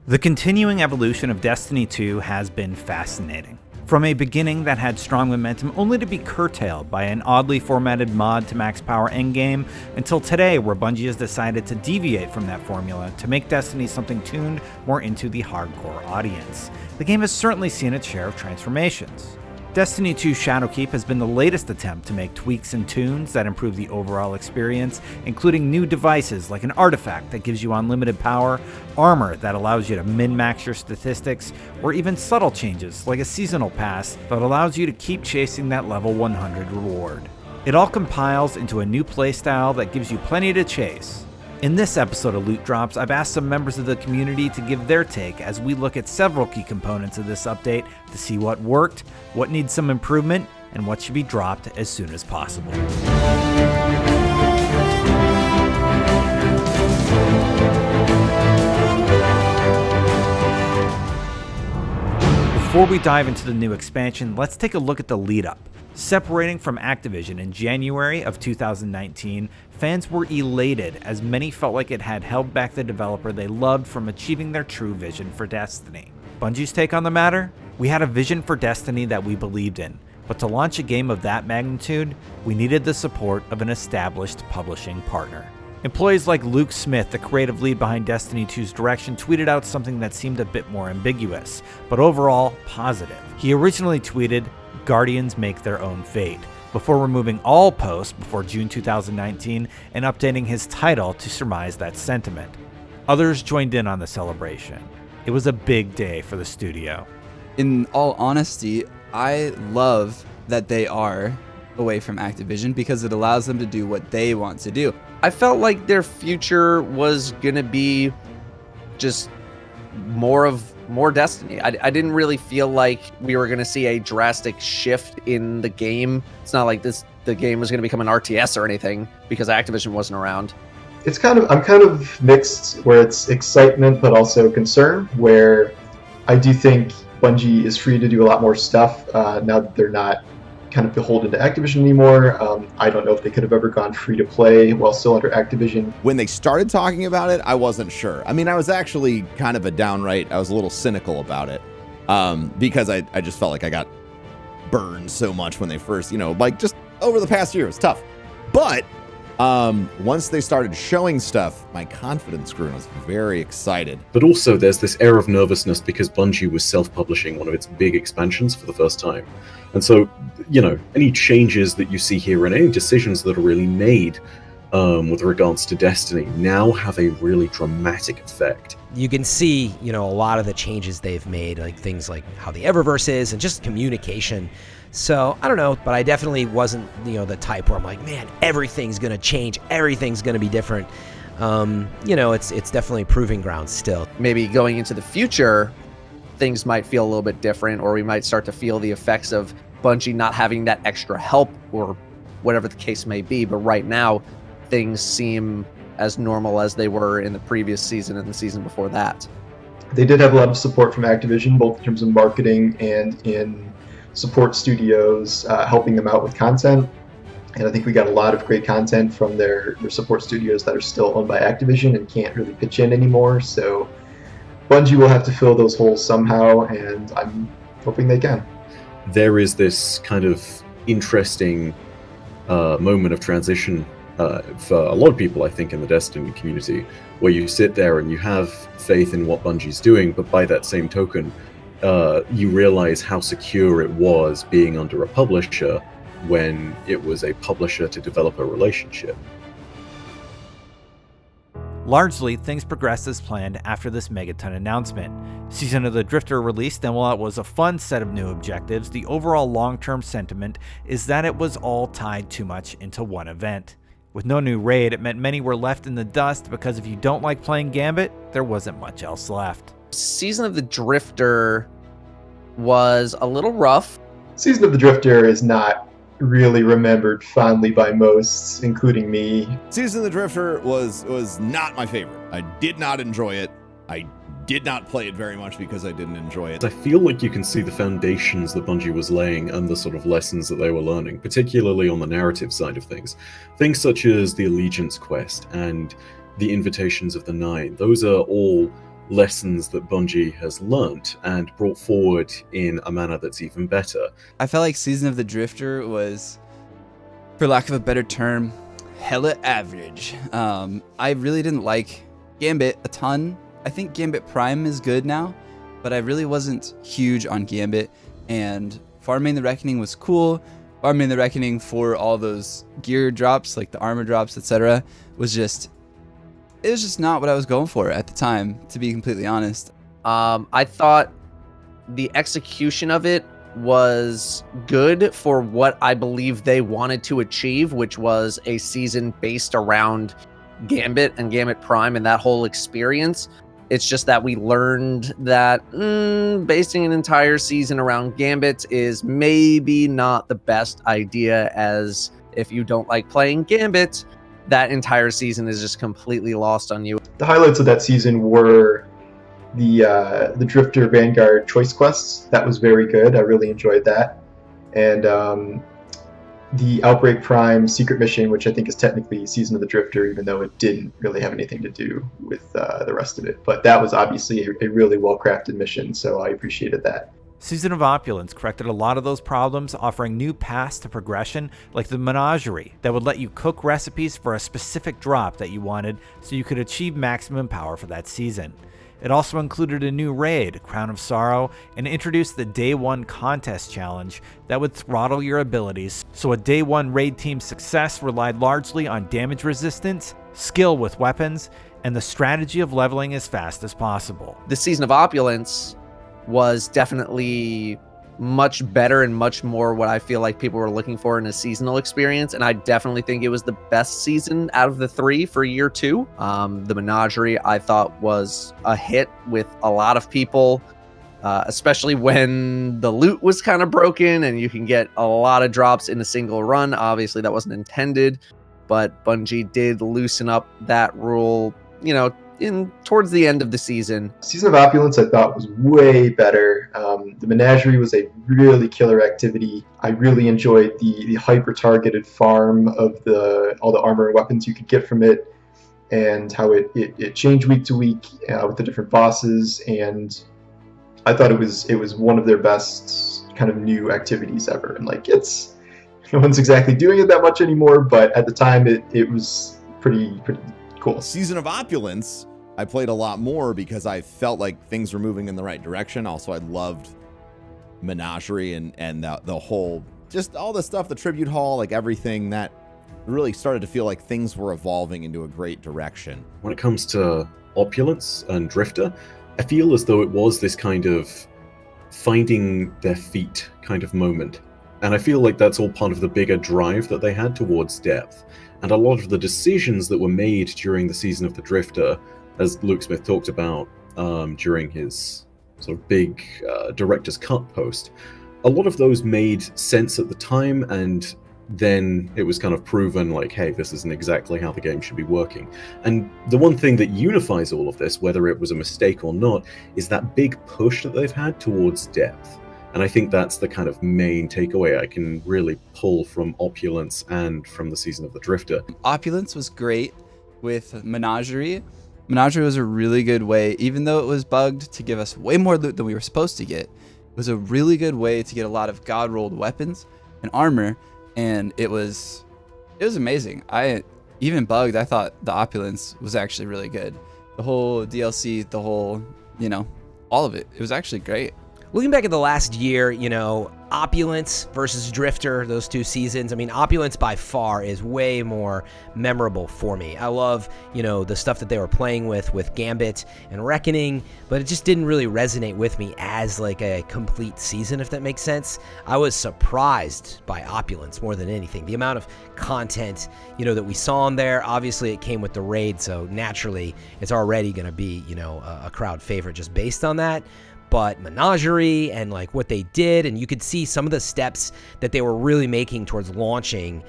The continuing evolution of Destiny 2 has been fascinating. From a beginning that had strong momentum only to be curtailed by an oddly formatted mod to max power endgame, until today where Bungie has decided to deviate from that formula to make Destiny something tuned more into the hardcore audience. The game has certainly seen its share of transformations. Destiny 2 Shadowkeep has been the latest attempt to make tweaks and tunes that improve the overall experience, including new devices like an artifact that gives you unlimited power, armor that allows you to min-max your statistics, or even subtle changes like a seasonal pass that allows you to keep chasing that level 100 reward. It all compiles into a new playstyle that gives you plenty to chase. In this episode of Loot Drops, I've asked some members of the community to give their take as we look at several key components of this update to see what worked, what needs some improvement, and what should be dropped as soon as possible. Before we dive into the new expansion, let's take a look at the lead-up. Separating from Activision in January of 2019, fans were elated as many felt like it had held back the developer they loved from achieving their true vision for Destiny. Bungie's take on the matter? We had a vision for Destiny that we believed in, but to launch a game of that magnitude, we needed the support of an established publishing partner. Employees like Luke Smith, the creative lead behind Destiny 2's direction, tweeted out something that seemed a bit more ambiguous, but overall positive. He originally tweeted, "Guardians make their own fate," before removing all posts before June 2019 and updating his title to surmise that sentiment. Others joined in on the celebration. It was a big day for the studio. In all honesty, I love that they are away from Activision because it allows them to do what they want to do. I felt like their future was gonna be just more Destiny. I didn't really feel like we were going to see a drastic shift in the game. It's not like the game was going to become an RTS or anything because Activision wasn't around. I'm kind of mixed, where it's excitement but also concern, where I do think Bungie is free to do a lot more stuff now that they're not kind of beholden to Activision anymore. I don't know if they could have ever gone free to play while still under Activision. When they started talking about it, I wasn't sure. I mean, I was actually kind of I was a little cynical about it because I just felt like I got burned so much when they first, like just over the past year, it was tough. But once they started showing stuff, my confidence grew and I was very excited. But also there's this air of nervousness because Bungie was self-publishing one of its big expansions for the first time. And so, any changes that you see here and any decisions that are really made with regards to Destiny now have a really dramatic effect. You can see, a lot of the changes they've made, like things like how the Eververse is and just communication. So, I don't know, but I definitely wasn't, the type where I'm like, man, everything's going to change, everything's going to be different. It's definitely proving ground still. Maybe going into the future, things might feel a little bit different, or we might start to feel the effects of Bungie not having that extra help or whatever the case may be. But right now, things seem as normal as they were in the previous season and the season before that. They did have a lot of support from Activision, both in terms of marketing and in support studios, helping them out with content. And I think we got a lot of great content from their support studios that are still owned by Activision and can't really pitch in anymore. So Bungie will have to fill those holes somehow, and I'm hoping they can. There is this kind of interesting moment of transition for a lot of people, I think, in the Destiny community, where you sit there and you have faith in what Bungie's doing, but by that same token, you realize how secure it was being under a publisher when it was a publisher to developer relationship. Largely, things progressed as planned after this Megaton announcement. Season of the Drifter released, and while it was a fun set of new objectives, the overall long-term sentiment is that it was all tied too much into one event. With no new raid, it meant many were left in the dust because if you don't like playing Gambit, there wasn't much else left. Season of the Drifter was a little rough. Season of the Drifter is not really remembered fondly by most, including me. Season of the Drifter was not my favorite. I did not enjoy it. I did not play it very much because I didn't enjoy it. I feel like you can see the foundations that Bungie was laying and the sort of lessons that they were learning, particularly on the narrative side of things. Things such as the Allegiance quest and the Invitations of the Nine. Those are all lessons that Bungie has learnt and brought forward in a manner that's even better. I felt like Season of the Drifter was, for lack of a better term, hella average. I really didn't like Gambit a ton. I think Gambit Prime is good now, but I really wasn't huge on Gambit, and Farming the Reckoning was cool. Farming the Reckoning for all those gear drops, like the armor drops, etc., it was just not what I was going for at the time, to be completely honest. I thought the execution of it was good for what I believe they wanted to achieve, which was a season based around Gambit and Gambit Prime and that whole experience. It's just that we learned that basing an entire season around Gambit is maybe not the best idea, as if you don't like playing Gambit, that entire season is just completely lost on you. The highlights of that season were the Drifter Vanguard choice quests. That was very good. I really enjoyed that. And the Outbreak Prime secret mission, which I think is technically Season of the Drifter, even though it didn't really have anything to do with the rest of it. But that was obviously a really well-crafted mission, so I appreciated that. Season of Opulence corrected a lot of those problems, offering new paths to progression, like the Menagerie, that would let you cook recipes for a specific drop that you wanted so you could achieve maximum power for that season. It also included a new raid, Crown of Sorrow, and introduced the Day 1 contest challenge that would throttle your abilities, so a Day 1 raid team's success relied largely on damage resistance, skill with weapons, and the strategy of leveling as fast as possible. The Season of Opulence was definitely much better and much more what I feel like people were looking for in a seasonal experience, and I definitely think it was the best season out of the 3 for year 2. The Menagerie I thought was a hit with a lot of people, especially when the loot was kind of broken and you can get a lot of drops in a single run. Obviously that wasn't intended, but Bungie did loosen up that rule, towards the end of the season. Season of Opulence I thought was way better. The Menagerie was a really killer activity. I really enjoyed the hyper-targeted farm of all the armor and weapons you could get from it, and how it changed week to week with the different bosses, and I thought it was one of their best kind of new activities ever. And no one's exactly doing it that much anymore, but at the time it was pretty cool. Season of Opulence, I played a lot more because I felt like things were moving in the right direction. Also, I loved Menagerie and the whole, just all the stuff, the tribute hall, like everything that really started to feel like things were evolving into a great direction. When it comes to Opulence and Drifter, I feel as though it was this kind of finding their feet kind of moment. And I feel like that's all part of the bigger drive that they had towards depth. And a lot of the decisions that were made during the Season of the Drifter, as Luke Smith talked about during his sort of big director's cut post, a lot of those made sense at the time, and then it was kind of proven like, hey, this isn't exactly how the game should be working. And the one thing that unifies all of this, whether it was a mistake or not, is that big push that they've had towards depth. And I think that's the kind of main takeaway I can really pull from Opulence and from the Season of the Drifter. Opulence was great with Menagerie. Menagerie was a really good way, even though it was bugged, to give us way more loot than we were supposed to get. It was a really good way to get a lot of god-rolled weapons and armor, and it was amazing. Even bugged, I thought the Opulence was actually really good. The whole DLC, the whole, all of it. It was actually great. Looking back at the last year, Opulence versus Drifter, those two seasons, I mean, Opulence by far is way more memorable for me. I love, the stuff that they were playing with Gambit and Reckoning, but it just didn't really resonate with me as like a complete season, if that makes sense. I was surprised by Opulence more than anything. The amount of content, that we saw in there. Obviously, it came with the raid, so naturally, it's already going to be, a crowd favorite just based on that. But Menagerie and like what they did, and you could see some of the steps that they were really making towards launching,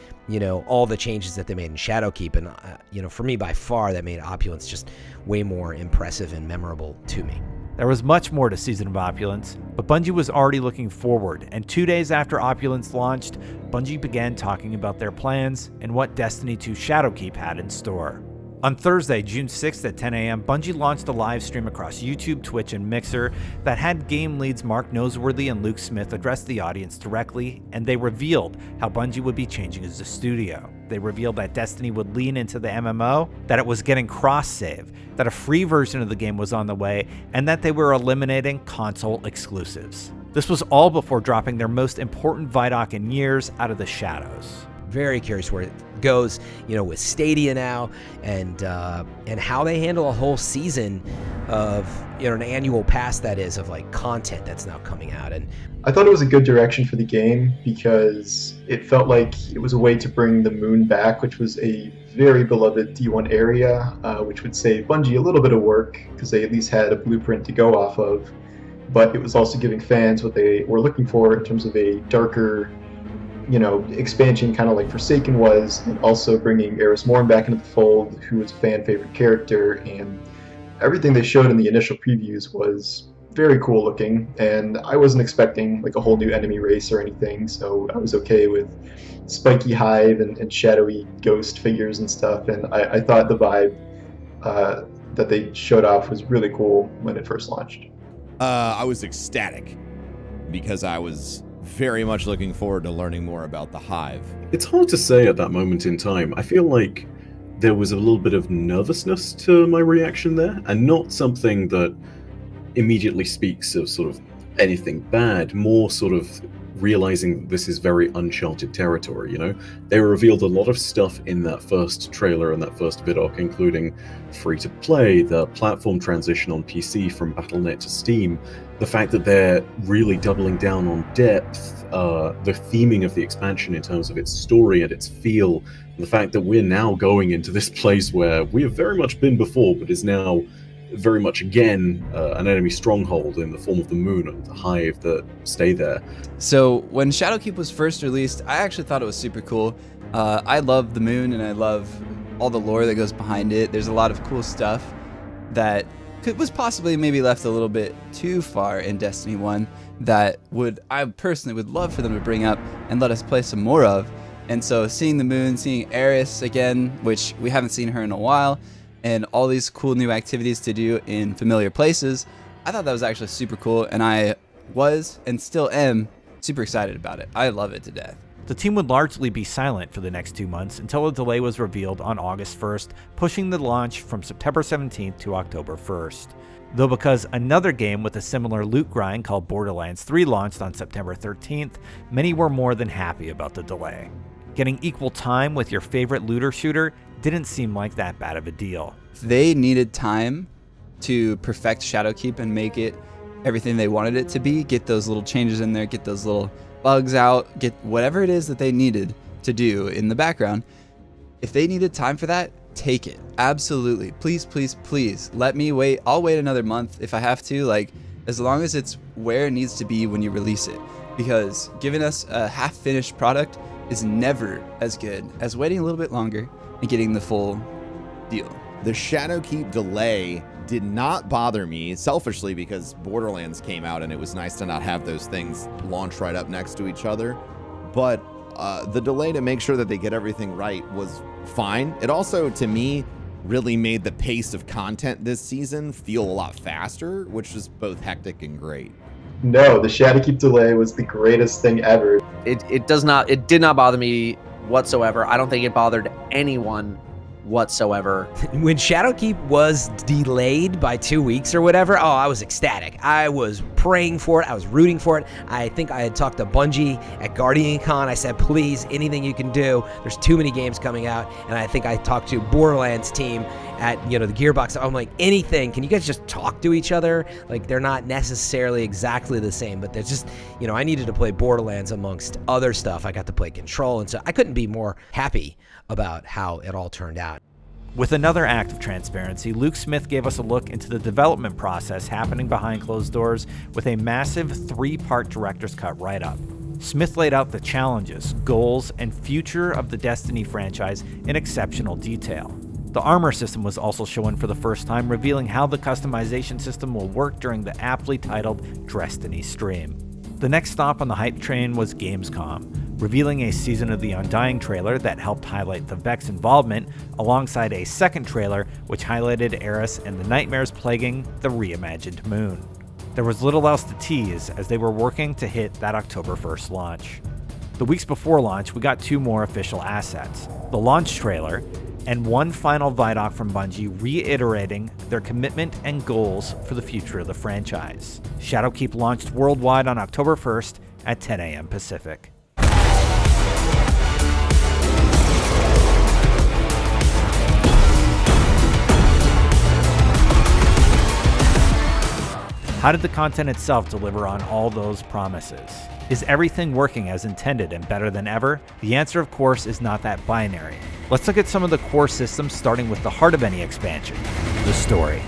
all the changes that they made in Shadowkeep. And, for me, by far, that made Opulence just way more impressive and memorable to me. There was much more to Season of Opulence, but Bungie was already looking forward, and 2 days after Opulence launched, Bungie began talking about their plans and what Destiny 2 Shadowkeep had in store. On Thursday, June 6th at 10 a.m., Bungie launched a live stream across YouTube, Twitch, and Mixer that had game leads Mark Noseworthy and Luke Smith address the audience directly, and they revealed how Bungie would be changing as a studio. They revealed that Destiny would lean into the MMO, that it was getting cross-save, that a free version of the game was on the way, and that they were eliminating console exclusives. This was all before dropping their most important Vidoc in years out of the shadows. Very curious where it goes, with Stadia now, and how they handle a whole season of, an annual pass that is of like content that's now coming out. And I thought it was a good direction for the game because it felt like it was a way to bring the moon back, which was a very beloved D1 area, which would save Bungie a little bit of work because they at least had a blueprint to go off of. But it was also giving fans what they were looking for in terms of a darker, expansion, kind of like Forsaken was, and also bringing Eris Morn back into the fold, who was a fan favorite character. And everything they showed in the initial previews was very cool looking, and I wasn't expecting like a whole new enemy race or anything, so I was okay with spiky hive and shadowy ghost figures and stuff. And I thought the vibe that they showed off was really cool when it first launched. I was ecstatic because I was very much looking forward to learning more about the hive. It's hard to say at that moment in time. I feel like there was a little bit of nervousness to my reaction there, and not something that immediately speaks of sort of anything bad, more sort of realizing that this is very uncharted territory, They revealed a lot of stuff in that first trailer and that first vidoc, including free-to-play, the platform transition on PC from Battle.net to Steam, the fact that they're really doubling down on depth, the theming of the expansion in terms of its story and its feel, and the fact that we're now going into this place where we have very much been before, but is now very much again an enemy stronghold in the form of the moon and the hive that stay there. So when Shadowkeep was first released, I actually thought it was super cool. I love the moon and I love all the lore that goes behind it. There's a lot of cool stuff that was possibly maybe left a little bit too far in Destiny 1 that I personally would love for them to bring up and let us play some more of. And so seeing the moon, seeing Eris again, which we haven't seen her in a while, and all these cool new activities to do in familiar places, I thought that was actually super cool, and I was and still am super excited about it. I love it to death. The team would largely be silent for the next 2 months until a delay was revealed on August 1st, pushing the launch from September 17th to October 1st. Though because another game with a similar loot grind called Borderlands 3 launched on September 13th, many were more than happy about the delay. Getting equal time with your favorite looter shooter didn't seem like that bad of a deal. They needed time to perfect Shadowkeep and make it everything they wanted it to be, get those little changes in there, get those little bugs out, get whatever it is that they needed to do in the background. If they needed time for that, take it. Absolutely. Please, please, please let me wait. I'll wait another month if I have to, as long as it's where it needs to be when you release it. Because giving us a half-finished product is never as good as waiting a little bit longer and getting the full deal. The Shadowkeep delay did not bother me, selfishly, because Borderlands came out and it was nice to not have those things launch right up next to each other. But the delay to make sure that they get everything right was fine. It also, to me, really made the pace of content this season feel a lot faster, which is both hectic and great. No, the Shadowkeep delay was the greatest thing ever. It did not bother me whatsoever. I don't think it bothered anyone whatsoever. When Shadowkeep was delayed by 2 weeks or whatever, I was ecstatic. I was praying for it. I was rooting for it. I think I had talked to Bungie at GuardianCon. I said, please, anything you can do. There's too many games coming out. And I think I talked to Borderlands team at, the Gearbox. I'm like, anything. Can you guys just talk to each other? Like, they're not necessarily exactly the same, but they're just, I needed to play Borderlands amongst other stuff. I got to play Control, and so I couldn't be more happy about how it all turned out. With another act of transparency, Luke Smith gave us a look into the development process happening behind closed doors with a massive 3-part director's cut write-up. Smith laid out the challenges, goals, and future of the Destiny franchise in exceptional detail. The armor system was also shown for the first time, revealing how the customization system will work during the aptly titled Destiny stream. The next stop on the hype train was Gamescom. revealing a Season of the Undying trailer that helped highlight the Vex involvement, alongside a second trailer which highlighted Eris and the nightmares plaguing the reimagined moon. There was little else to tease as they were working to hit that October 1st launch. The weeks before launch, we got 2 more official assets, the launch trailer and one final Vidoc from Bungie reiterating their commitment and goals for the future of the franchise. Shadowkeep launched worldwide on October 1st at 10 a.m. Pacific. How did the content itself deliver on all those promises? Is everything working as intended and better than ever? The answer, of course, is not that binary. Let's look at some of the core systems, starting with the heart of any expansion, the story.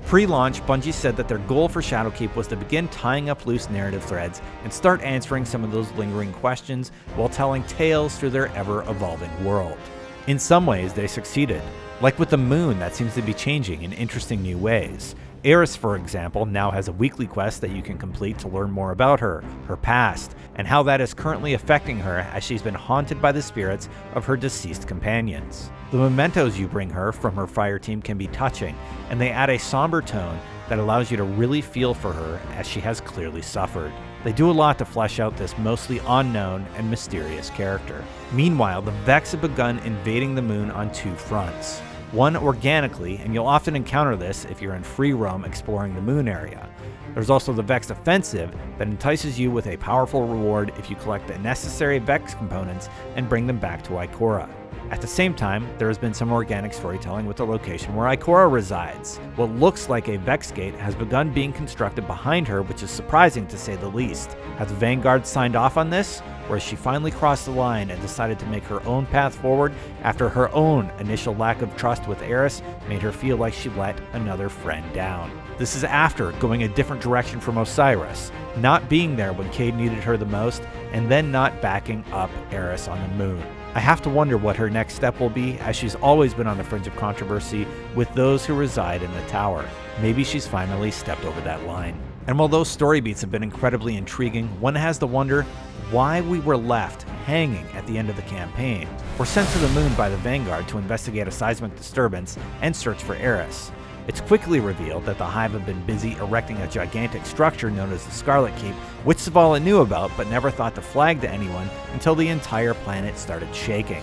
Pre-launch, Bungie said that their goal for Shadowkeep was to begin tying up loose narrative threads and start answering some of those lingering questions while telling tales through their ever-evolving world. In some ways, they succeeded. Like with the moon that seems to be changing in interesting new ways. Eris, for example, now has a weekly quest that you can complete to learn more about her past, and how that is currently affecting her as she's been haunted by the spirits of her deceased companions. The mementos you bring her from her fire team can be touching, and they add a somber tone that allows you to really feel for her as she has clearly suffered. They do a lot to flesh out this mostly unknown and mysterious character. Meanwhile, the Vex have begun invading the moon on 2 fronts. One organically, and you'll often encounter this if you're in free roam exploring the moon area. There's also the Vex Offensive that entices you with a powerful reward if you collect the necessary Vex components and bring them back to Ikora. At the same time, there has been some organic storytelling with the location where Ikora resides. What looks like a Vex gate has begun being constructed behind her, which is surprising to say the least. Has the Vanguard signed off on this? Or has she finally crossed the line and decided to make her own path forward after her own initial lack of trust with Eris made her feel like she let another friend down? This is after going a different direction from Osiris, not being there when Cayde needed her the most, and then not backing up Eris on the moon. I have to wonder what her next step will be, as she's always been on the fringe of controversy with those who reside in the tower. Maybe she's finally stepped over that line. And while those story beats have been incredibly intriguing, one has to wonder why we were left hanging at the end of the campaign. We're sent to the moon by the Vanguard to investigate a seismic disturbance and search for Eris. It's quickly revealed that the Hive have been busy erecting a gigantic structure known as the Scarlet Keep, which Zavala knew about but never thought to flag to anyone until the entire planet started shaking.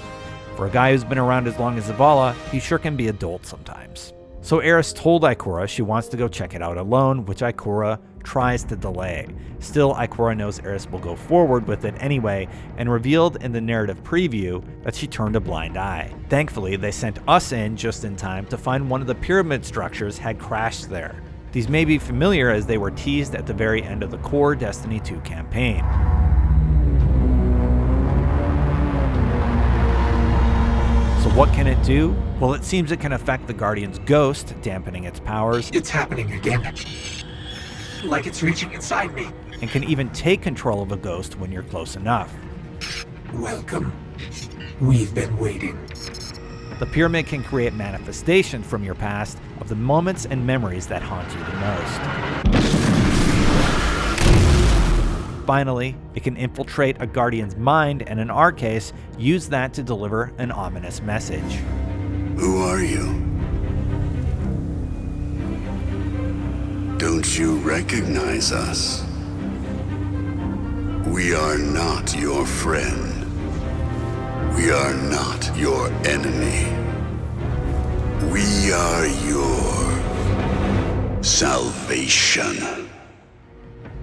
For a guy who's been around as long as Zavala, he sure can be a dolt sometimes. So Eris told Ikora she wants to go check it out alone, which Ikora tries to delay. Still, Ikora knows Eris will go forward with it anyway, and revealed in the narrative preview that she turned a blind eye. Thankfully, they sent us in just in time to find one of the pyramid structures had crashed there. These may be familiar as they were teased at the very end of the core Destiny 2 campaign. So what can it do? Well, it seems it can affect the Guardian's ghost, dampening its powers. It's happening again. Like it's reaching inside me. And can even take control of a ghost when you're close enough. Welcome. We've been waiting. The pyramid can create manifestations from your past of the moments and memories that haunt you the most. Finally, it can infiltrate a Guardian's mind and in our case, use that to deliver an ominous message. Who are you? Don't you recognize us? We are not your friend. We are not your enemy. We are your salvation.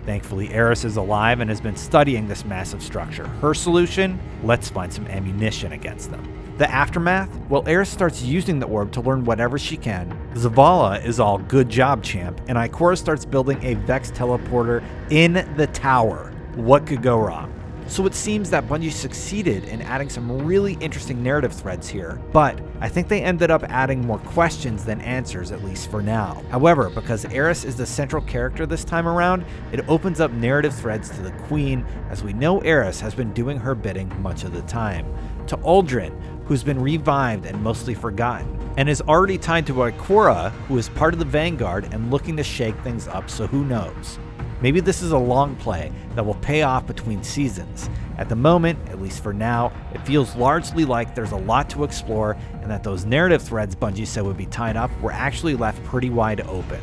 Thankfully, Eris is alive and has been studying this massive structure. Her solution? Let's find some ammunition against them. The aftermath? Well, Eris starts using the orb to learn whatever she can. Zavala is all good job, champ, and Ikora starts building a Vex teleporter in the tower. What could go wrong? So it seems that Bungie succeeded in adding some really interesting narrative threads here, but I think they ended up adding more questions than answers, at least for now. However, because Eris is the central character this time around, it opens up narrative threads to the Queen, as we know Eris has been doing her bidding much of the time. To Uldren, who's been revived and mostly forgotten, and is already tied to Ikora, who is part of the Vanguard and looking to shake things up, so who knows? Maybe this is a long play that will pay off between seasons. At the moment, at least for now, it feels largely like there's a lot to explore and that those narrative threads Bungie said would be tied up were actually left pretty wide open.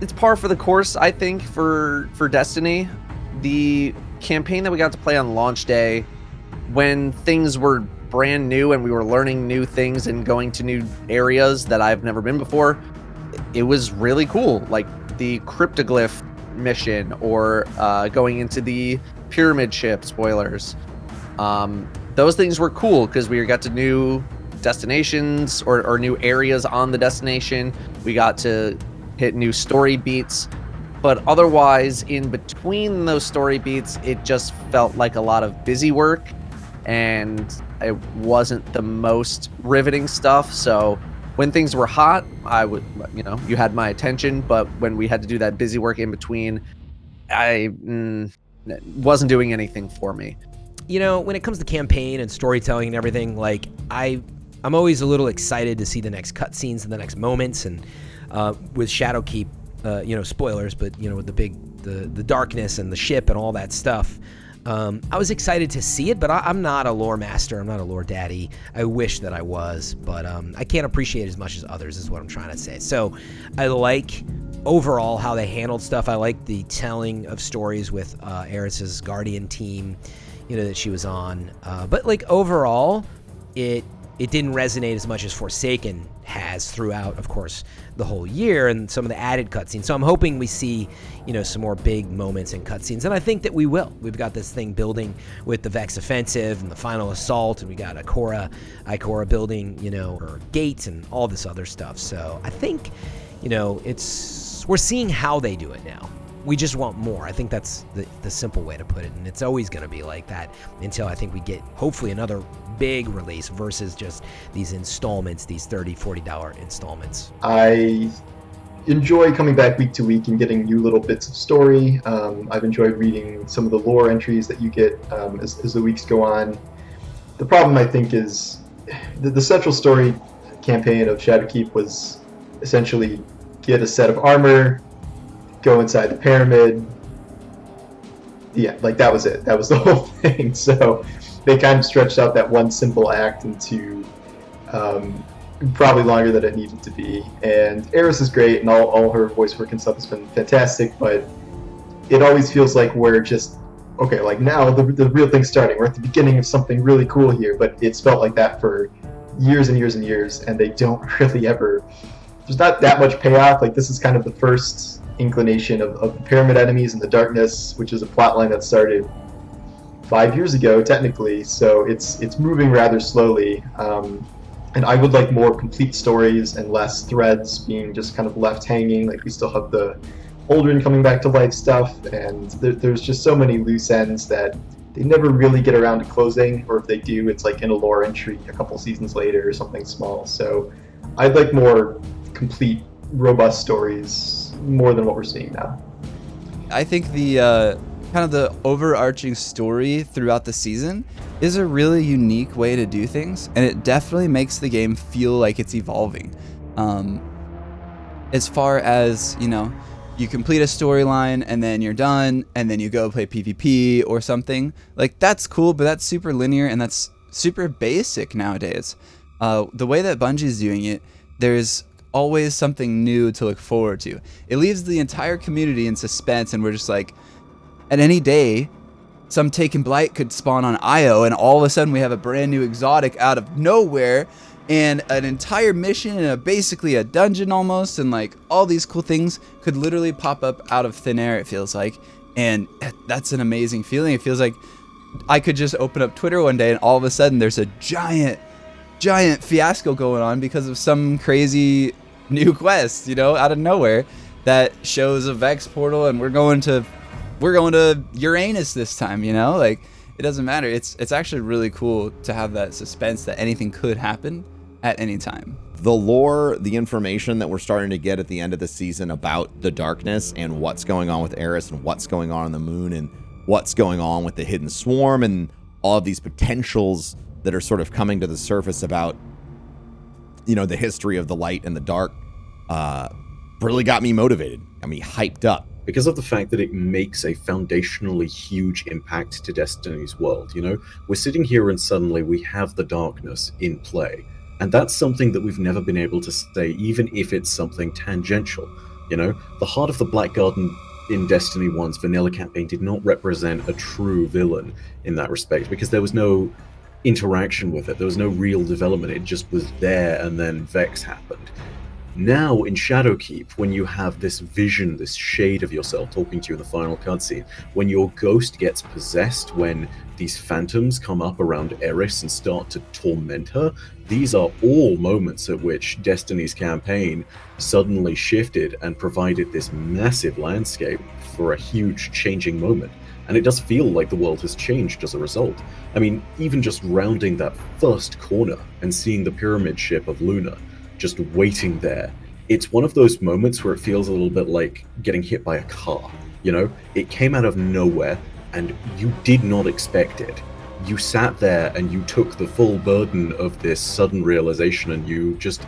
It's par for the course, I think, for Destiny. The campaign that we got to play on launch day, when things were brand new and we were learning new things and going to new areas that I've never been before, it was really cool. Like the cryptoglyph mission, or going into the pyramid ship, spoilers. Those things were cool because we got to new destinations or new areas on the destination. We got to hit new story beats, but otherwise in between those story beats, it just felt like a lot of busy work, and it wasn't the most riveting stuff. So when things were hot, I would, you had my attention, but when we had to do that busy work in between, it wasn't doing anything for me. When it comes to campaign and storytelling and everything, like I'm always a little excited to see the next cutscenes and the next moments, and with Shadowkeep, spoilers, but with the darkness and the ship and all that stuff, I was excited to see it, but I'm not a lore master. I'm not a lore daddy. I wish that I was, but I can't appreciate it as much as others, is what I'm trying to say. So I like overall how they handled stuff. I like the telling of stories with Eris's Guardian team, that she was on. But like overall, it didn't resonate as much as Forsaken has throughout, of course, the whole year and some of the added cutscenes. So I'm hoping we see, some more big moments and cutscenes, and I think that we will. We've got this thing building with the Vex offensive and the final assault, and we got Ikora building, her gates and all this other stuff. So I think, we're seeing how they do it now. We just want more. I think that's the simple way to put it, and it's always going to be like that until I think we get, hopefully, another big release versus just these installments, these $30, $40 installments. I enjoy coming back week to week and getting new little bits of story. I've enjoyed reading some of the lore entries that you get as the weeks go on. The problem, I think, is the central story campaign of Shadowkeep was essentially get a set of armor, go inside the pyramid. Yeah, like that was it. That was the whole thing. So they kind of stretched out that one simple act into probably longer than it needed to be. And Eris is great, and all her voice work and stuff has been fantastic, but it always feels like we're just, okay, like now the real thing's starting. We're at the beginning of something really cool here, but it's felt like that for years and years and years, and they don't really ever, there's not that much payoff. Like this is kind of the first inclination of the pyramid enemies and the darkness, which is a plotline that started 5 years ago technically, so it's moving rather slowly, and I would like more complete stories and less threads being just kind of left hanging. Like we still have the Aldrin coming back to life stuff, and there's just so many loose ends that they never really get around to closing, or if they do, it's like in a lore entry a couple seasons later or something small. So I'd like more complete, robust stories, more than what we're seeing now. I think the kind of the overarching story throughout the season is a really unique way to do things, and it definitely makes the game feel like it's evolving. As far as, you complete a storyline and then you're done, and then you go play PvP or something, like that's cool, but that's super linear and that's super basic nowadays. The way that Bungie's doing it, there's always something new to look forward to. It leaves the entire community in suspense, and we're just like, at any day, some Taken Blight could spawn on Io, and all of a sudden we have a brand new exotic out of nowhere, and an entire mission and basically a dungeon almost, and like all these cool things could literally pop up out of thin air, it feels like. And that's an amazing feeling. It feels like I could just open up Twitter one day and all of a sudden there's a giant fiasco going on because of some crazy new quest, out of nowhere that shows a Vex portal, and we're going to Uranus this time, like it doesn't matter. It's actually really cool to have that suspense that anything could happen at any time. The lore, the information that we're starting to get at the end of the season about the darkness and what's going on with Eris and what's going on the moon and what's going on with the hidden swarm and all of these potentials that are sort of coming to the surface about, the history of the light and the dark, really got me motivated, got me hyped up. Because of the fact that it makes a foundationally huge impact to Destiny's world, We're sitting here and suddenly we have the darkness in play. And that's something that we've never been able to say, even if it's something tangential. The heart of the Black Garden in Destiny 1's vanilla campaign did not represent a true villain in that respect, because there was no interaction with it. There was no real development. It just was there, and then Vex happened. Now in Shadowkeep, when you have this vision, this shade of yourself talking to you in the final cutscene, when your ghost gets possessed, when these phantoms come up around Eris and start to torment her, these are all moments at which Destiny's campaign suddenly shifted and provided this massive landscape for a huge changing moment. And it does feel like the world has changed as a result. I mean, even just rounding that first corner and seeing the pyramid ship of Luna just waiting there, it's one of those moments where it feels a little bit like getting hit by a car. It came out of nowhere and you did not expect it. You sat there and you took the full burden of this sudden realization, and you just,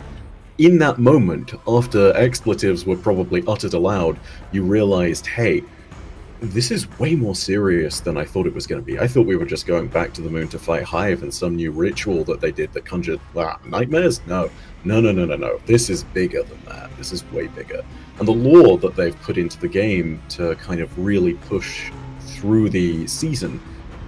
in that moment, after expletives were probably uttered aloud, you realized, hey, this is way more serious than I thought it was going to be. I thought we were just going back to the moon to fight Hive and some new ritual that they did that conjured nightmares? No. This is bigger than that. This is way bigger. And the lore that they've put into the game to kind of really push through the season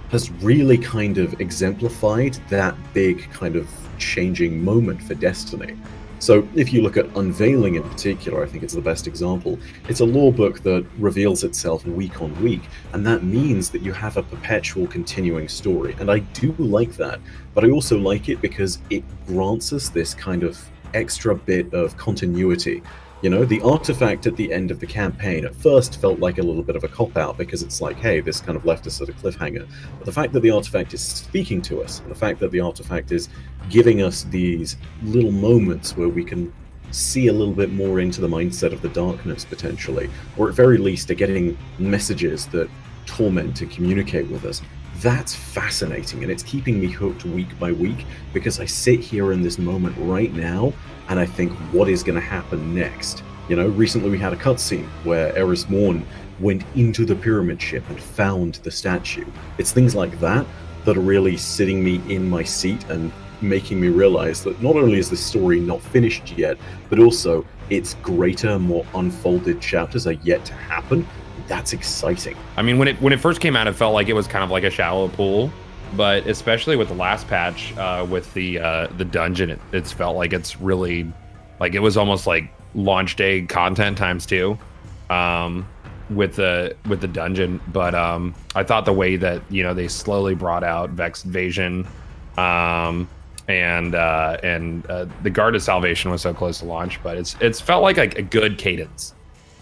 has really kind of exemplified that big kind of changing moment for Destiny. So if you look at Unveiling in particular, I think it's the best example. It's a lore book that reveals itself week on week, and that means that you have a perpetual continuing story. And I do like that, but I also like it because it grants us this kind of extra bit of continuity. The artifact at the end of the campaign at first felt like a little bit of a cop-out, because it's like, hey, this kind of left us at a cliffhanger. But the fact that the artifact is speaking to us, and the fact that the artifact is giving us these little moments where we can see a little bit more into the mindset of the darkness, potentially, or at very least are getting messages that torment and communicate with us, that's fascinating, and it's keeping me hooked week by week, because I sit here in this moment right now and I think, what is going to happen next? Recently we had a cutscene where Eris Morn went into the pyramid ship and found the statue. It's things like that that are really sitting me in my seat and making me realize that not only is the story not finished yet, but also its greater, more unfolded chapters are yet to happen. That's exciting. I mean, when it first came out, it felt like it was kind of like a shallow pool, but especially with the last patch, with the dungeon, it's felt like it's really, like it was almost like launch day content times 2, with the dungeon. But I thought the way that they slowly brought out Vex Invasion, and the Guard of Salvation was so close to launch, but it's felt like a good cadence.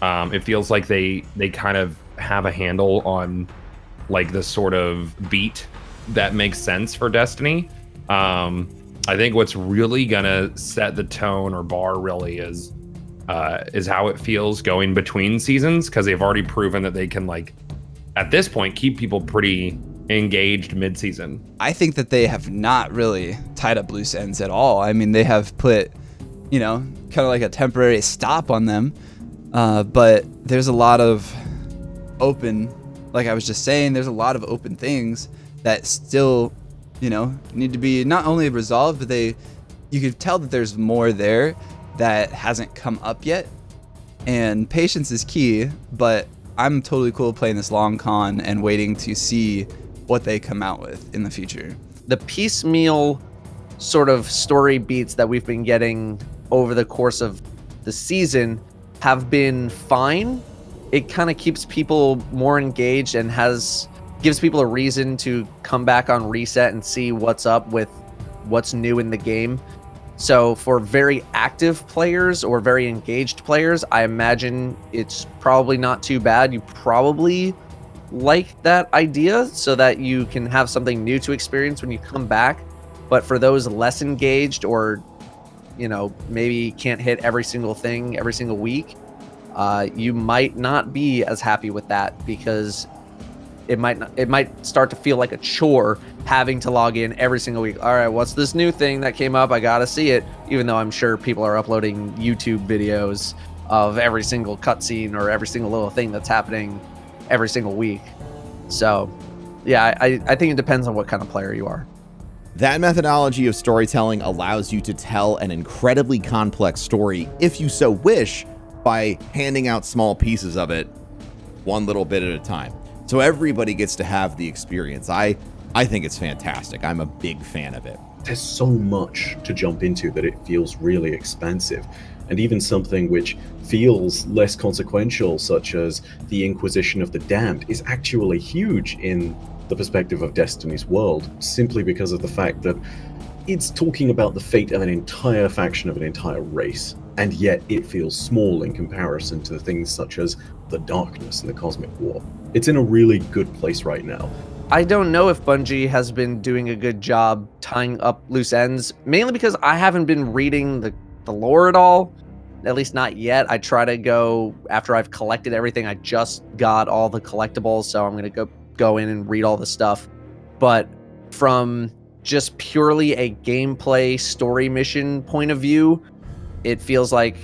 It feels like they kind of have a handle on like the sort of beat that makes sense for Destiny. I think what's really gonna set the tone or bar really is how it feels going between seasons, because they've already proven that they can, like, at this point, keep people pretty engaged mid-season. I think that they have not really tied up loose ends at all. I mean, they have put, kind of like a temporary stop on them. But there's a lot of open, like I was just saying, there's a lot of open things that still, need to be not only resolved, but you could tell that there's more there that hasn't come up yet. And patience is key, but I'm totally cool playing this long con and waiting to see what they come out with in the future. The piecemeal sort of story beats that we've been getting over the course of the season have been fine. It kind of keeps people more engaged and gives people a reason to come back on reset and see what's up with what's new in the game. So for very active players or very engaged players, I imagine it's probably not too bad. You probably like that idea so that you can have something new to experience when you come back. But for those less engaged, or maybe can't hit every single thing every single week, you might not be as happy with that, because it might start to feel like a chore having to log in every single week. All right, what's this new thing that came up? I gotta see it, even though I'm sure people are uploading YouTube videos of every single cutscene or every single little thing that's happening every single week. So yeah, I think it depends on what kind of player you are. That methodology of storytelling allows you to tell an incredibly complex story, if you so wish, by handing out small pieces of it one little bit at a time. So everybody gets to have the experience. I think it's fantastic. I'm a big fan of it. There's so much to jump into that it feels really expansive. And even something which feels less consequential, such as the Inquisition of the Damned, is actually huge in the perspective of Destiny's world, simply because of the fact that it's talking about the fate of an entire faction of an entire race, and yet it feels small in comparison to things such as the darkness and the cosmic war. It's in a really good place right now. I don't know if Bungie has been doing a good job tying up loose ends, mainly because I haven't been reading the lore at all, at least not yet. I try to go after I've collected everything. I just got all the collectibles, so I'm going to go in and read all the stuff. But from just purely a gameplay story mission point of view, it feels like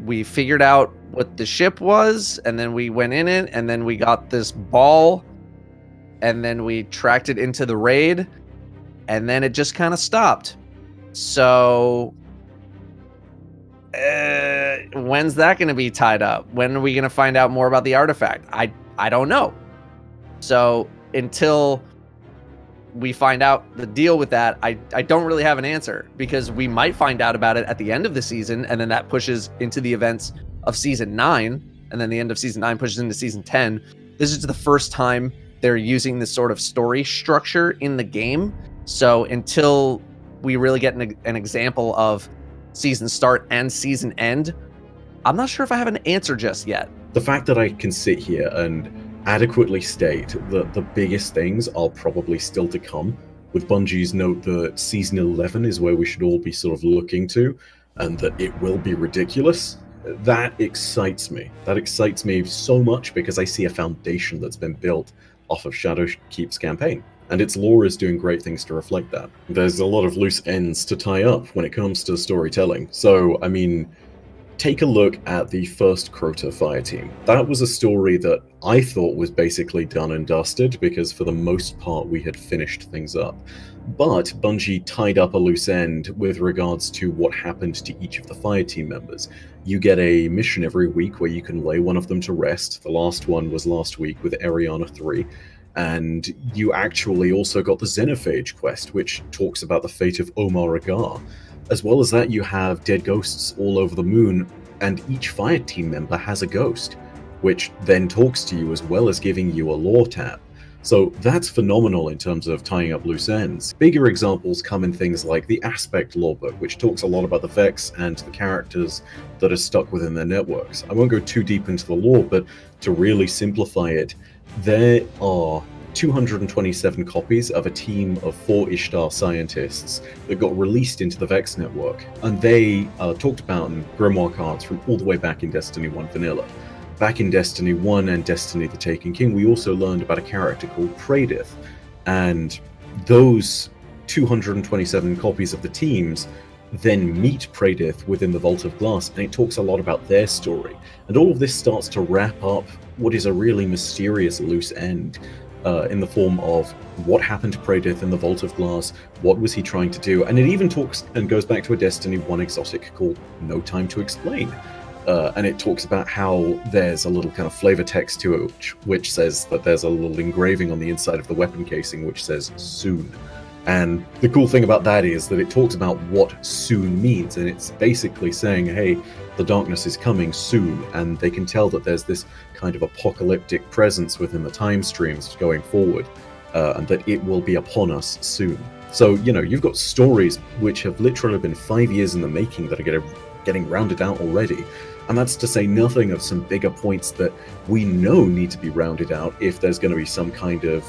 we figured out what the ship was, and then we went in it, and then we got this ball, and then we tracked it into the raid, and then it just kind of stopped. So when's that going to be tied up? When are we going to find out more about the artifact? I don't know. So until we find out the deal with that, I don't really have an answer, because we might find out about it at the end of the season, and then that pushes into the events of season 9, and then the end of season 9 pushes into season 10. This is the first time they're using this sort of story structure in the game. So until we really get an example of season start and season end, I'm not sure if I have an answer just yet. The fact that I can sit here and adequately state that the biggest things are probably still to come, with Bungie's note that season 11 is where we should all be sort of looking to, and that it will be ridiculous, that excites me. That excites me so much, because I see a foundation that's been built off of Shadowkeep's campaign, and its lore is doing great things to reflect that. There's a lot of loose ends to tie up when it comes to storytelling. So, I mean, take a look at the first Crota fire team. That was a story that I thought was basically done and dusted, because for the most part we had finished things up. But Bungie tied up a loose end with regards to what happened to each of the fire team members. You get a mission every week where you can lay one of them to rest. The last one was last week with Ariana 3. And you actually also got the Xenophage quest, which talks about the fate of Omar Agar. As well as that, you have dead ghosts all over the moon, and each fire team member has a ghost, which then talks to you as well as giving you a lore tab. So that's phenomenal in terms of tying up loose ends. Bigger examples come in things like the Aspect lore book, which talks a lot about the Vex and the characters that are stuck within their networks. I won't go too deep into the lore, but to really simplify it, there are 227 copies of a team of 4 Ishtar scientists that got released into the Vex network, and they talked about in grimoire cards from all the way back in Destiny 1 Vanilla. Back in Destiny 1 and Destiny the Taken King, we also learned about a character called Praedith, and those 227 copies of the teams then meet Praedith within the Vault of Glass, and it talks a lot about their story. And all of this starts to wrap up what is a really mysterious loose end, in the form of what happened to Praedith in the Vault of Glass, what was he trying to do, and it even talks and goes back to a Destiny 1 exotic called No Time to Explain. And it talks about how there's a little kind of flavor text to it, which says that there's a little engraving on the inside of the weapon casing which says soon. And the cool thing about that is that it talks about what soon means, and it's basically saying, hey, the darkness is coming soon, and they can tell that there's this kind of apocalyptic presence within the time streams going forward, and that it will be upon us soon. So, you know, you've got stories which have literally been 5 years in the making that are getting rounded out already. And that's to say nothing of some bigger points that we know need to be rounded out if there's going to be some kind of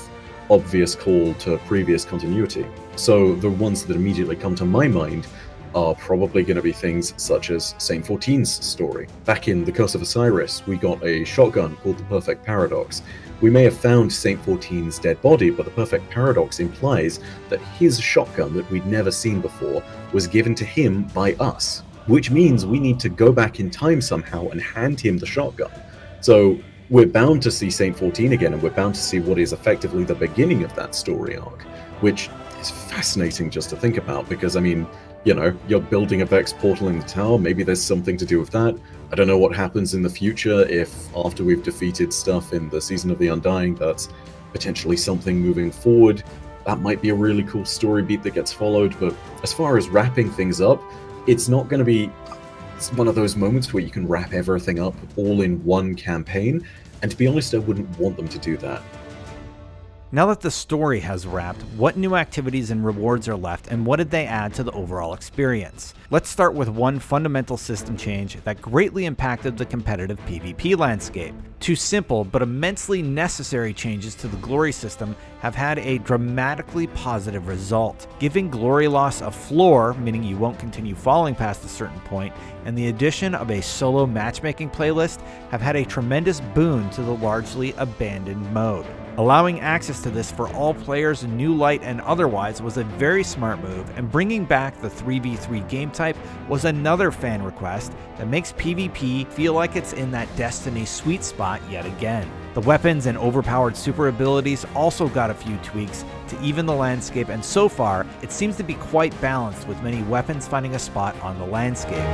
obvious call to previous continuity. So the ones that immediately come to my mind are probably going to be things such as Saint 14's story. Back in The Curse of Osiris, we got a shotgun called the Perfect Paradox, We may have found Saint 14's dead body, but the perfect paradox implies that his shotgun that we'd never seen before was given to him by us, which means we need to go back in time somehow and hand him the shotgun. So we're bound to see Saint 14 again, and we're bound to see what is effectively the beginning of that story arc, which is fascinating just to think about, because, I mean, you know, you're building a Vex portal in the tower, maybe there's something to do with that. I don't know what happens in the future if, after we've defeated stuff in the Season of the Undying, that's potentially something moving forward. That might be a really cool story beat that gets followed, but as far as wrapping things up, it's not going to be one of those moments where you can wrap everything up all in one campaign, and to be honest, I wouldn't want them to do that. Now that the story has wrapped, what new activities and rewards are left, and what did they add to the overall experience? Let's start with one fundamental system change that greatly impacted the competitive PvP landscape. Two simple but immensely necessary changes to the glory system have had a dramatically positive result, giving glory loss a floor, meaning you won't continue falling past a certain point, and the addition of a solo matchmaking playlist have had a tremendous boon to the largely abandoned mode. Allowing access to this for all players in New Light and otherwise was a very smart move, and bringing back the 3v3 game type was another fan request that makes PvP feel like it's in that Destiny sweet spot yet again. The weapons and overpowered super abilities also got a few tweaks to even the landscape, and so far it seems to be quite balanced, with many weapons finding a spot on the landscape.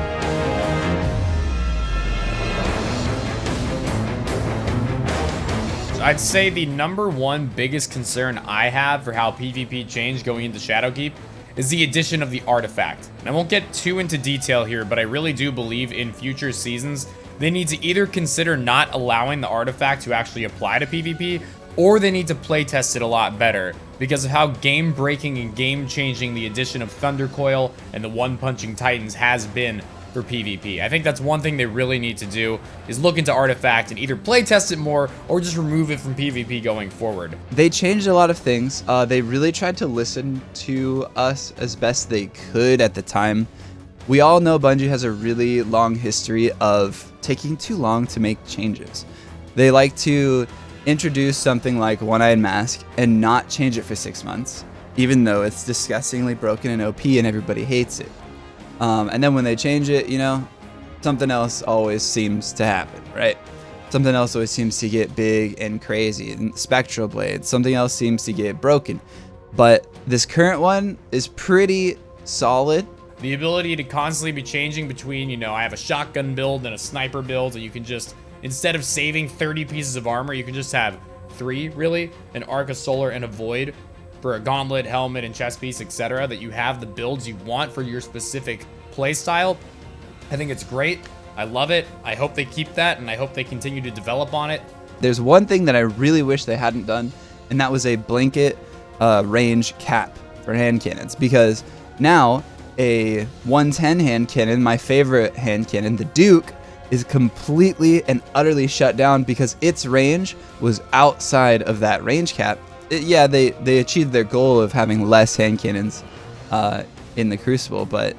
I'd say the number one biggest concern I have for how PvP changed going into Shadowkeep is the addition of the artifact. And I won't get too into detail here, but I really do believe in future seasons they need to either consider not allowing the artifact to actually apply to PvP, or they need to playtest it a lot better because of how game-breaking and game-changing the addition of Thundercoil and the one-punching Titans has been for PvP. I think that's one thing they really need to do, is look into Artifact and either playtest it more or just remove it from PvP going forward. They changed a lot of things. They really tried to listen to us as best they could at the time. We all know Bungie has a really long history of taking too long to make changes. They like to introduce something like One-Eyed Mask and not change it for 6 months, even though it's disgustingly broken and OP and everybody hates it. And then when they change it, you know, something else always seems to happen, right? Something else always seems to get big and crazy. And Spectral Blade, something else seems to get broken. But this current one is pretty solid. The ability to constantly be changing between, you know, I have a shotgun build and a sniper build, and you can just, instead of saving 30 pieces of armor, you can just have 3, really, an Arc of Solar and a Void for a gauntlet, helmet, and chest piece, etc., that you have the builds you want for your specific playstyle. I think it's great. I love it. I hope they keep that, and I hope they continue to develop on it. There's one thing that I really wish they hadn't done, and that was a blanket range cap for hand cannons, because now a 110 hand cannon, my favorite hand cannon, the Duke, is completely and utterly shut down because its range was outside of that range cap. Yeah, they achieved their goal of having less hand cannons in the Crucible, but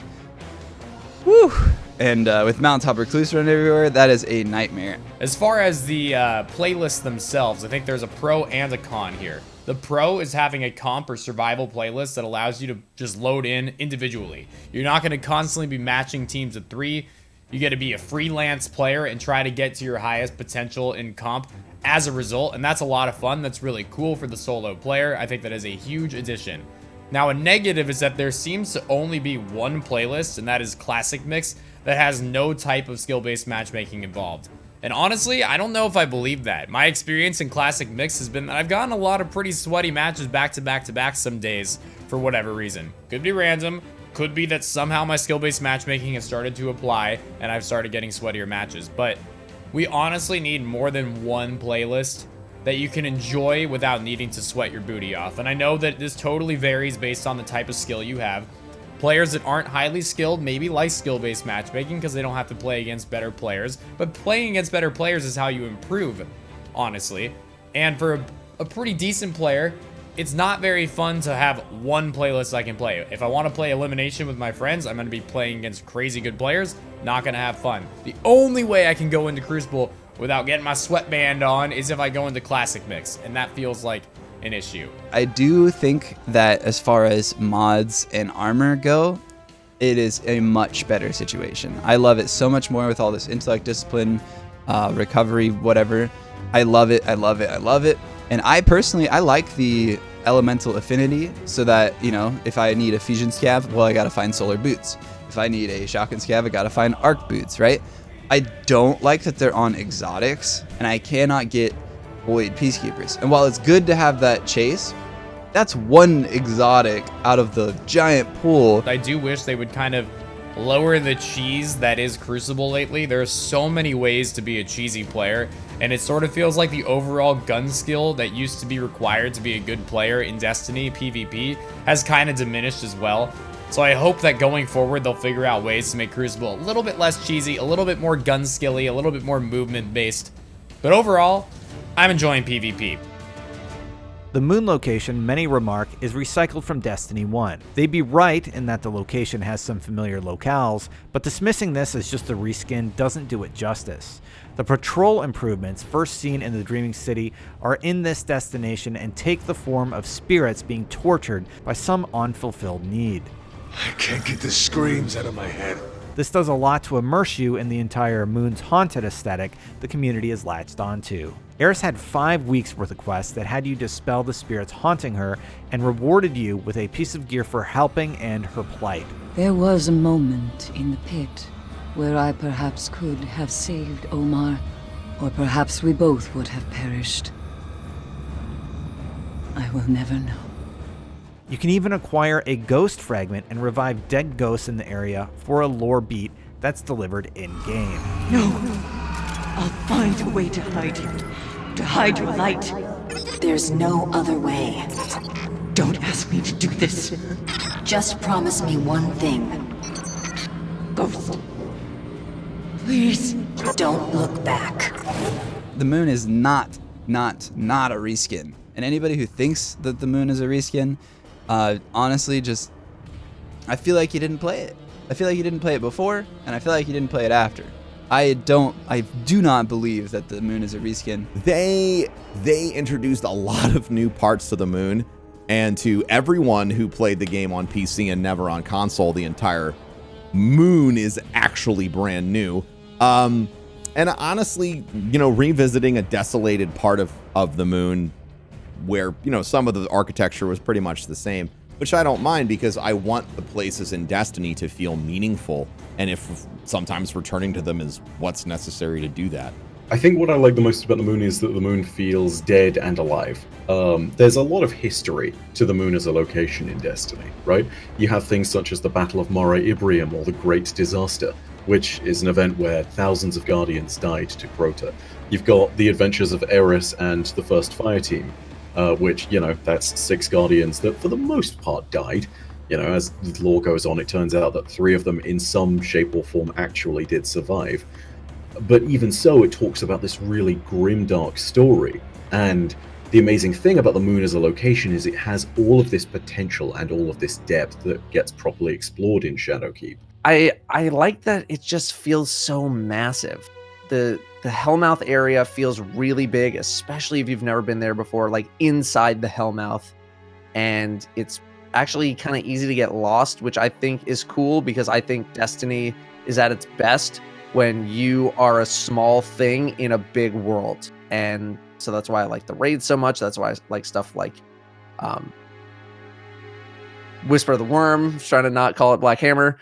whew. And with Mountaintop Recluse running everywhere, that is a nightmare. As far as the playlists themselves, I think there's a pro and a con here. The pro is having a comp or survival playlist that allows you to just load in individually. You're not going to constantly be matching teams of 3. You get to be a freelance player and try to get to your highest potential in comp as a result, and that's a lot of fun. That's really cool for the solo player. I think that is a huge addition. Now, a negative is that there seems to only be one playlist, and that is Classic Mix, that has no type of skill-based matchmaking involved. And honestly, I don't know if I believe that. My experience in Classic Mix has been that I've gotten a lot of pretty sweaty matches back to back to back some days for whatever reason. Could be random, could be that somehow my skill-based matchmaking has started to apply and I've started getting sweatier matches, but we honestly need more than one playlist that you can enjoy without needing to sweat your booty off. And I know that this totally varies based on the type of skill you have. Players that aren't highly skilled maybe like skill-based matchmaking because they don't have to play against better players, but playing against better players is how you improve, honestly. And for a pretty decent player, it's not very fun to have one playlist I can play. If I want to play elimination with my friends, I'm going to be playing against crazy good players, not going to have fun. The only way I can go into Crucible without getting my sweatband on is if I go into classic mix, and that feels like an issue. I do think that as far as mods and armor go, it is a much better situation. I love it so much more with all this intellect, discipline, recovery, whatever. I love it. I love it. I love it. And I personally, I like the elemental affinity, so that, you know, if I need a fusion scav, well, I gotta find solar boots. If I need a shotgun scav, I gotta find arc boots, right? I don't like that they're on exotics, and I cannot get void peacekeepers. And while it's good to have that chase, that's one exotic out of the giant pool. I do wish they would kind of lower the cheese that is Crucible lately. There are so many ways to be a cheesy player, and it sort of feels like the overall gun skill that used to be required to be a good player in Destiny PvP has kind of diminished as well. So I hope that going forward they'll figure out ways to make Crucible a little bit less cheesy, a little bit more gun skilly, a little bit more movement based. But overall, I'm enjoying PvP. The moon location, many remark, is recycled from Destiny 1. They'd be right in that the location has some familiar locales, but dismissing this as just a reskin doesn't do it justice. The patrol improvements first seen in the Dreaming City are in this destination and take the form of spirits being tortured by some unfulfilled need. I can't get the screams out of my head. This does a lot to immerse you in the entire Moon's haunted aesthetic the community has latched onto. Eris had 5 weeks worth of quests that had you dispel the spirits haunting her and rewarded you with a piece of gear for helping end her plight. There was a moment in the pit where I perhaps could have saved Omar, or perhaps we both would have perished. I will never know. You can even acquire a ghost fragment and revive dead ghosts in the area for a lore beat that's delivered in-game. No! I'll find a way to hide you. To hide your light. There's no other way. Don't ask me to do this. Just promise me one thing. Ghost. Please. Don't look back. The moon is not a reskin. And anybody who thinks that the moon is a reskin, honestly, just, I feel like you didn't play it. I feel like you didn't play it before, and I feel like you didn't play it after. I do not believe that the moon is a reskin. They introduced a lot of new parts to the moon, and to everyone who played the game on PC and never on console, the entire moon is actually brand new. And honestly, you know, revisiting a desolated part of the moon where, you know, some of the architecture was pretty much the same, which I don't mind because I want the places in Destiny to feel meaningful, and if sometimes returning to them is what's necessary to do that. I think what I like the most about the moon is that the moon feels dead and alive. There's a lot of history to the moon as a location in Destiny, right? You have things such as the Battle of Mare Ibrium or the Great Disaster, which is an event where thousands of Guardians died to Crota. You've got the adventures of Eris and the First Fire Team, which, you know, that's 6 Guardians that for the most part died. You know, as the lore goes on, it turns out that 3 of them in some shape or form actually did survive. But even so, it talks about this really grimdark story. And the amazing thing about the moon as a location is it has all of this potential and all of this depth that gets properly explored in Shadowkeep. I like that it just feels so massive. The Hellmouth area feels really big, especially if you've never been there before, like inside the Hellmouth. And it's actually kind of easy to get lost, which I think is cool because I think Destiny is at its best when you are a small thing in a big world. And so that's why I like the raids so much. That's why I like stuff like Whisper of the Worm, trying to not call it Black Hammer.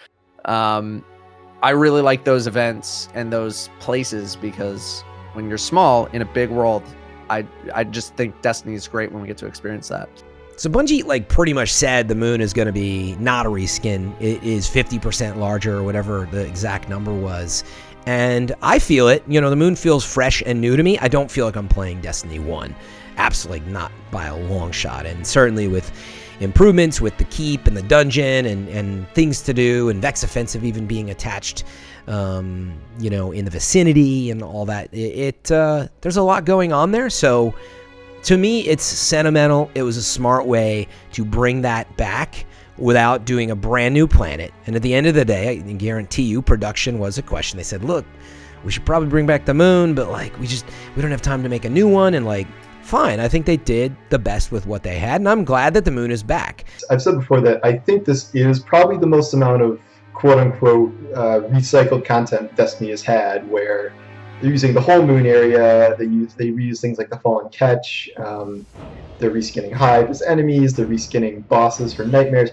I really like those events and those places because when you're small in a big world, I just think Destiny is great when we get to experience that. So Bungie like pretty much said the moon is going to be not a reskin. It is 50% larger or whatever the exact number was. And I feel it. You know, the moon feels fresh and new to me. I don't feel like I'm playing Destiny 1. Absolutely not by a long shot. And certainly with improvements with the keep and the dungeon and things to do and Vex Offensive even being attached, you know, in the vicinity and all that. There's a lot going on there. So to me, it's sentimental. It was a smart way to bring that back without doing a brand new planet. And at the end of the day, I can guarantee you production was a question. They said, look, we should probably bring back the moon, but like we don't have time to make a new one. And like, fine, I think they did the best with what they had, and I'm glad that the moon is back. I've said before that I think this is probably the most amount of quote-unquote recycled content Destiny has had, where they're using the whole moon area. They reuse things like the Fallen Catch. They're reskinning Hive as enemies. They're reskinning bosses for nightmares.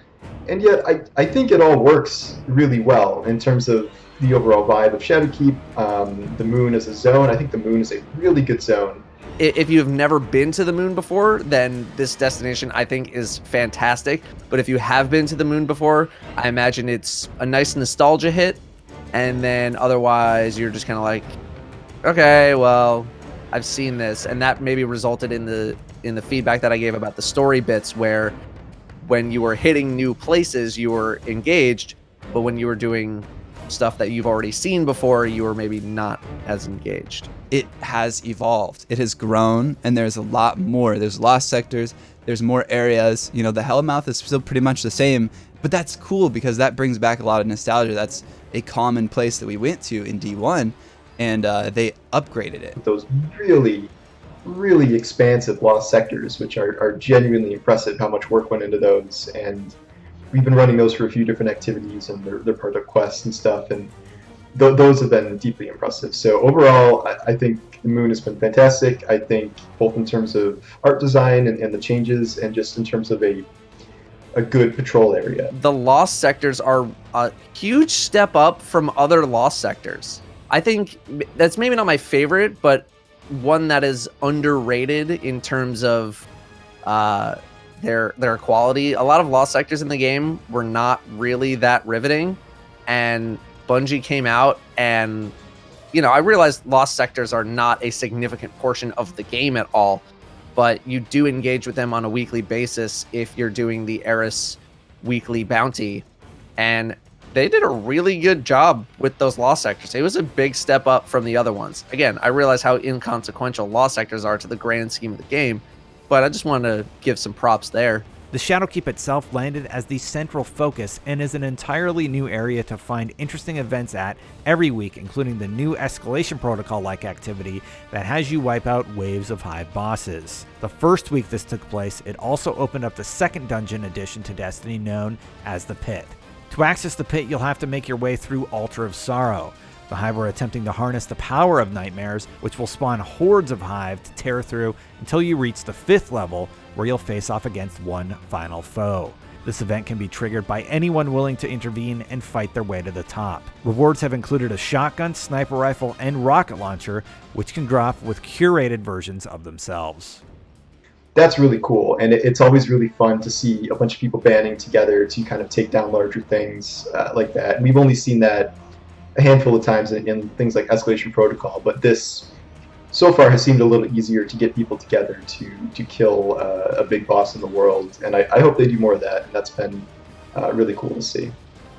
And yet, I think it all works really well in terms of the overall vibe of Shadowkeep. The moon as a zone. I think the moon is a really good zone. If you have never been to the moon before, then this destination I think is fantastic. But if you have been to the moon before, I imagine it's a nice nostalgia hit. And then otherwise, you're just kind of like, okay, well, I've seen this. And that maybe resulted in the feedback that I gave about the story bits, where when you were hitting new places, you were engaged, but when you were doing stuff that you've already seen before, you were maybe not as engaged. It has evolved. It has grown, and there's a lot more. There's lost sectors. There's more areas. You know, the Hellmouth is still pretty much the same, but that's cool because that brings back a lot of nostalgia. That's a common place that we went to in D1, and they upgraded it. Those really, really expansive lost sectors, which are genuinely impressive how much work went into those. And we've been running those for a few different activities, and they're part of quests and stuff, and those have been deeply impressive. So overall, I think the moon has been fantastic. I think both in terms of art design and the changes, and just in terms of a good patrol area. The lost sectors are a huge step up from other lost sectors. I think that's maybe not my favorite, but one that is underrated in terms of their quality. A lot of lost sectors in the game were not really that riveting, and Bungie came out and, you know, I realize lost sectors are not a significant portion of the game at all, but you do engage with them on a weekly basis if you're doing the Eris weekly bounty, and they did a really good job with those lost sectors. It was a big step up from the other ones. Again, I realize how inconsequential lost sectors are to the grand scheme of the game, but I just want to give some props there. The Shadowkeep itself landed as the central focus and is an entirely new area to find interesting events at every week, including the new escalation protocol-like activity that has you wipe out waves of Hive bosses. The first week this took place, it also opened up the second dungeon addition to Destiny known as the Pit. To access the Pit, you'll have to make your way through Altar of Sorrow. The Hive are attempting to harness the power of nightmares, which will spawn hordes of Hive to tear through until you reach the 5th level, where you'll face off against one final foe. This event can be triggered by anyone willing to intervene and fight their way to the top. Rewards have included a shotgun, sniper rifle, and rocket launcher, which can drop with curated versions of themselves. That's really cool, and it's always really fun to see a bunch of people banding together to kind of take down larger things like that. And we've only seen that a handful of times in things like Escalation Protocol, but this so far has seemed a little easier to get people together to kill a big boss in the world, and I hope they do more of that, and that's been really cool to see.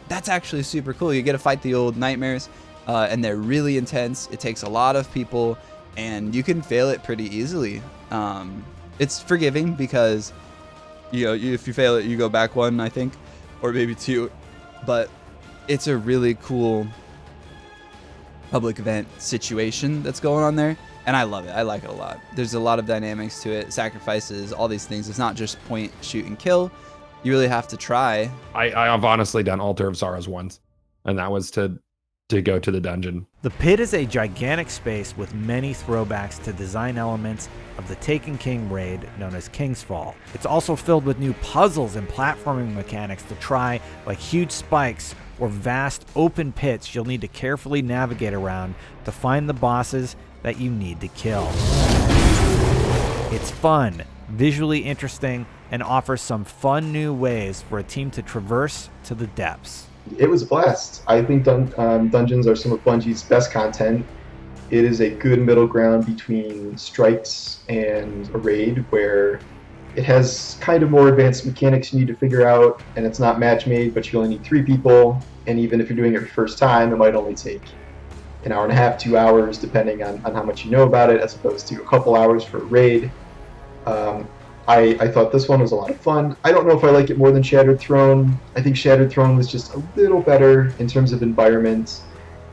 That's actually super cool. You get to fight the old nightmares, and they're really intense. It takes a lot of people, and you can fail it pretty easily. It's forgiving because, you know, if you fail it, you go back one, I think, or maybe two, but it's a really cool public event situation that's going on there, and I love it. I like it a lot. There's a lot of dynamics to it, sacrifices, all these things. It's not just point, shoot, and kill. You really have to try. I've honestly done Altar of Sorrows once, and that was to go to the dungeon. The Pit is a gigantic space with many throwbacks to design elements of the Taken King raid known as King's Fall. It's also filled with new puzzles and platforming mechanics to try, like huge spikes or vast open pits you'll need to carefully navigate around to find the bosses that you need to kill. It's fun, visually interesting, and offers some fun new ways for a team to traverse to the depths. It was a blast. I think dungeons are some of Bungie's best content. It is a good middle ground between strikes and a raid, where it has kind of more advanced mechanics you need to figure out, and it's not match made, but you only need 3 people, and even if you're doing it for the first time, it might only take an hour and a half, 2 hours, depending on how much you know about it, as opposed to a couple hours for a raid. I thought this one was a lot of fun. I don't know if I like it more than Shattered Throne. I think Shattered Throne was just a little better in terms of environment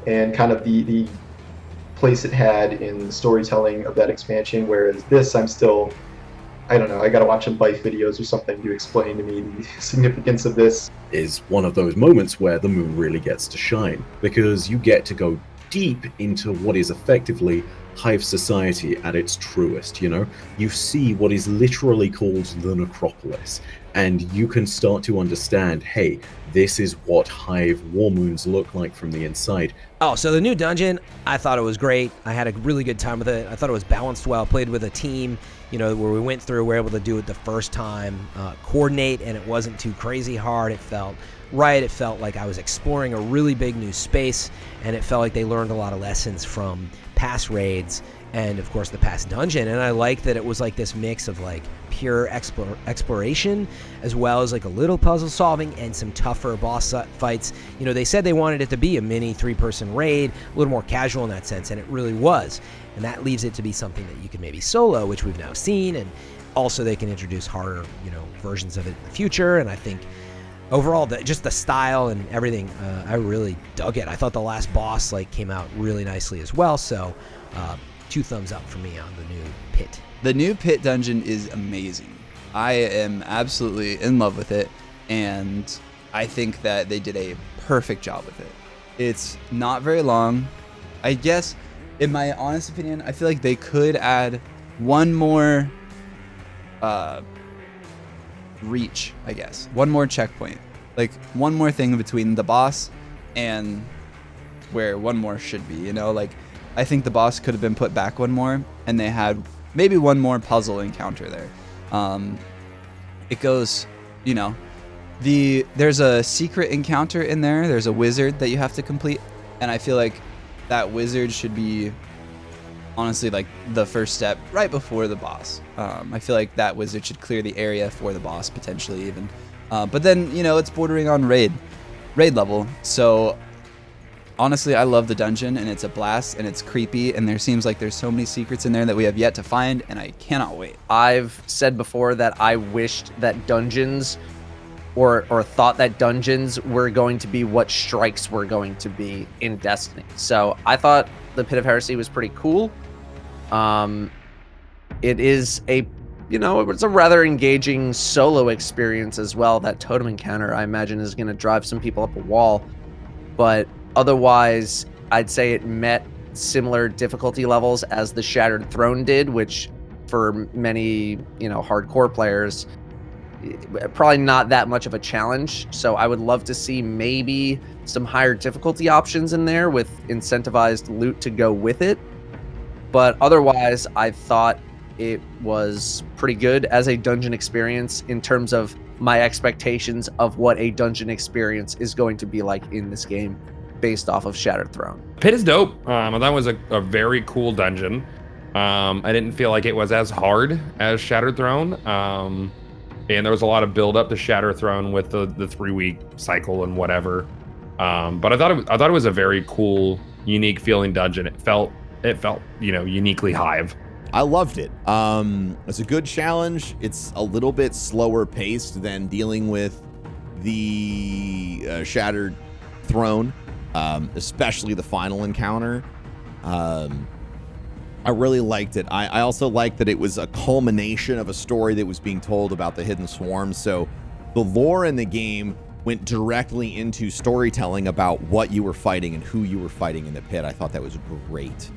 and kind of the place it had in the storytelling of that expansion, whereas this, I'm still, I don't know, I gotta watch some ByF videos or something to explain to me the significance of this. Is one of those moments where the moon really gets to shine, because you get to go deep into what is effectively Hive society at its truest. You see what is literally called the necropolis, and you can start to understand, hey, this is what Hive war moons look like from the inside. Oh, so the new dungeon, I thought it was great. I had a really good time with it. I thought it was balanced well. Played with a team, where we went through, we were able to do it the first time, coordinate, and it wasn't too crazy hard. It felt right. It felt like I was exploring a really big new space, and it felt like they learned a lot of lessons from past raids and, of course, the past dungeon. And I liked that it was like this mix of like pure exploration as well as like a little puzzle solving and some tougher boss fights. They said they wanted it to be a mini 3-person raid, a little more casual in that sense, and it really was. And that leaves it to be something that you can maybe solo, which we've now seen, and also they can introduce harder, versions of it in the future. And I think overall, just the style and everything, I really dug it. I thought the last boss came out really nicely as well. So 2 thumbs up for me on the new pit. The new pit dungeon is amazing. I am absolutely in love with it, and I think that they did a perfect job with it. It's not very long. I guess, in my honest opinion, I feel like they could add one more reach, I guess. One more checkpoint. Like, one more thing between the boss and where one more should be, I think the boss could have been put back one more, and they had maybe one more puzzle encounter there. It goes, there's a secret encounter in there. There's a wizard that you have to complete, and I feel like that wizard should be honestly like the first step right before the boss. I feel like that wizard should clear the area for the boss, potentially even. But then, it's bordering on raid level. So honestly, I love the dungeon, and it's a blast, and it's creepy, and there seems like there's so many secrets in there that we have yet to find, and I cannot wait. I've said before that I wished that dungeons or thought that dungeons were going to be what strikes were going to be in Destiny. So I thought the Pit of Heresy was pretty cool. It is it's a rather engaging solo experience as well. That totem encounter, I imagine, is going to drive some people up a wall. But otherwise, I'd say it met similar difficulty levels as the Shattered Throne did, which for many, hardcore players, probably not that much of a challenge. So I would love to see maybe some higher difficulty options in there with incentivized loot to go with it. But otherwise, I thought it was pretty good as a dungeon experience in terms of my expectations of what a dungeon experience is going to be like in this game based off of Shattered Throne. Pit is dope. I thought it was a very cool dungeon. I didn't feel like it was as hard as Shattered Throne. And there was a lot of build up to Shattered Throne with the 3-week cycle and whatever. But I thought it was a very cool, unique feeling dungeon. It felt uniquely Hive. I loved it. It's a good challenge. It's a little bit slower paced than dealing with the Shattered Throne, especially the final encounter. I really liked it. I also liked that it was a culmination of a story that was being told about the Hidden Swarm. So the lore in the game went directly into storytelling about what you were fighting and who you were fighting in the pit. I thought that was great.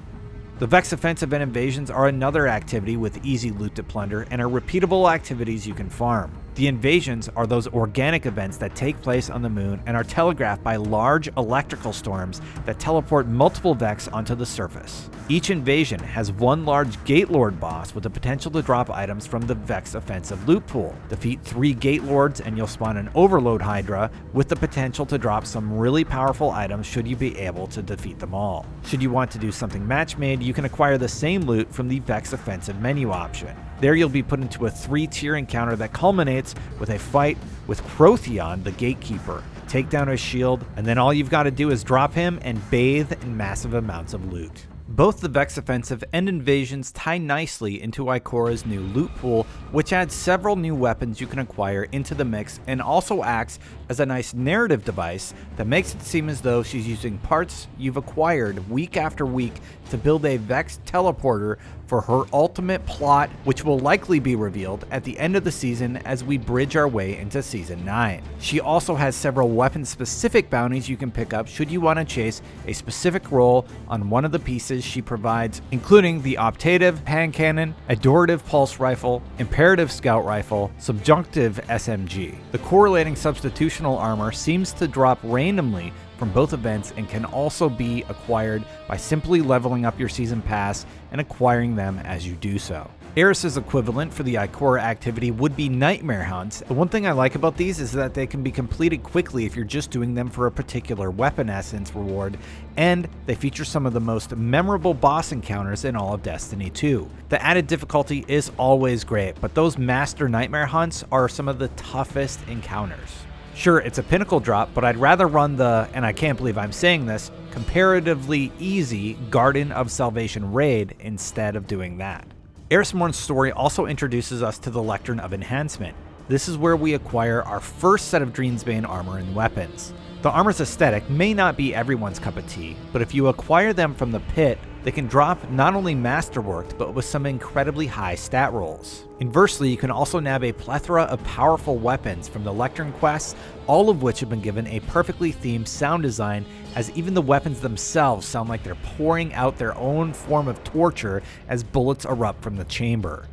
The Vex Offensive and Invasions are another activity with easy loot to plunder and are repeatable activities you can farm. The invasions are those organic events that take place on the moon and are telegraphed by large electrical storms that teleport multiple Vex onto the surface. Each invasion has one large Gatelord boss with the potential to drop items from the Vex Offensive loot pool. Defeat 3 Gatelords and you'll spawn an Overload Hydra with the potential to drop some really powerful items should you be able to defeat them all. Should you want to do something match-made, you can acquire the same loot from the Vex Offensive menu option. There you'll be put into a 3-tier encounter that culminates with a fight with Protheon, the Gatekeeper. Take down his shield, and then all you've got to do is drop him and bathe in massive amounts of loot. Both the Vex Offensive and Invasions tie nicely into Ikora's new loot pool, which adds several new weapons you can acquire into the mix and also acts as a nice narrative device that makes it seem as though she's using parts you've acquired week after week to build a Vex teleporter for her ultimate plot, which will likely be revealed at the end of the season as we bridge our way into Season 9. She also has several weapon-specific bounties you can pick up should you want to chase a specific role on one of the pieces she provides, including the Optative Hand Cannon, Adorative Pulse Rifle, Imperative Scout Rifle, Subjunctive SMG. The correlating substitutional armor seems to drop randomly from both events and can also be acquired by simply leveling up your season pass and acquiring them as you do so. Eris's equivalent for the Ikora activity would be Nightmare Hunts. The one thing I like about these is that they can be completed quickly if you're just doing them for a particular weapon essence reward, and they feature some of the most memorable boss encounters in all of Destiny 2. The added difficulty is always great, but those Master Nightmare Hunts are some of the toughest encounters. Sure, it's a Pinnacle drop, but I'd rather run the, and I can't believe I'm saying this, comparatively easy Garden of Salvation raid instead of doing that. Eris Morn's story also introduces us to the Lectern of Enhancement. This is where we acquire our first set of Dreamsbane armor and weapons. The armor's aesthetic may not be everyone's cup of tea, but if you acquire them from the pit, they can drop not only masterworked, but with some incredibly high stat rolls. Inversely, you can also nab a plethora of powerful weapons from the Lectern quests, all of which have been given a perfectly themed sound design, as even the weapons themselves sound like they're pouring out their own form of torture as bullets erupt from the chamber.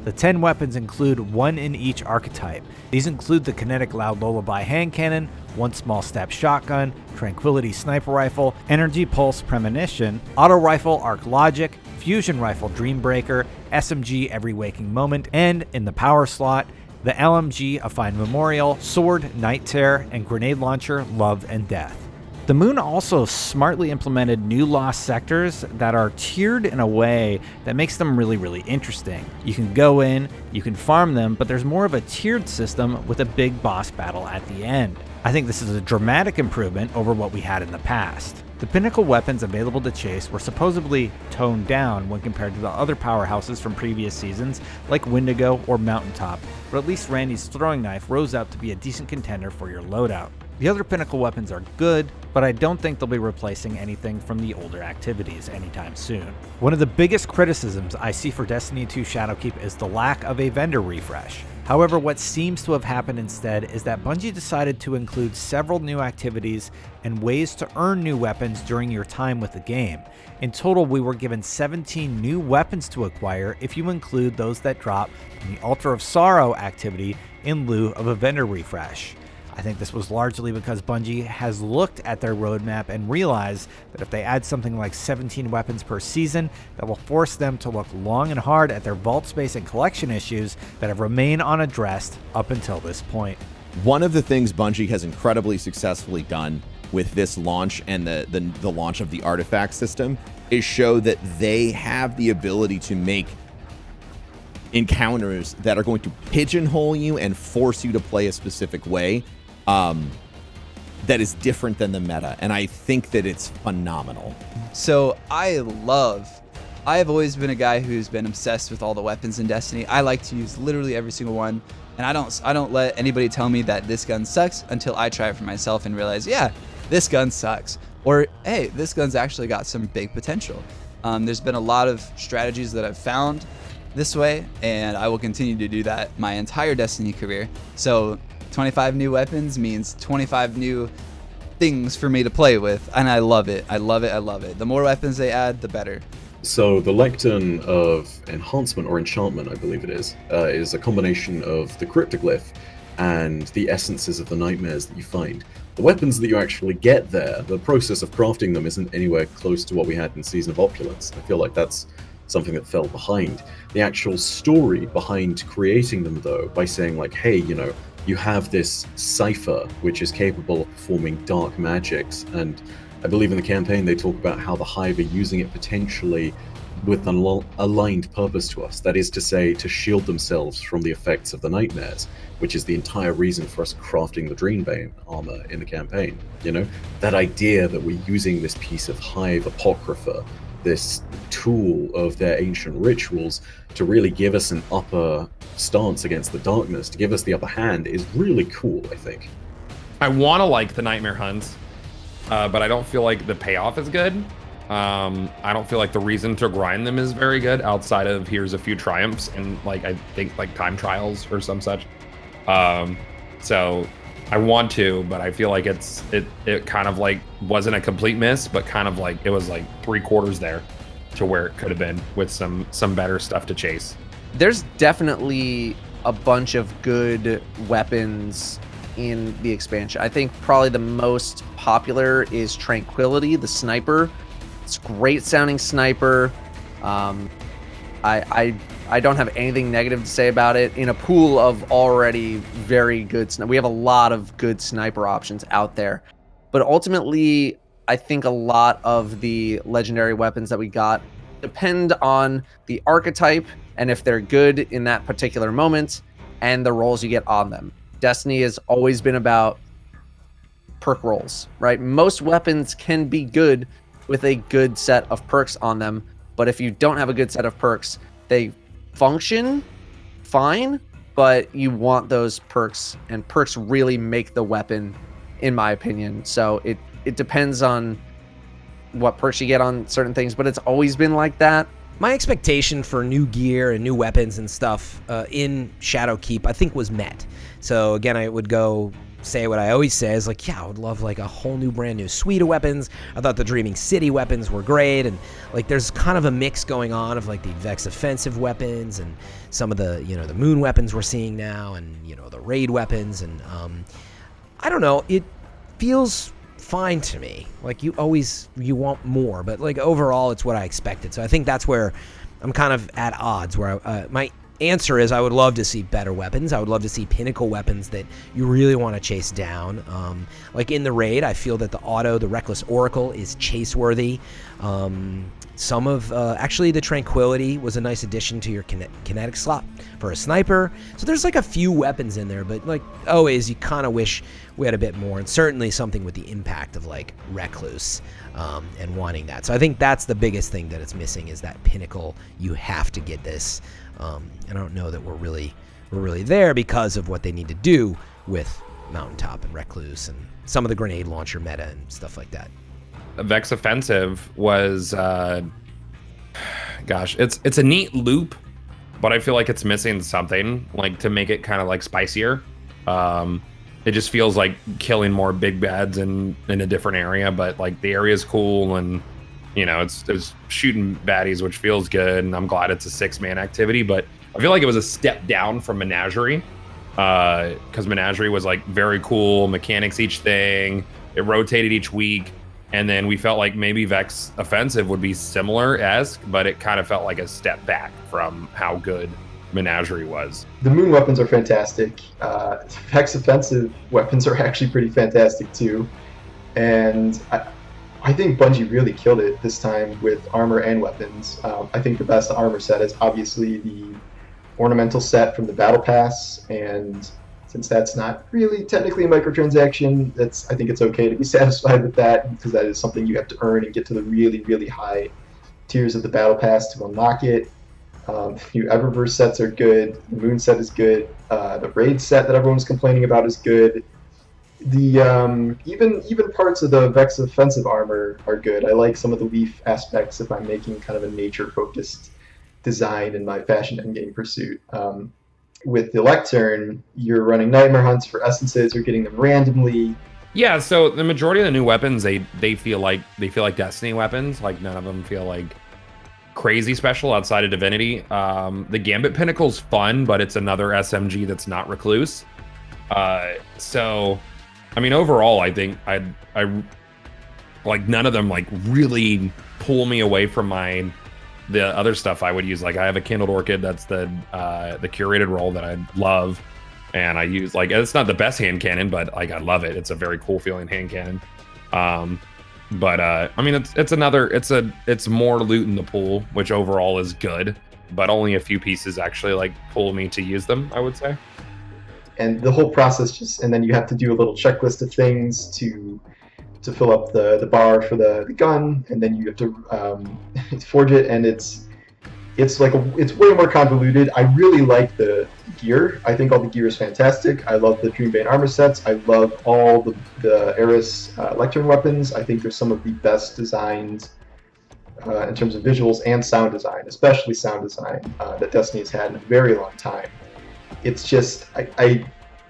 The 10 weapons include one in each archetype. These include the Kinetic Loud Lullaby Hand Cannon, One Small Step Shotgun, Tranquility Sniper Rifle, Energy Pulse Premonition, Auto Rifle Arc Logic, Fusion Rifle Dreambreaker, SMG Every Waking Moment, and in the power slot, the LMG A Fine Memorial, Sword Night Terror, and Grenade Launcher Love and Death. The Moon also smartly implemented new lost sectors that are tiered in a way that makes them really interesting. You can go in, you can farm them, but there's more of a tiered system with a big boss battle at the end. I think this is a dramatic improvement over what we had in the past. The Pinnacle weapons available to chase were supposedly toned down when compared to the other powerhouses from previous seasons like Wendigo or Mountaintop, but at least Randy's throwing knife rose out to be a decent contender for your loadout. The other Pinnacle weapons are good, but I don't think they'll be replacing anything from the older activities anytime soon. One of the biggest criticisms I see for Destiny 2 Shadowkeep is the lack of a vendor refresh. However, what seems to have happened instead is that Bungie decided to include several new activities and ways to earn new weapons during your time with the game. In total, we were given 17 new weapons to acquire if you include those that drop from the Altar of Sorrow activity in lieu of a vendor refresh. I think this was largely because Bungie has looked at their roadmap and realized that if they add something like 17 weapons per season, that will force them to look long and hard at their vault space and collection issues that have remained unaddressed up until this point. One of the things Bungie has incredibly successfully done with this launch and the launch of the artifact system is show that they have the ability to make encounters that are going to pigeonhole you and force you to play a specific way that is different than the meta, and I think that it's phenomenal. So I have always been a guy who's been obsessed with all the weapons in Destiny. I like to use literally every single one, and I don't let anybody tell me that this gun sucks until I try it for myself and realize, yeah, this gun sucks, or hey, this gun's actually got some big potential. There's been a lot of strategies that I've found this way, and I will continue to do that my entire Destiny career. So 25 new weapons means 25 new things for me to play with, and I love it. I love it. The more weapons they add, the better. So the Lectern of Enhancement or Enchantment, I believe it is a combination of the Cryptoglyph and the essences of the nightmares that you find. The weapons that you actually get there, the process of crafting them isn't anywhere close to what we had in Season of Opulence. I feel like that's something that fell behind. The actual story behind creating them, though, by saying like, hey, you know, you have this cipher which is capable of performing dark magics, and I believe in the campaign they talk about how the Hive are using it potentially with an aligned purpose to us. That is to say, to shield themselves from the effects of the nightmares, which is the entire reason for us crafting the Dreambane armor in the campaign. You know, that idea that we're using this piece of Hive Apocrypha, this tool of their ancient rituals, to really give us an upper stance against the darkness, to give us the upper hand, is really cool, I think. I want to like the Nightmare Hunts, but I don't feel like the payoff is good. I don't feel like the reason to grind them is very good outside of here's a few triumphs and like I think like time trials or some such. So I want to, but I feel like it kind of like wasn't a complete miss, but kind of like it was like 3/4 there to where it could have been with some better stuff to chase. There's definitely a bunch of good weapons in the expansion. I think probably the most popular is Tranquility, the sniper. It's a great sounding sniper. I don't have anything negative to say about it. In a pool of already very good we have a lot of good sniper options out there. But ultimately, I think a lot of the legendary weapons that we got depend on the archetype and if they're good in that particular moment and the rolls you get on them. Destiny has always been about perk rolls, right? Most weapons can be good with a good set of perks on them, but if you don't have a good set of perks, they function fine, but you want those perks, and perks really make the weapon, in my opinion. So it depends on what perks you get on certain things, but it's always been like that. My expectation for new gear and new weapons and stuff in Shadowkeep, I think, was met. So again, I would go say what I always say is like, yeah, I would love like a whole new brand new suite of weapons. I thought the Dreaming City weapons were great, and like there's kind of a mix going on of like the Vex offensive weapons and some of the, you know, the moon weapons we're seeing now, and you know, the raid weapons, and I don't know, it feels fine to me. Like you want more, but like overall it's what I expected. So I think that's where I'm kind of at odds, where my answer is I would love to see better weapons. I would love to see Pinnacle weapons that you really want to chase down. Like in the raid, I feel that the Reckless Oracle is chase worthy. Some of actually the Tranquility was a nice addition to your kinetic slot for a sniper. So there's like a few weapons in there, but like always, you kind of wish we had a bit more, and certainly something with the impact of like Recluse and wanting that. So I think that's the biggest thing that it's missing, is that Pinnacle. You have to get this. I don't know that we're really there because of what they need to do with Mountaintop and Recluse and some of the grenade launcher meta and stuff like that. Vex Offensive was, gosh, it's a neat loop, but I feel like it's missing something like to make it kind of like spicier. It just feels like killing more big bads in a different area, but like the area is cool, and you know, it's shooting baddies, which feels good, and I'm glad it's a 6-man activity, but I feel like it was a step down from Menagerie, because Menagerie was like very cool, mechanics each thing, it rotated each week, and then we felt like maybe Vex Offensive would be similar-esque, but it kind of felt like a step back from how good Menagerie was. The moon weapons are fantastic. Vex Offensive weapons are actually pretty fantastic too, and I think Bungie really killed it this time with armor and weapons. I think the best armor set is obviously the ornamental set from the Battle Pass, and since that's not really technically a microtransaction, I think it's okay to be satisfied with that, because that is something you have to earn and get to the really, really high tiers of the Battle Pass to unlock it. The new Eververse sets are good. The Moon set is good. The Raid set that everyone's complaining about is good. The even parts of the Vex offensive armor are good. I like some of the leaf aspects if I'm making kind of a nature-focused design in my fashion endgame pursuit. With the Lectern, you're running Nightmare Hunts for essences, or getting them randomly. Yeah, so the majority of the new weapons, they feel like Destiny weapons. Like none of them feel like crazy special outside of Divinity. The Gambit Pinnacle's fun, but it's another SMG that's not Recluse. So I mean, overall, I think I like none of them like really pull me away from the other stuff I would use. Like I have a Kindled Orchid, that's the curated roll that I love, and I use like, it's not the best hand cannon, but like I love it. It's a very cool feeling hand cannon. But I mean, it's more loot in the pool, which overall is good, but only a few pieces actually like pull me to use them, I would say. And the whole process and then you have to do a little checklist of things to fill up the bar for the gun, and then you have to forge it, and it's way more convoluted. I really like the gear. I think all the gear is fantastic. I love the Dreambane armor sets. I love all the Eris lectern weapons. I think they're some of the best designs in terms of visuals and sound design, especially sound design, that Destiny's had in a very long time. It's just, I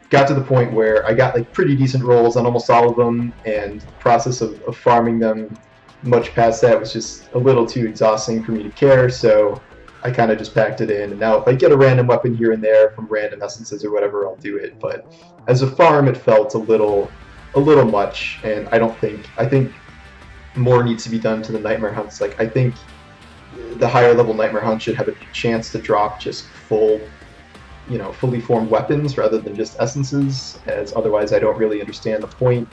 got to the point where I got like pretty decent rolls on almost all of them, and the process of farming them much past that was just a little too exhausting for me to care, so I kind of just packed it in. And now if I get a random weapon here and there from random essences or whatever, I'll do it. But as a farm, it felt a little much, and I think more needs to be done to the Nightmare Hunts. Like, I think the higher level Nightmare Hunt should have a chance to drop just fully formed weapons rather than just essences, as otherwise I don't really understand the point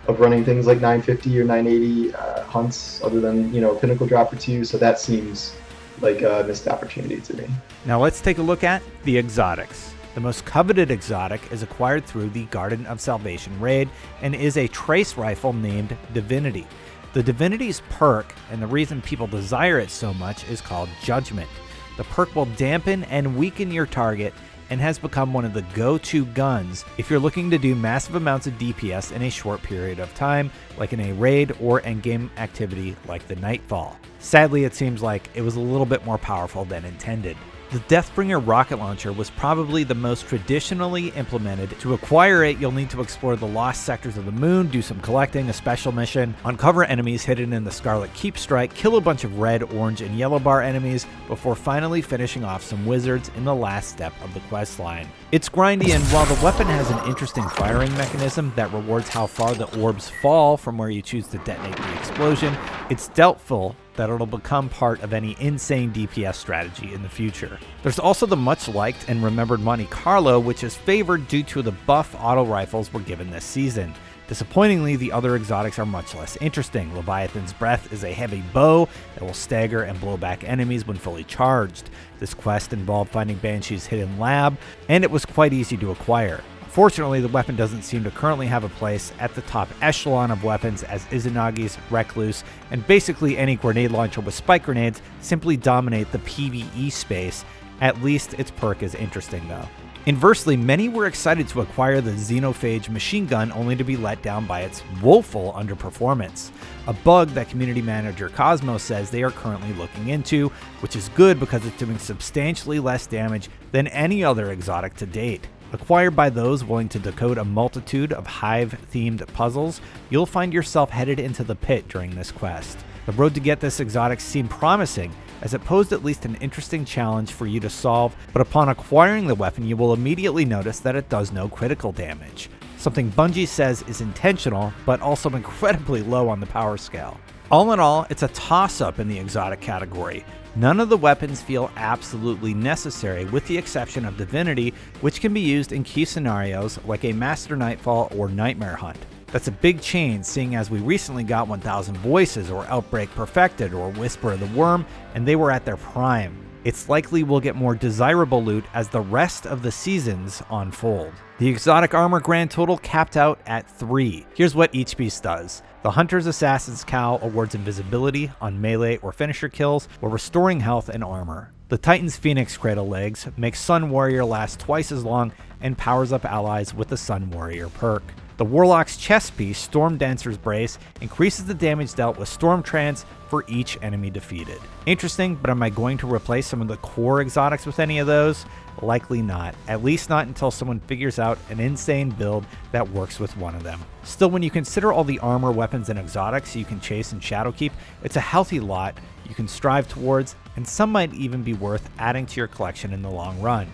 of running things like 950 or 980 hunts other than, Pinnacle drop or two. So that seems like a missed opportunity to me. Now let's take a look at the exotics. The most coveted exotic is acquired through the Garden of Salvation raid and is a trace rifle named Divinity. The Divinity's perk, and the reason people desire it so much, is called Judgment. The perk will dampen and weaken your target and has become one of the go-to guns if you're looking to do massive amounts of DPS in a short period of time, like in a raid or endgame activity like the Nightfall. Sadly, it seems like it was a little bit more powerful than intended. The Deathbringer rocket launcher was probably the most traditionally implemented. To acquire it, you'll need to explore the lost sectors of the moon, do some collecting, a special mission, uncover enemies hidden in the Scarlet Keep Strike, kill a bunch of red, orange, and yellow bar enemies before finally finishing off some wizards in the last step of the quest line. It's grindy, and while the weapon has an interesting firing mechanism that rewards how far the orbs fall from where you choose to detonate the explosion, it's doubtful that it'll become part of any insane DPS strategy in the future. There's also the much liked and remembered Monte Carlo, which is favored due to the buff auto rifles we're given this season. Disappointingly, the other exotics are much less interesting. Leviathan's Breath is a heavy bow that will stagger and blow back enemies when fully charged. This quest involved finding Banshee's hidden lab, and it was quite easy to acquire. Fortunately, the weapon doesn't seem to currently have a place at the top echelon of weapons, as Izanagi's, Recluse, and basically any grenade launcher with spike grenades simply dominate the PvE space. At least its perk is interesting though. Inversely, many were excited to acquire the Xenophage machine gun only to be let down by its woeful underperformance. A bug that community manager Cosmo says they are currently looking into, which is good because it's doing substantially less damage than any other exotic to date. Acquired by those willing to decode a multitude of Hive-themed puzzles, you'll find yourself headed into the pit during this quest. The road to get this exotic seemed promising, as it posed at least an interesting challenge for you to solve, but upon acquiring the weapon you will immediately notice that it does no critical damage. Something Bungie says is intentional, but also incredibly low on the power scale. All in all, it's a toss-up in the exotic category. None of the weapons feel absolutely necessary, with the exception of Divinity, which can be used in key scenarios like a Master Nightfall or Nightmare Hunt. That's a big change, seeing as we recently got 1000 Voices or Outbreak Perfected or Whisper of the Worm, and they were at their prime. It's likely we'll get more desirable loot as the rest of the seasons unfold. The exotic armor grand total capped out at 3. Here's what each piece does. The Hunter's Assassin's Cowl awards invisibility on melee or finisher kills while restoring health and armor. The Titan's Phoenix Cradle legs makes Sun Warrior last twice as long and powers up allies with the Sun Warrior perk. The Warlock's chest piece, Storm Dancer's Brace, increases the damage dealt with Storm Trance for each enemy defeated. Interesting, but am I going to replace some of the core exotics with any of those? Likely not, at least not until someone figures out an insane build that works with one of them. Still, when you consider all the armor, weapons, and exotics you can chase in Shadowkeep, it's a healthy lot you can strive towards, and some might even be worth adding to your collection in the long run.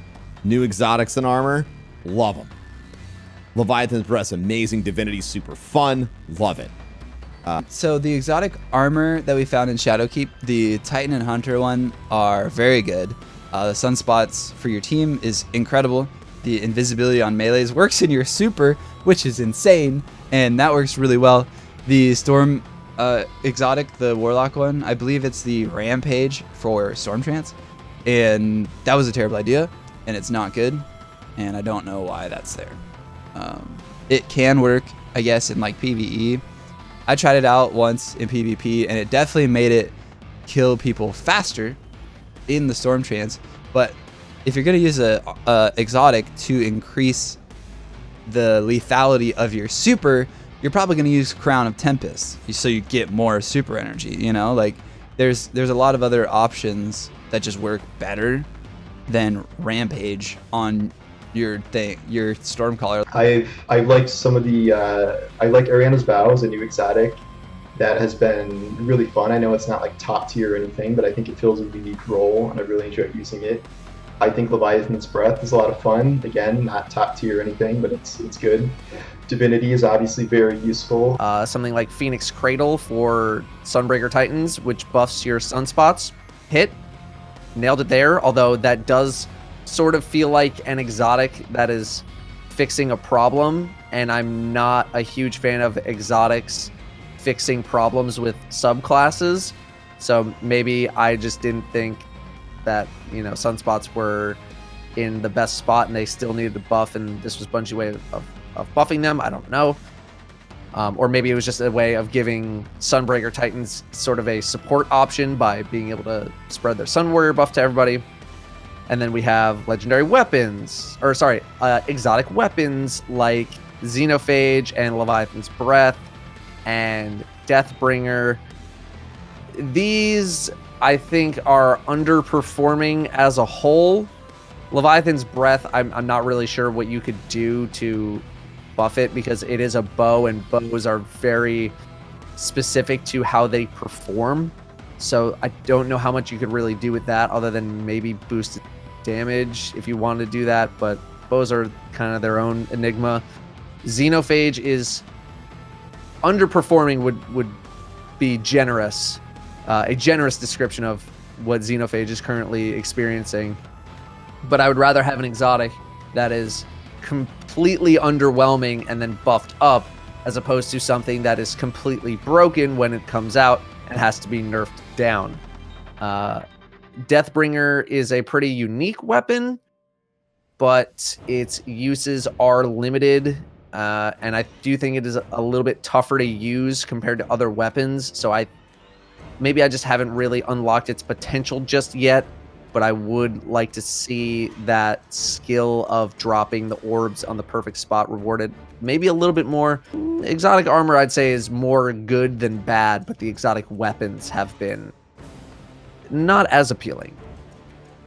New exotics and armor, love them. Leviathan's Breath, amazing. Divinity, super fun, love it. So the exotic armor that we found in Shadowkeep, the Titan and Hunter one, are very good. The sunspots for your team is incredible. The invisibility on melees works in your super, which is insane, and that works really well. The Storm exotic, the Warlock one, I believe it's the Rampage for Stormtrance, and that was a terrible idea, and it's not good, and I don't know why that's there. It can work, I guess, in like PvE. I tried it out once in PvP, and it definitely made it kill people faster in the Stormtrance, but if you're going to use a exotic to increase the lethality of your super, you're probably going to use Crown of Tempest, so you get more super energy, you know? Like, there's a lot of other options that just work better than Rampage on your Stormcaller. I liked some of the I like Ariana's Vow as a new exotic that has been really fun. I know it's not like top tier or anything, but I think it fills a unique role, and I really enjoyed using it. I think Leviathan's Breath is a lot of fun. Again, not top tier or anything, but it's good. Divinity is obviously very useful. Something like Phoenix Cradle for Sunbreaker Titans, which buffs your sunspots. Hit. Nailed it there, although that does sort of feel like an exotic that is fixing a problem, and I'm not a huge fan of exotics fixing problems with subclasses, so maybe I just didn't think that, you know, sunspots were in the best spot and they still needed the buff, and this was Bungie's way of buffing them. I don't know. Or maybe it was just a way of giving Sunbreaker Titans sort of a support option by being able to spread their Sun Warrior buff to everybody. And then we have legendary weapons, or sorry, exotic weapons like Xenophage and Leviathan's Breath and Deathbringer. These, I think, are underperforming as a whole. Leviathan's Breath, I'm not really sure what you could do to buff it, because it is a bow, and bows are very specific to how they perform. So I don't know how much you could really do with that, other than maybe boost damage if you wanted to do that, but bows are kind of their own enigma. Xenophage is underperforming, would be generous. A generous description of what Xenophage is currently experiencing. But I would rather have an exotic that is completely underwhelming and then buffed up, as opposed to something that is completely broken when it comes out and has to be nerfed down. Deathbringer is a pretty unique weapon, but its uses are limited, and I do think it is a little bit tougher to use compared to other weapons, so maybe I just haven't really unlocked its potential just yet, but I would like to see that skill of dropping the orbs on the perfect spot rewarded maybe a little bit more. Exotic armor, I'd say, is more good than bad, but the exotic weapons have been not as appealing.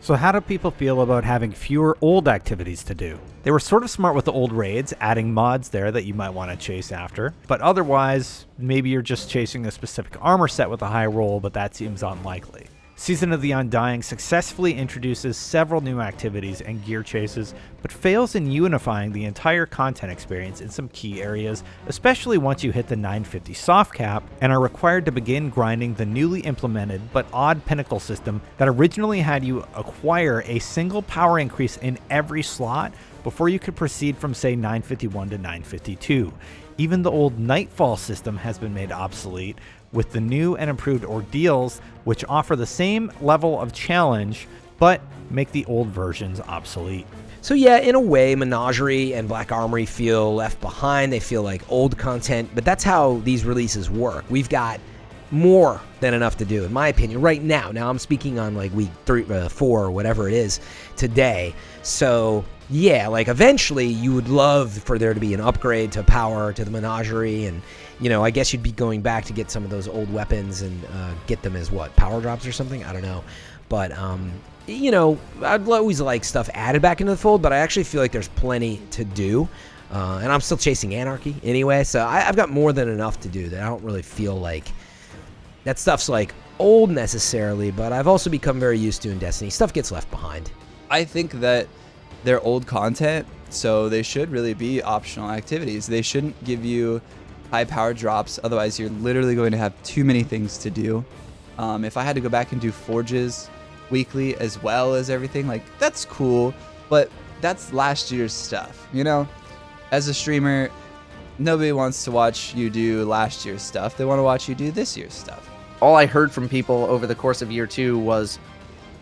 So how do people feel about having fewer old activities to do? They were sort of smart with the old raids, adding mods there that you might want to chase after, but otherwise, maybe you're just chasing a specific armor set with a high roll, but that seems unlikely. Season of the Undying successfully introduces several new activities and gear chases, but fails in unifying the entire content experience in some key areas, especially once you hit the 950 soft cap and are required to begin grinding the newly implemented but odd Pinnacle system that originally had you acquire a single power increase in every slot before you could proceed from, say, 951 to 952. Even the old Nightfall system has been made obsolete, with the new and improved Ordeals, which offer the same level of challenge, but make the old versions obsolete. So yeah, in a way, Menagerie and Black Armory feel left behind. They feel like old content, but that's how these releases work. We've got more than enough to do, in my opinion, right now. Now I'm speaking on like week 4 or whatever it is today. So yeah, like eventually you would love for there to be an upgrade to power to the Menagerie, and you know, I guess you'd be going back to get some of those old weapons and get them as what, power drops or something? I don't know. But you know, I'd always like stuff added back into the fold, but I actually feel like there's plenty to do. And I'm still chasing Anarchy anyway, so I've got more than enough to do that I don't really feel like that stuff's like old necessarily, but I've also become very used to in Destiny. Stuff gets left behind. I think that they're old content, so they should really be optional activities. They shouldn't give you high power drops, otherwise you're literally going to have too many things to do. If I had to go back and do forges weekly as well as everything, like, that's cool, but that's last year's stuff, you know? As a streamer, Nobody wants to watch you do last year's stuff. They want to watch you do this year's stuff. All I heard from people over the course of year 2 was,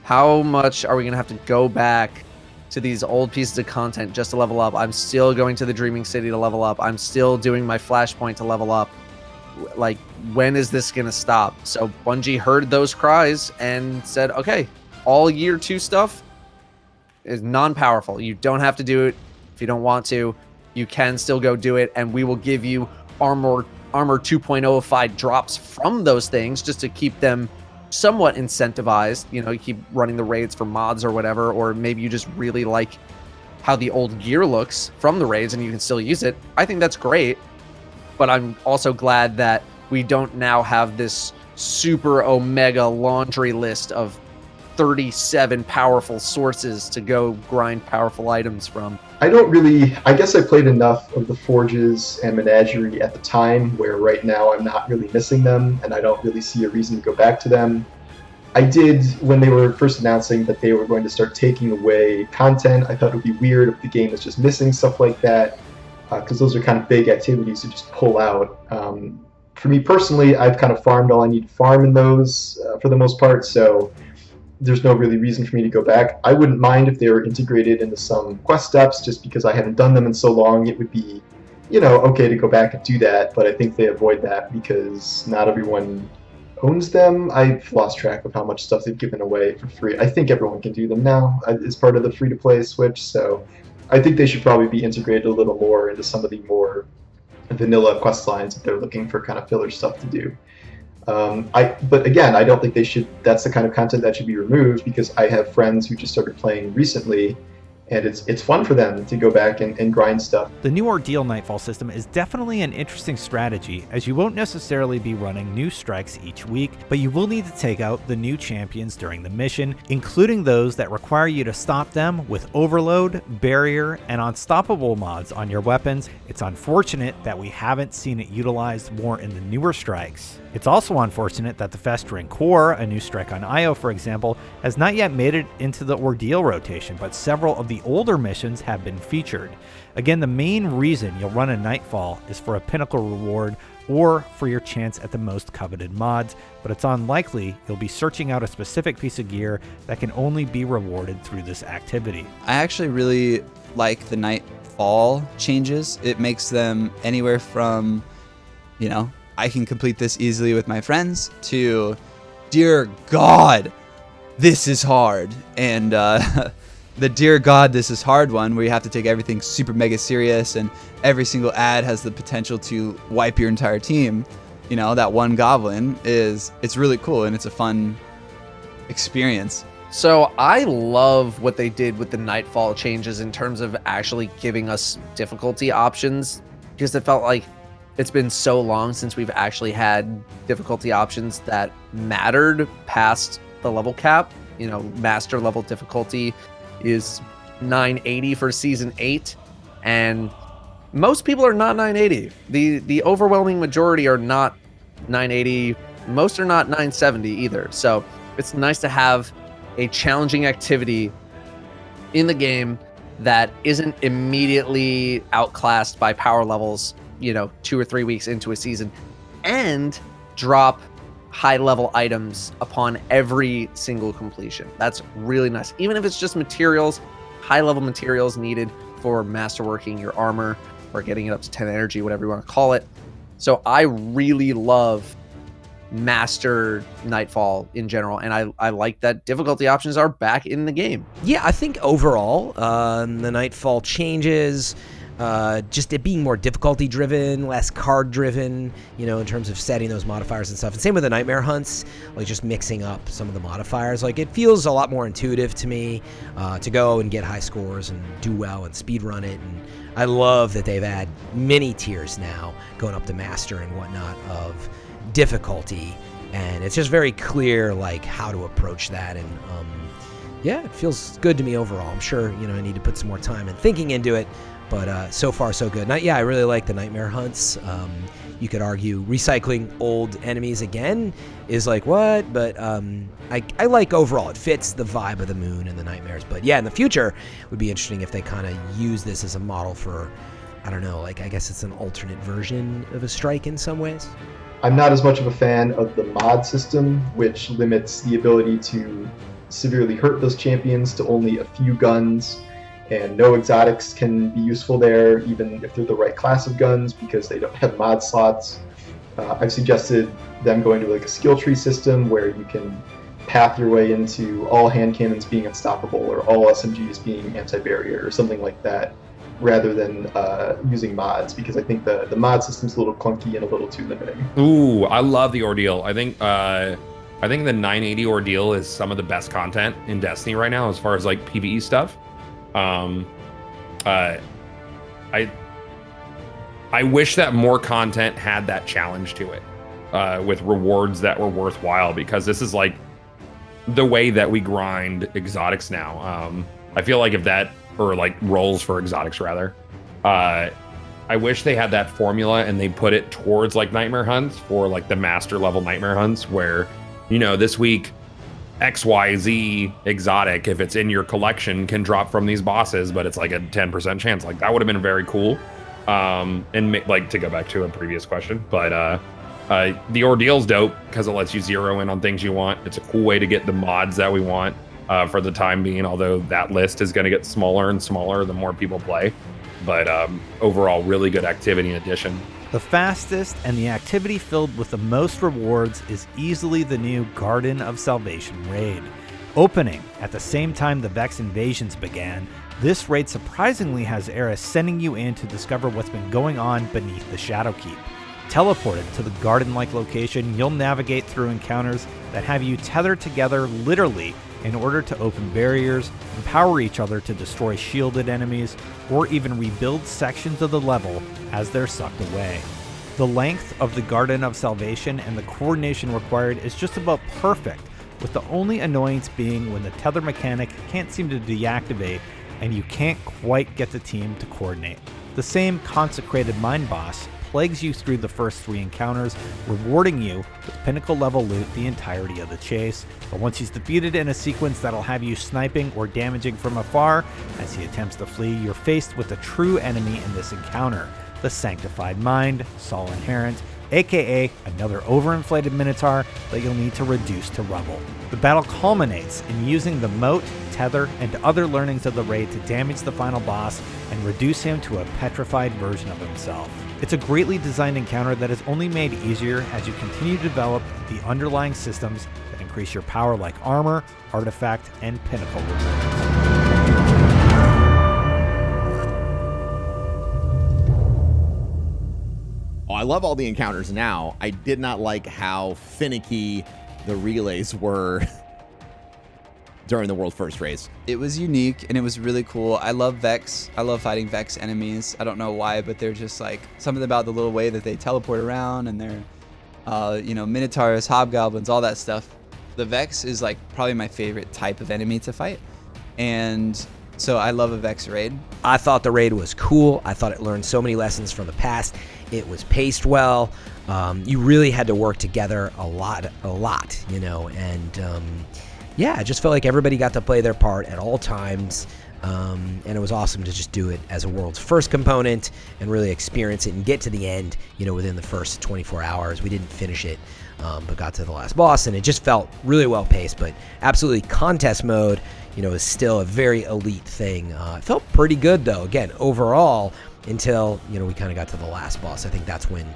how much are we going to have to go back to these old pieces of content just to level up? I'm still going to the Dreaming City to level up. I'm still doing my Flashpoint to level up. Like, when is this going to stop? So Bungie heard those cries and said, okay, all year 2 stuff is non-powerful. You don't have to do it if you don't want to. You can still go do it, and we will give you armor 2.0 drops from those things just to keep them somewhat incentivized. You know, you keep running the raids for mods or whatever, or maybe you just really like how the old gear looks from the raids and you can still use it. I think that's great, but I'm also glad that we don't now have this super omega laundry list of 37 powerful sources to go grind powerful items from. I guess I played enough of the Forges and Menagerie at the time where right now I'm not really missing them, and I don't really see a reason to go back to them. I did, when they were first announcing that they were going to start taking away content, I thought it would be weird if the game was just missing stuff like that, because those are kind of big activities to just pull out. For me personally, I've kind of farmed all I need to farm in those for the most part, so there's no really reason for me to go back. I wouldn't mind if they were integrated into some quest steps, just because I haven't done them in so long. It would be, okay to go back and do that, but I think they avoid that because not everyone owns them. I've lost track of how much stuff they've given away for free. I think everyone can do them now as part of the free-to-play switch, so I think they should probably be integrated a little more into some of the more vanilla quest lines if they're looking for kind of filler stuff to do. But again, I don't think that's the kind of content that should be removed, because I have friends who just started playing recently, and it's fun for them to go back and grind stuff. The new Ordeal Nightfall system is definitely an interesting strategy, as you won't necessarily be running new strikes each week, but you will need to take out the new champions during the mission, including those that require you to stop them with Overload, Barrier, and Unstoppable mods on your weapons. It's unfortunate that we haven't seen it utilized more in the newer strikes. It's also unfortunate that the Festering Core, a new strike on Io for example, has not yet made it into the Ordeal rotation, but several of the older missions have been featured. Again, the main reason you'll run a Nightfall is for a Pinnacle reward or for your chance at the most coveted mods, but it's unlikely you'll be searching out a specific piece of gear that can only be rewarded through this activity. I actually really like the Nightfall changes. It makes them anywhere from, I can complete this easily with my friends, to, dear God, this is hard. And the dear God, this is hard one, where you have to take everything super mega serious, and every single ad has the potential to wipe your entire team. That one goblin it's really cool, and it's a fun experience. So I love what they did with the Nightfall changes in terms of actually giving us difficulty options, because it felt like it's been so long since we've actually had difficulty options that mattered past the level cap. Master level difficulty is 980 for season 8, and most people are not 980. The overwhelming majority are not 980. Most are not 970 either. So it's nice to have a challenging activity in the game that isn't immediately outclassed by power levels 2 or 3 weeks into a season, and drop high level items upon every single completion. That's really nice. Even if it's just materials, high level materials needed for masterworking your armor or getting it up to 10 energy, whatever you want to call it. So I really love Master Nightfall in general, and I like that difficulty options are back in the game. Yeah, I think overall the Nightfall changes, just it being more difficulty driven, less card driven, in terms of setting those modifiers and stuff. And same with the Nightmare Hunts, like just mixing up some of the modifiers. Like, it feels a lot more intuitive to me to go and get high scores and do well and speed run it. And I love that they've had many tiers now going up to Master and whatnot of difficulty, and it's just very clear like how to approach that. And yeah, it feels good to me overall. I'm sure I need to put some more time and thinking into it, but so far so good. I really like the Nightmare Hunts. You could argue recycling old enemies again is like what, but I like overall. It fits the vibe of the moon and the nightmares. But yeah, in the future, it would be interesting if they kind of use this as a model for I don't know, like I guess it's an alternate version of a strike in some ways. I'm not as much of a fan of the mod system, which limits the ability to severely hurt those champions to only a few guns, and no exotics can be useful there, even if they're the right class of guns, because they don't have mod slots. I've suggested them going to like a skill tree system where you can path your way into all hand cannons being unstoppable or all SMGs being anti-barrier or something like that, rather than using mods, because I think the mod system's a little clunky and a little too limiting. Ooh, I love the Ordeal. I think the 980 Ordeal is some of the best content in Destiny right now as far as like PvE stuff. I wish that more content had that challenge to it, with rewards that were worthwhile, because this is like the way that we grind exotics now. I feel like if that, or like rolls for exotics rather, I wish they had that formula and they put it towards like nightmare hunts for like the master level nightmare hunts, where, you know, this week XYZ exotic, if it's in your collection, can drop from these bosses, but it's like a 10% chance. Like that would have been very cool. And like to go back to a previous question, but the Ordeal's dope because it lets you zero in on things you want. It's a cool way to get the mods that we want for the time being, although that list is going to get smaller and smaller the more people play. But overall, really good activity and addition. The fastest and the activity filled with the most rewards is easily the new Garden of Salvation raid. Opening at the same time the Vex invasions began, this raid surprisingly has Eris sending you in to discover what's been going on beneath the Shadowkeep. Teleported to the garden-like location, you'll navigate through encounters that have you tethered together literally in order to open barriers, empower each other to destroy shielded enemies, or even rebuild sections of the level as they're sucked away. The length of the Garden of Salvation and the coordination required is just about perfect, with the only annoyance being when the tether mechanic can't seem to deactivate and you can't quite get the team to coordinate. The same consecrated mind boss plagues you through the first 3 encounters, rewarding you with Pinnacle level loot the entirety of the chase, but once he's defeated in a sequence that'll have you sniping or damaging from afar as he attempts to flee, you're faced with the true enemy in this encounter, the Sanctified Mind, Sol Inherent, aka another overinflated Minotaur that you'll need to reduce to rubble. The battle culminates in using the moat, tether, and other learnings of the raid to damage the final boss and reduce him to a petrified version of himself. It's a greatly designed encounter that is only made easier as you continue to develop the underlying systems that increase your power, like armor, artifact, and pinnacle rewards. Oh, I love all the encounters now. I did not like how finicky the relays were during the World First race. It was unique and it was really cool. I love Vex. I love fighting Vex enemies. I don't know why, but they're just like something about the little way that they teleport around, and they're, you know, Minotaurs, Hobgoblins, all that stuff. The Vex is like probably my favorite type of enemy to fight, and so I love a Vex raid. I thought the raid was cool. I thought it learned so many lessons from the past. It was paced well. You really had to work together a lot, you know, and yeah, I just felt like everybody got to play their part at all times, and it was awesome to just do it as a world's first component and really experience it and get to the end, you know, within the first 24 hours. We didn't finish it, but got to the last boss, and it just felt really well paced. But absolutely, contest mode, you know, is still a very elite thing. It felt pretty good though, again, overall, until, you know, we kind of got to the last boss. I think that's when,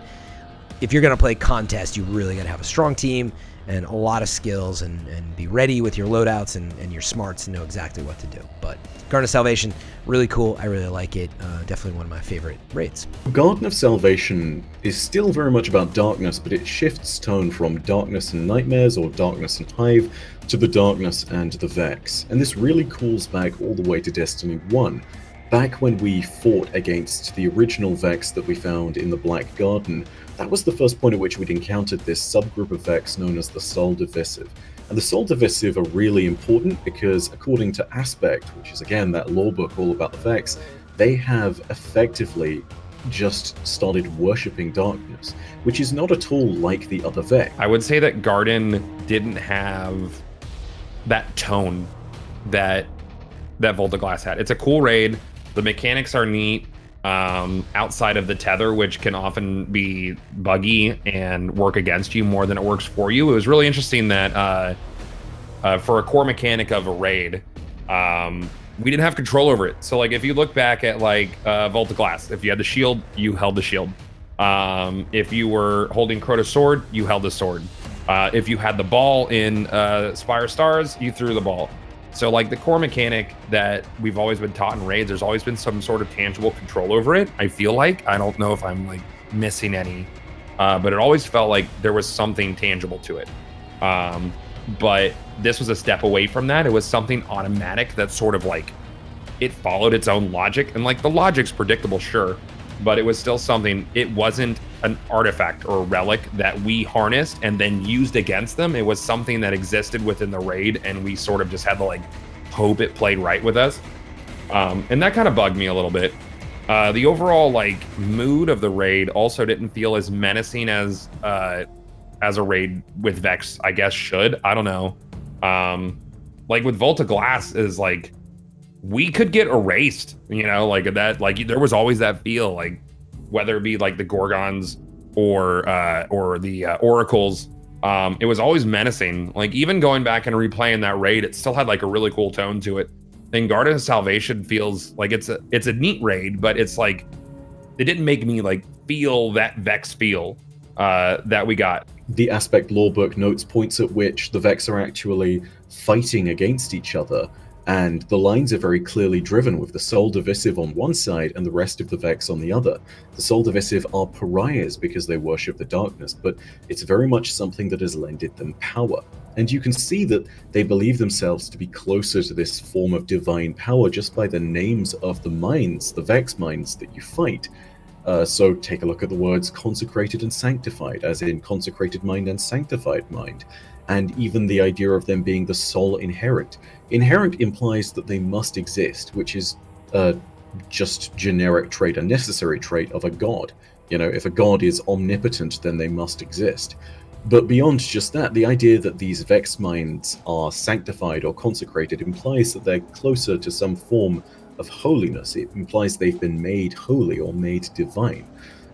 if you're going to play contest, you really got to have a strong team and a lot of skills, and be ready with your loadouts and your smarts and know exactly what to do. But Garden of Salvation, really cool. I really like it. Definitely one of my favorite raids. Garden of Salvation is still very much about darkness, but it shifts tone from darkness and nightmares or darkness and hive to the darkness and the Vex. And this really calls back all the way to Destiny 1. Back when we fought against the original Vex that we found in the Black Garden, that was the first point at which we'd encountered this subgroup of Vex known as the Soul Divisive. And the Soul Divisive are really important because, according to Aspect, which is again that lore book all about the Vex, they have effectively just started worshipping darkness, which is not at all like the other Vex. I would say that Garden didn't have that tone that Volta Glass had. It's a cool raid. The mechanics are neat. outside of the tether, which can often be buggy and work against you more than it works for you. It was really interesting that for a core mechanic of a raid, we didn't have control over it. So like if you look back at like Vault of Glass, if you had the shield, you held the shield. If you were holding Crota's sword, you held the sword. If you had the ball in Spire Stars, you threw the ball. So like the core mechanic that we've always been taught in raids, there's always been some sort of tangible control over it. I feel like, I don't know if I'm like missing any, but it always felt like there was something tangible to it. But this was a step away from that. It was something automatic that sort of like, it followed its own logic, and like the logic's predictable, sure, but it was still something. It wasn't an artifact or a relic that we harnessed and then used against them. It was something that existed within the raid, and we sort of just had to like hope it played right with us. And that kind of bugged me a little bit. The overall like mood of the raid also didn't feel as menacing as a raid with Vex, I guess, should. I don't know. Like with Vault of Glass is like, we could get erased, you know, like that, like there was always that feel, like whether it be like the Gorgons or the Oracles, it was always menacing. Like even going back and replaying that raid, it still had like a really cool tone to it. And Garden of Salvation feels like it's a neat raid, but it's like, it didn't make me like feel that Vex feel that we got. The Aspect Lawbook notes points at which the Vex are actually fighting against each other, and the lines are very clearly driven with the Soul Divisive on one side and the rest of the Vex on the other. The Soul Divisive are pariahs because they worship the darkness, but it's very much something that has lended them power. And you can see that they believe themselves to be closer to this form of divine power just by the names of the minds, the Vex minds that you fight. So take a look at the words consecrated and sanctified, as in consecrated mind and sanctified mind. And even the idea of them being the soul inherent. Inherent implies that they must exist, which is just generic trait, a necessary trait of a god. You know, if a god is omnipotent, then they must exist. But beyond just that, the idea that these Vex minds are sanctified or consecrated implies that they're closer to some form of holiness. It implies they've been made holy or made divine.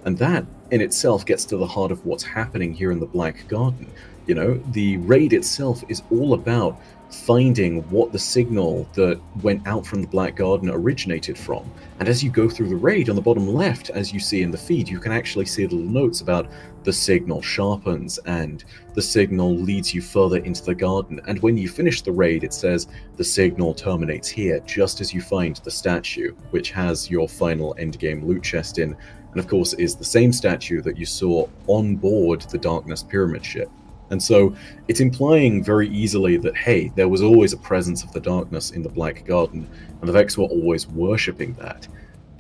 And that in itself gets to the heart of what's happening here in the Black Garden. You know, the raid itself is all about finding what the signal that went out from the Black Garden originated from. And as you go through the raid, on the bottom left, as you see in the feed, you can actually see little notes about the signal sharpens and the signal leads you further into the garden. And when you finish the raid, it says the signal terminates here, just as you find the statue, which has your final endgame loot chest in, and of course is the same statue that you saw on board the Darkness Pyramid ship. And so it's implying very easily that, hey, there was always a presence of the darkness in the Black Garden, and the Vex were always worshipping that.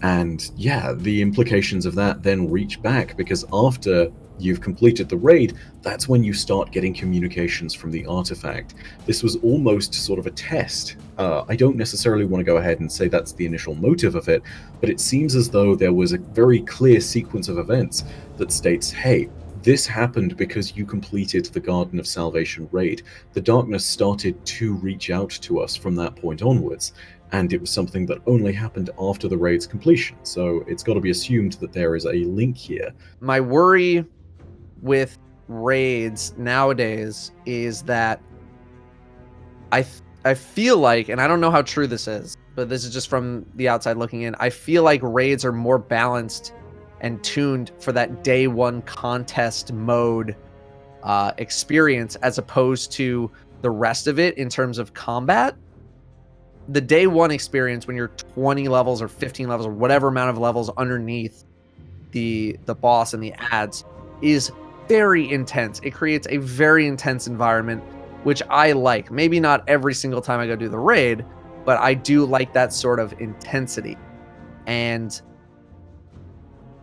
And yeah, the implications of that then reach back, because after you've completed the raid, that's when you start getting communications from the artifact. This was almost sort of a test. I don't necessarily want to go ahead and say that's the initial motive of it, but it seems as though there was a very clear sequence of events that states, hey, this happened because you completed the Garden of Salvation raid. The darkness started to reach out to us from that point onwards, and it was something that only happened after the raid's completion, so it's got to be assumed that there is a link here. My worry with raids nowadays is that I feel like, and I don't know how true this is, but this is just from the outside looking in, I feel like raids are more balanced and tuned for that day one contest mode experience, as opposed to the rest of it in terms of combat. The day one experience, when you're 20 levels or 15 levels or whatever amount of levels underneath the boss and the ads, is very intense. It creates a very intense environment, which I like. Maybe not every single time I go do the raid, but I do like that sort of intensity. And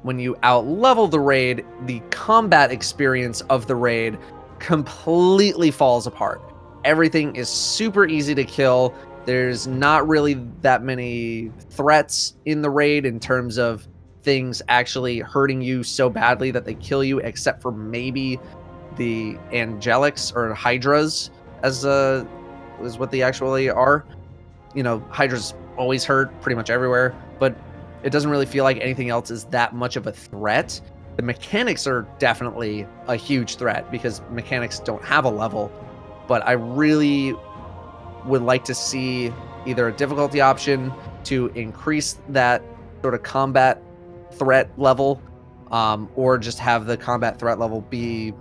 when you out-level the raid, the combat experience of the raid completely falls apart. Everything is super easy to kill. There's not really that many threats in the raid in terms of things actually hurting you so badly that they kill you, except for maybe the Angelics or Hydras, as is what they actually are. You know, Hydras always hurt pretty much everywhere, but it doesn't really feel like anything else is that much of a threat. The mechanics are definitely a huge threat because mechanics don't have a level, but I really would like to see either a difficulty option to increase that sort of combat threat level, or just have the combat threat level be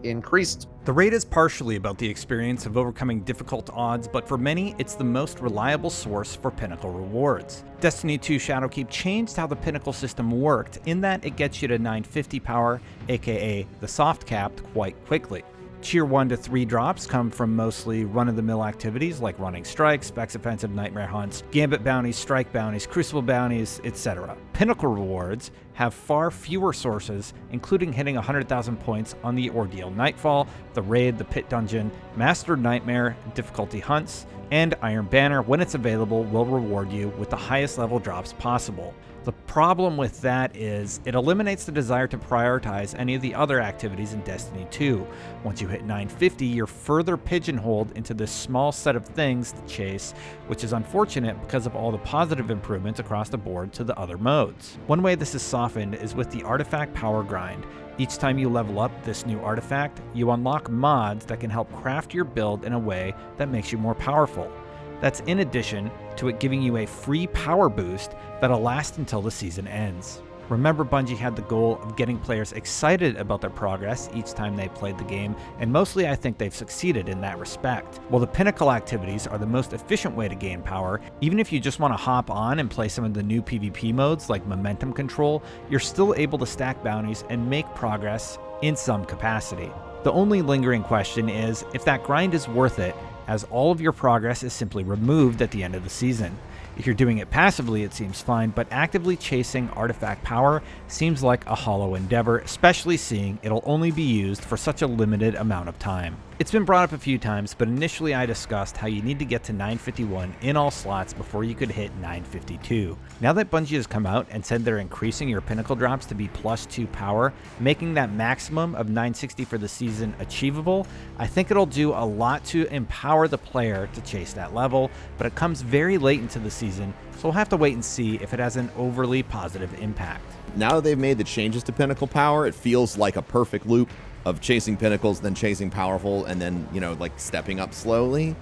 increased. The raid is partially about the experience of overcoming difficult odds, but for many, it's the most reliable source for Pinnacle rewards. Destiny 2 Shadowkeep changed how the Pinnacle system worked in that it gets you to 950 power, aka the soft capped, quite quickly. Tier 1 to 3 drops come from mostly run-of-the-mill activities like running strikes, Vex Offensive, Nightmare Hunts, Gambit bounties, Strike bounties, Crucible bounties, etc. Pinnacle rewards have far fewer sources, including hitting 100,000 points on the Ordeal Nightfall, the Raid, the Pit Dungeon, Mastered Nightmare, Difficulty Hunts, and Iron Banner, when it's available, will reward you with the highest level drops possible. The problem with that is it eliminates the desire to prioritize any of the other activities in Destiny 2. Once you hit 950, you're further pigeonholed into this small set of things to chase, which is unfortunate because of all the positive improvements across the board to the other modes. One way this is softened is with the artifact power grind. Each time you level up this new artifact, you unlock mods that can help craft your build in a way that makes you more powerful. That's in addition to it giving you a free power boost that'll last until the season ends. Remember, Bungie had the goal of getting players excited about their progress each time they played the game, and mostly I think they've succeeded in that respect. While the Pinnacle activities are the most efficient way to gain power, even if you just want to hop on and play some of the new PvP modes like Momentum Control, you're still able to stack bounties and make progress in some capacity. The only lingering question is if that grind is worth it, as all of your progress is simply removed at the end of the season. If you're doing it passively, it seems fine, but actively chasing artifact power seems like a hollow endeavor, especially seeing it'll only be used for such a limited amount of time. It's been brought up a few times, but initially I discussed how you need to get to 951 in all slots before you could hit 952. Now that Bungie has come out and said they're increasing your Pinnacle drops to be +2 power, making that maximum of 960 for the season achievable, I think it'll do a lot to empower the player to chase that level, but it comes very late into the season, so we'll have to wait and see if it has an overly positive impact. Now that they've made the changes to Pinnacle power, it feels like a perfect loop of chasing Pinnacles, then chasing Powerful, and then, like stepping up slowly.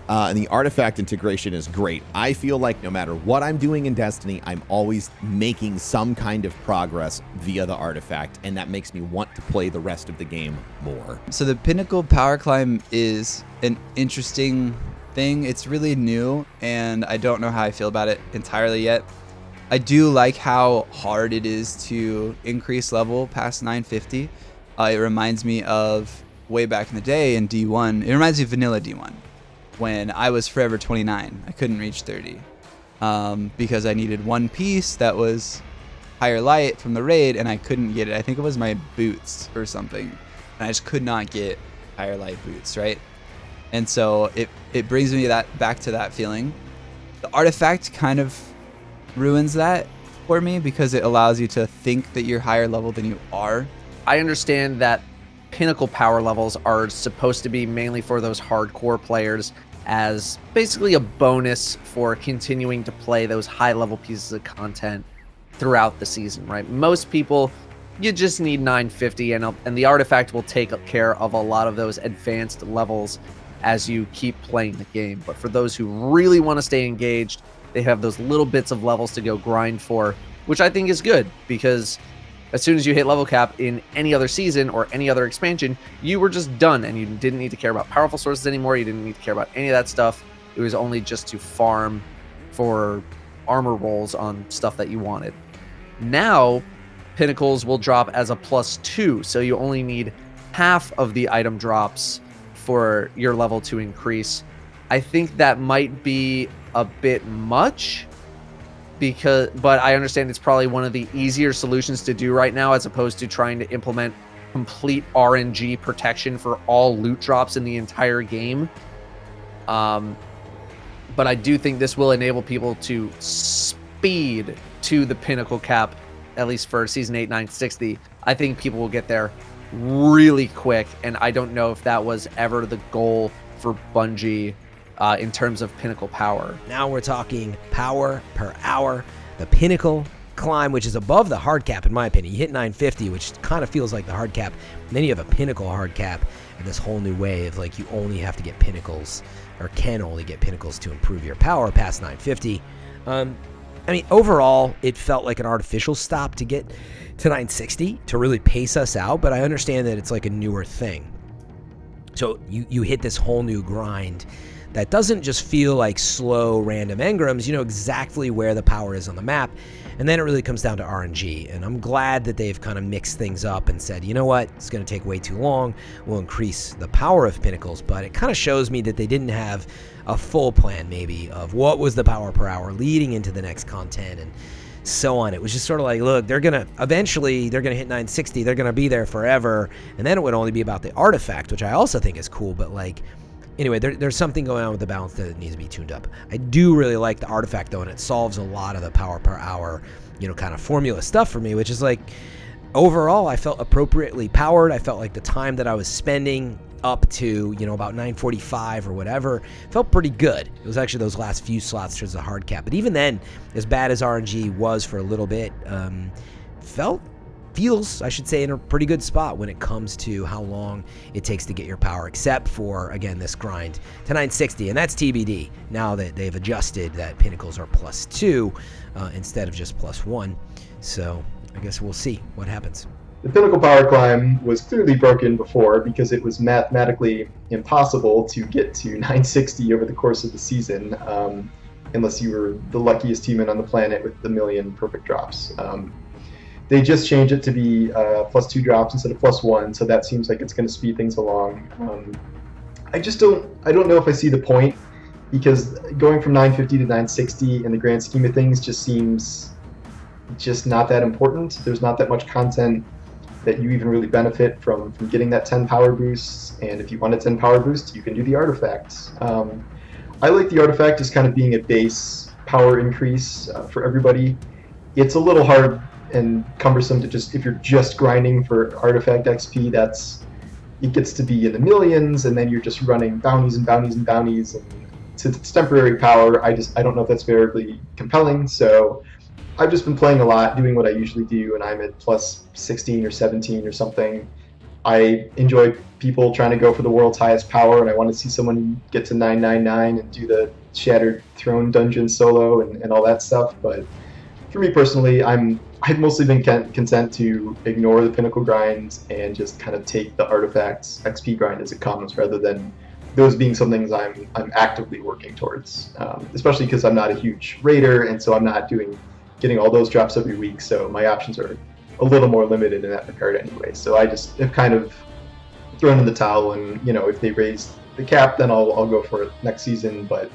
And the artifact integration is great. I feel like no matter what I'm doing in Destiny, I'm always making some kind of progress via the artifact, and that makes me want to play the rest of the game more. So the Pinnacle power climb is an interesting thing. It's really new, and I don't know how I feel about it entirely yet. I do like how hard it is to increase level past 950. It reminds me of way back in the day in D1. It reminds me of vanilla D1 when I was forever 29. I couldn't reach 30 because I needed one piece that was higher light from the raid, and I couldn't get it. I think it was my boots or something, and I just could not get higher light boots, right? And so it brings me back to that feeling. The artifact kind of ruins that for me because it allows you to think that you're higher level than you are. I understand that Pinnacle power levels are supposed to be mainly for those hardcore players as basically a bonus for continuing to play those high level pieces of content throughout the season, right? Most people, you just need 950 and the artifact will take care of a lot of those advanced levels as you keep playing the game. But for those who really want to stay engaged, they have those little bits of levels to go grind for, which I think is good because as soon as you hit level cap in any other season or any other expansion, you were just done and you didn't need to care about powerful sources anymore. You didn't need to care about any of that stuff. It was only just to farm for armor rolls on stuff that you wanted. Now, Pinnacles will drop as a +2, so you only need half of the item drops for your level to increase. I think that might be a bit much, but I understand it's probably one of the easier solutions to do right now as opposed to trying to implement complete RNG protection for all loot drops in the entire game. But I do think this will enable people to speed to the Pinnacle cap, at least for Season 8, 960. I think people will get there really quick, and I don't know if that was ever the goal for Bungie in terms of Pinnacle power. Now we're talking power per hour. the Pinnacle climb, which is above the hard cap, in my opinion. You hit 950, which kind of feels like the hard cap. And then you have a Pinnacle hard cap and this whole new way of like you only have to get Pinnacles, or can only get Pinnacles to improve your power past 950. I mean, overall, it felt like an artificial stop to get to 960 to really pace us out, but I understand that it's like a newer thing. So you hit this whole new grind that doesn't just feel like slow random engrams. You know exactly where the power is on the map, and then it really comes down to RNG. And I'm glad that they've kind of mixed things up and said, you know what, it's going to take way too long. We'll increase the power of Pinnacles, but it kind of shows me that they didn't have a full plan maybe of what was the power per hour leading into the next content and so on. It was just sort of like, look, they're going to eventually hit 960. They're going to be there forever. And then it would only be about the artifact, which I also think is cool. But like, anyway, there's something going on with the balance that needs to be tuned up. I do really like the artifact though, and it solves a lot of the power per hour, you know, kind of formula stuff for me, which is like, overall, I felt appropriately powered. I felt like the time that I was spending up to, you know, about 945 or whatever, felt pretty good. It was actually those last few slots towards the hard cap. But even then, as bad as RNG was for a little bit, feels, I should say, in a pretty good spot when it comes to how long it takes to get your power, except for, again, this grind to 960, and that's TBD. Now that they've adjusted that Pinnacles are +2 instead of just +1. So I guess we'll see what happens. The Pinnacle power climb was clearly broken before because it was mathematically impossible to get to 960 over the course of the season, unless you were the luckiest human on the planet with the million perfect drops. They just changed it to be +2 drops instead of +1, so that seems like it's going to speed things along. I don't know if I see the point, because going from 950 to 960 in the grand scheme of things just seems just not that important. There's not that much content that you even really benefit from getting that 10 power boost, and if you want a 10 power boost, you can do the artifacts. I like the artifact as kind of being a base power increase for everybody. It's a little hard and cumbersome to just, if you're just grinding for artifact XP, it gets to be in the millions, and then you're just running bounties and bounties and bounties, and it's temporary power. I don't know if that's very compelling, so I've just been playing a lot, doing what I usually do, and I'm at +16 or 17 or something. I enjoy people trying to go for the world's highest power, and I want to see someone get to 999 and do the Shattered Throne dungeon solo and all that stuff. But for me personally, I've mostly been content to ignore the Pinnacle grind and just kind of take the artifacts XP grind as it comes, rather than those being some things I'm actively working towards. Especially because I'm not a huge raider, and so I'm not getting all those drops every week, so my options are a little more limited in that regard anyway. So I just have kind of thrown in the towel, and you know, if they raise the cap, then I'll go for it next season, but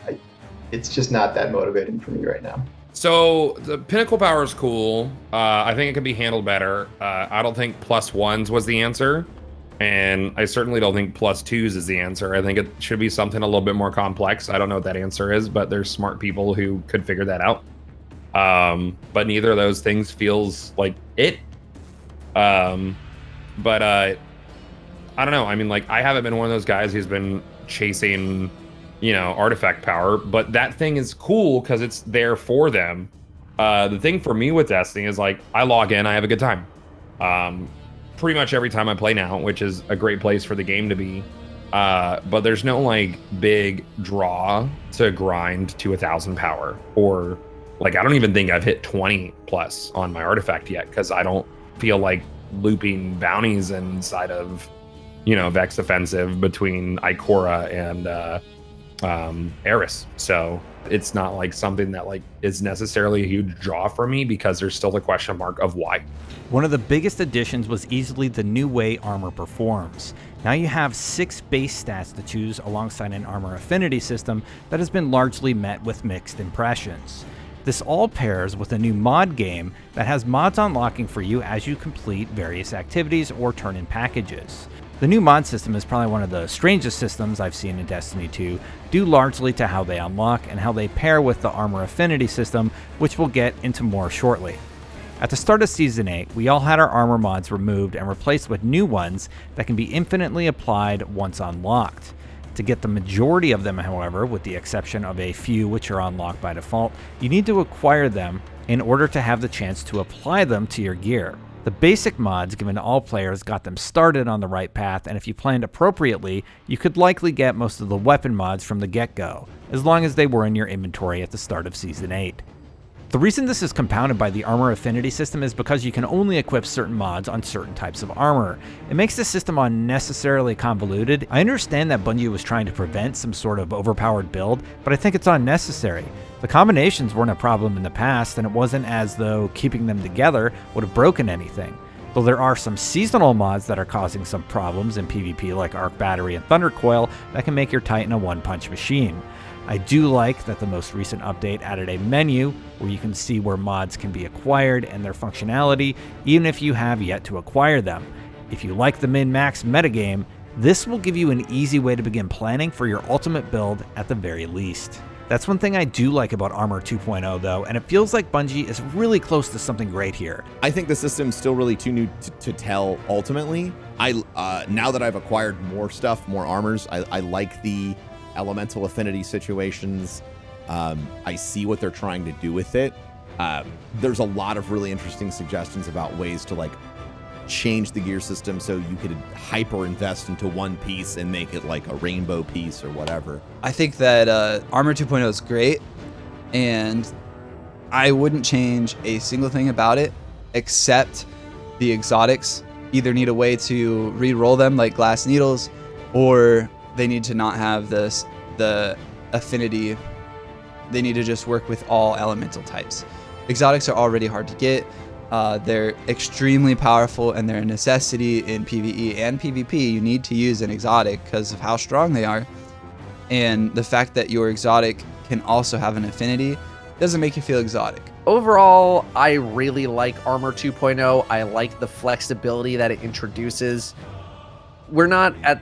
it's just not that motivating for me right now. So the Pinnacle power is cool. I think it could be handled better. I don't think +1s was the answer, and I certainly don't think +2s is the answer. I think it should be something a little bit more complex. I don't know what that answer is, but there's smart people who could figure that out. But neither of those things feels like it. But I don't know. I mean, like, I haven't been one of those guys who's been chasing, you know, artifact power, but that thing is cool because it's there for them. The thing for me with Destiny is, like, I log in, I have a good time. Pretty much every time I play now, which is a great place for the game to be. But there's no, like, big draw to grind to 1,000 power, or like, I don't even think I've hit 20 plus on my artifact yet, because I don't feel like looping bounties inside of, you know, Vex Offensive between Ikora and Eris. So it's not like something that like is necessarily a huge draw for me, because there's still the question mark of why. One of the biggest additions was easily the new way armor performs. Now you have 6 base stats to choose alongside an armor affinity system that has been largely met with mixed impressions. This all pairs with a new mod game that has mods unlocking for you as you complete various activities or turn in packages. The new mod system is probably one of the strangest systems I've seen in Destiny 2, due largely to how they unlock and how they pair with the armor affinity system, which we'll get into more shortly. At the start of Season 8, we all had our armor mods removed and replaced with new ones that can be infinitely applied once unlocked. To get the majority of them, however, with the exception of a few which are unlocked by default, you need to acquire them in order to have the chance to apply them to your gear. The basic mods given to all players got them started on the right path, and if you planned appropriately, you could likely get most of the weapon mods from the get-go, as long as they were in your inventory at the start of Season 8. The reason this is compounded by the armor affinity system is because you can only equip certain mods on certain types of armor. It makes the system unnecessarily convoluted. I understand that Bungie was trying to prevent some sort of overpowered build, but I think it's unnecessary. The combinations weren't a problem in the past, and it wasn't as though keeping them together would have broken anything. Though there are some seasonal mods that are causing some problems in PvP like Arc Battery and Thunder Coil that can make your Titan a one-punch machine. I do like that the most recent update added a menu where you can see where mods can be acquired and their functionality, even if you have yet to acquire them. If you like the min-max metagame, this will give you an easy way to begin planning for your ultimate build at the very least. That's one thing I do like about Armor 2.0 though, and it feels like Bungie is really close to something great here. I think the system's still really too new to tell ultimately. Now that I've acquired more stuff, more armors, I like the elemental affinity situations. I see what they're trying to do with it. There's a lot of really interesting suggestions about ways to like change the gear system so you could hyper invest into one piece and make it like a rainbow piece or whatever. I think that Armor 2.0 is great, and I wouldn't change a single thing about it except the exotics either need a way to re-roll them like glass needles, or they need to not have the affinity. They need to just work with all elemental types. Exotics are already hard to get. They're extremely powerful, and they're a necessity in PvE and PvP. You need to use an exotic because of how strong they are. And the fact that your exotic can also have an affinity doesn't make you feel exotic. Overall, I really like Armor 2.0. I like the flexibility that it introduces. We're not at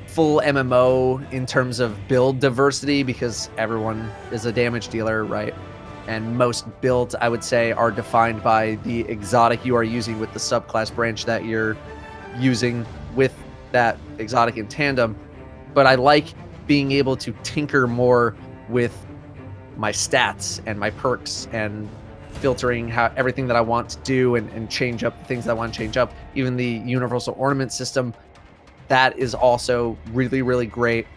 full MMO in terms of build diversity because everyone is a damage dealer, right? And most builds, I would say, are defined by the exotic you are using with the subclass branch that you're using with that exotic in tandem. But I like being able to tinker more with my stats and my perks and filtering how everything that I want to do and change up the things that I want to change up. Even the universal ornament system, that is also really, really great.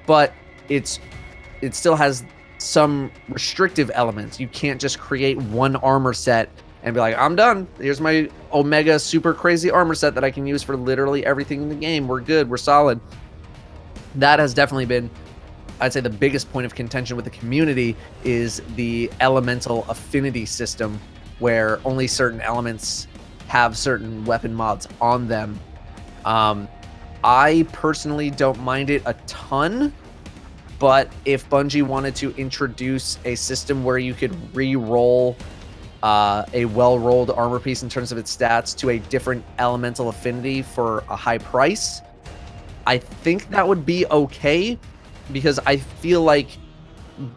But it still has some restrictive elements. You can't just create one armor set and be like, I'm done. Here's my Omega super crazy armor set that I can use for literally everything in the game. We're good. We're solid. That has definitely been, I'd say, the biggest point of contention with the community is the elemental affinity system, where only certain elements have certain weapon mods on them. I personally don't mind it a ton, but if Bungie wanted to introduce a system where you could re-roll a well-rolled armor piece in terms of its stats to a different elemental affinity for a high price, I think that would be okay, because I feel like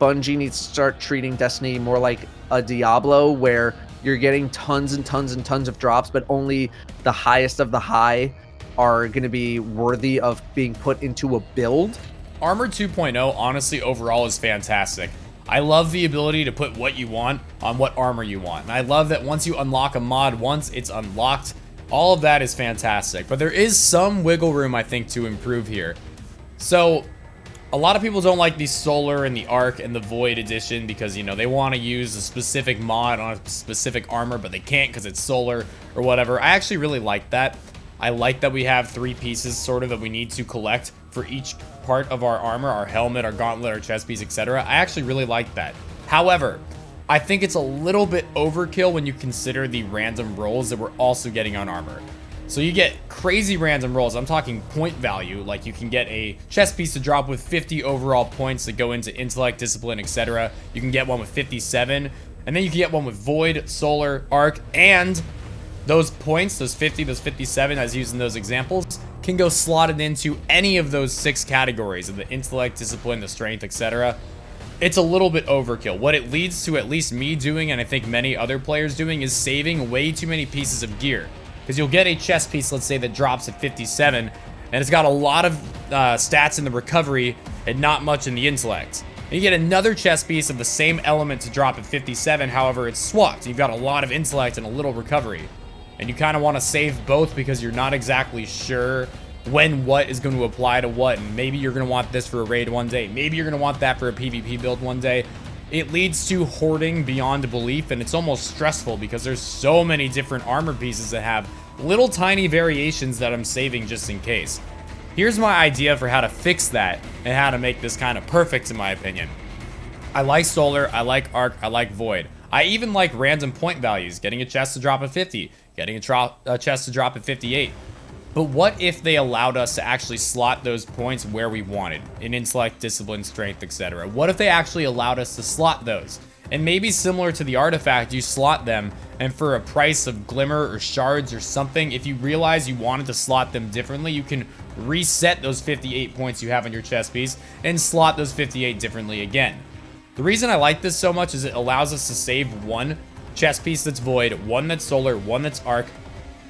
Bungie needs to start treating Destiny more like a Diablo, where you're getting tons and tons and tons of drops, but only the highest of the high are going to be worthy of being put into a build. Armor 2.0 honestly overall is fantastic. I love the ability to put what you want on what armor you want. And I love that once you unlock a mod, once it's unlocked, all of that is fantastic. But there is some wiggle room, I think, to improve here. So a lot of people don't like the Solar and the Arc and the Void edition because, you know, they want to use a specific mod on a specific armor, but they can't because it's Solar or whatever. I actually really like that. I like that we have 3 pieces sort of that we need to collect for each part of our armor, our helmet, our gauntlet, our chest piece, etc. I actually really like that. However, I think it's a little bit overkill when you consider the random rolls that we're also getting on armor. So you get crazy random rolls. I'm talking point value, like you can get a chest piece to drop with 50 overall points that go into intellect, discipline, etc. You can get one with 57, and then you can get one with Void, Solar, Arc, and those points, those 50, those 57, as used in those examples, can go slotted into any of those 6 categories of the intellect, discipline, the strength, etc. It's a little bit overkill. What it leads to, at least me doing, and I think many other players doing, is saving way too many pieces of gear. Because you'll get a chest piece, let's say, that drops at 57, and and it's got a lot of stats in the recovery and not much in the intellect. And you get another chest piece of the same element to drop at 57, however, it's swapped. You've got a lot of intellect and a little recovery. And you kind of want to save both because you're not exactly sure when what is going to apply to what. And maybe you're going to want this for a raid one day. Maybe you're going to want that for a PvP build one day. It leads to hoarding beyond belief, and it's almost stressful because there's so many different armor pieces that have little tiny variations that I'm saving just in case. Here's my idea for how to fix that and how to make this kind of perfect in my opinion. I like Solar, I like Arc, I like Void. I even like random point values, getting a chest to drop at 50, getting a chest to drop at 58. But what if they allowed us to actually slot those points where we wanted, in intellect, discipline, strength, etc.? What if they actually allowed us to slot those? And maybe similar to the artifact, you slot them, and for a price of glimmer or shards or something, if you realize you wanted to slot them differently, you can reset those 58 points you have on your chest piece and slot those 58 differently again. The reason I like this so much is it allows us to save one chest piece that's void, one that's solar, one that's arc,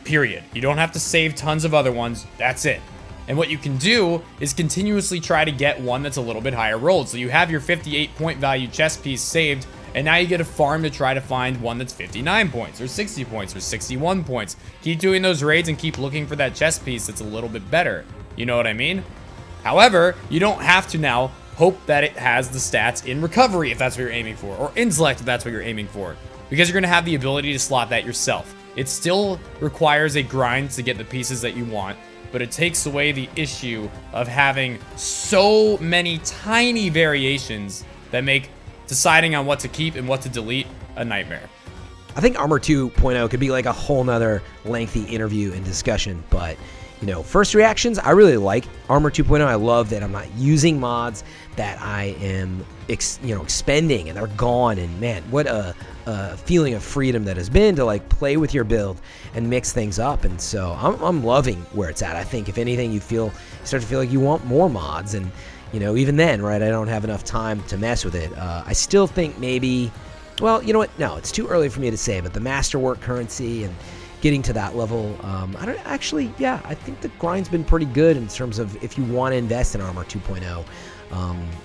period. You don't have to save tons of other ones, that's it. And what you can do is continuously try to get one that's a little bit higher rolled. So you have your 58 point value chest piece saved, and now you get a farm to try to find one that's 59 points or 60 points or 61 points. Keep doing those raids and keep looking for that chest piece that's a little bit better. You know what I mean? However, you don't have to now hope that it has the stats in recovery if that's what you're aiming for, or intellect if that's what you're aiming for, because you're going to have the ability to slot that yourself. It still requires a grind to get the pieces that you want, but it takes away the issue of having so many tiny variations that make deciding on what to keep and what to delete a nightmare. I think Armor 2.0 could be like a whole nother lengthy interview and discussion, but you know, first reactions, I really like Armor 2.0. I love that I'm not using mods, that I am expending and they're gone, and man, what a feeling of freedom that has been to like play with your build and mix things up. And so I'm loving where it's at. I think if anything, you start to feel like you want more mods, and you know, even then, right, I don't have enough time to mess with it. I still think maybe, well, you know what, no, it's too early for me to say, but the masterwork currency and getting to that level, I don't actually, yeah, I think the grind's been pretty good in terms of if you want to invest in Armor 2.0.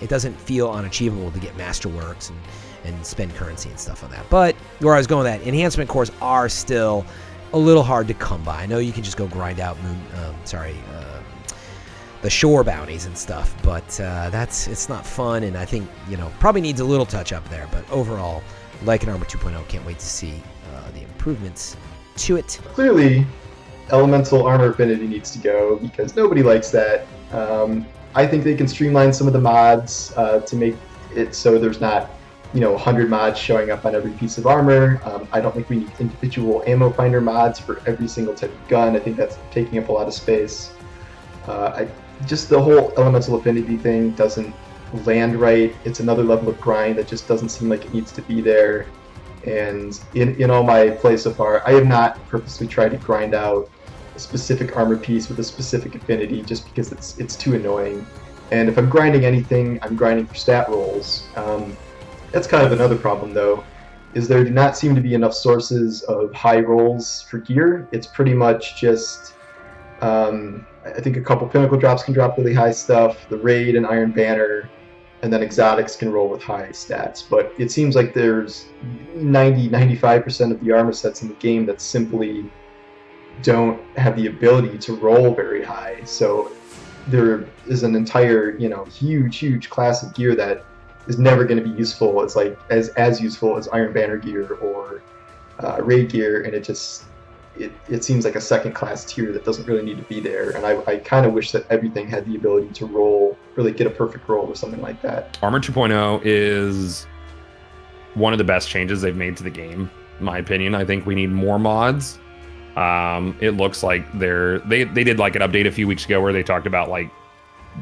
It doesn't feel unachievable to get masterworks and spend currency and stuff on that. But where I was going with that, enhancement cores are still a little hard to come by. I know you can just go grind out the shore bounties and stuff, but it's not fun, and I think, you know, probably needs a little touch up there. But overall, like an Armor 2.0, can't wait to see the improvements to it. Clearly, elemental armor affinity needs to go because nobody likes that. I think they can streamline some of the mods to make it so there's not, 100 mods showing up on every piece of armor. I don't think we need individual ammo finder mods for every single type of gun. I think that's taking up a lot of space. Just the whole elemental affinity thing doesn't land right. It's another level of grind that just doesn't seem like it needs to be there. And in all my plays so far, I have not purposely tried to grind out a specific armor piece with a specific affinity just because it's too annoying. And if I'm grinding anything, I'm grinding for stat rolls. That's kind of another problem though, is there do not seem to be enough sources of high rolls for gear. It's pretty much just, I think a couple Pinnacle drops can drop really high stuff, the Raid and Iron Banner, and then exotics can roll with high stats. But it seems like there's 90-95% of the armor sets in the game that simply don't have the ability to roll very high. So there is an entire, huge class of gear that is never going to be useful. It's like as useful as Iron Banner gear or Raid gear, and it seems like a second class tier that doesn't really need to be there. And I kind of wish that everything had the ability to roll, really get a perfect roll or something like that. Armor 2.0 is one of the best changes they've made to the game, in my opinion. I think we need more mods. It looks like they did like an update a few weeks ago where they talked about like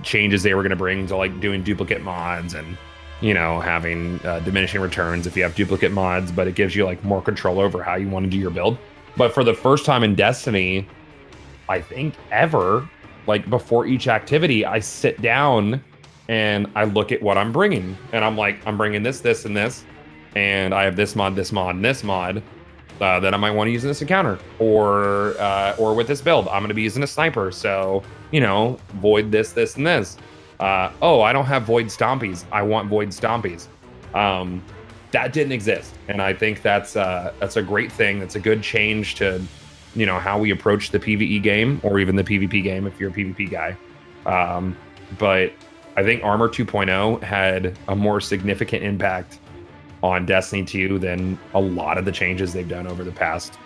changes they were going to bring to like doing duplicate mods and having diminishing returns if you have duplicate mods, but it gives you like more control over how you want to do your build. But for the first time in Destiny, I think ever, like before each activity, I sit down and I look at what I'm bringing, and I'm like, I'm bringing this, and this, and I have this mod, and this mod that I might want to use in this encounter, or with this build, I'm going to be using a sniper. So void this, this, and this. Oh, I don't have void stompies. I want void stompies. That didn't exist, and I think that's a great thing. That's a good change to, how we approach the PvE game, or even the PvP game if you're a PvP guy. But I think Armor 2.0 had a more significant impact on Destiny 2 than a lot of the changes they've done over the past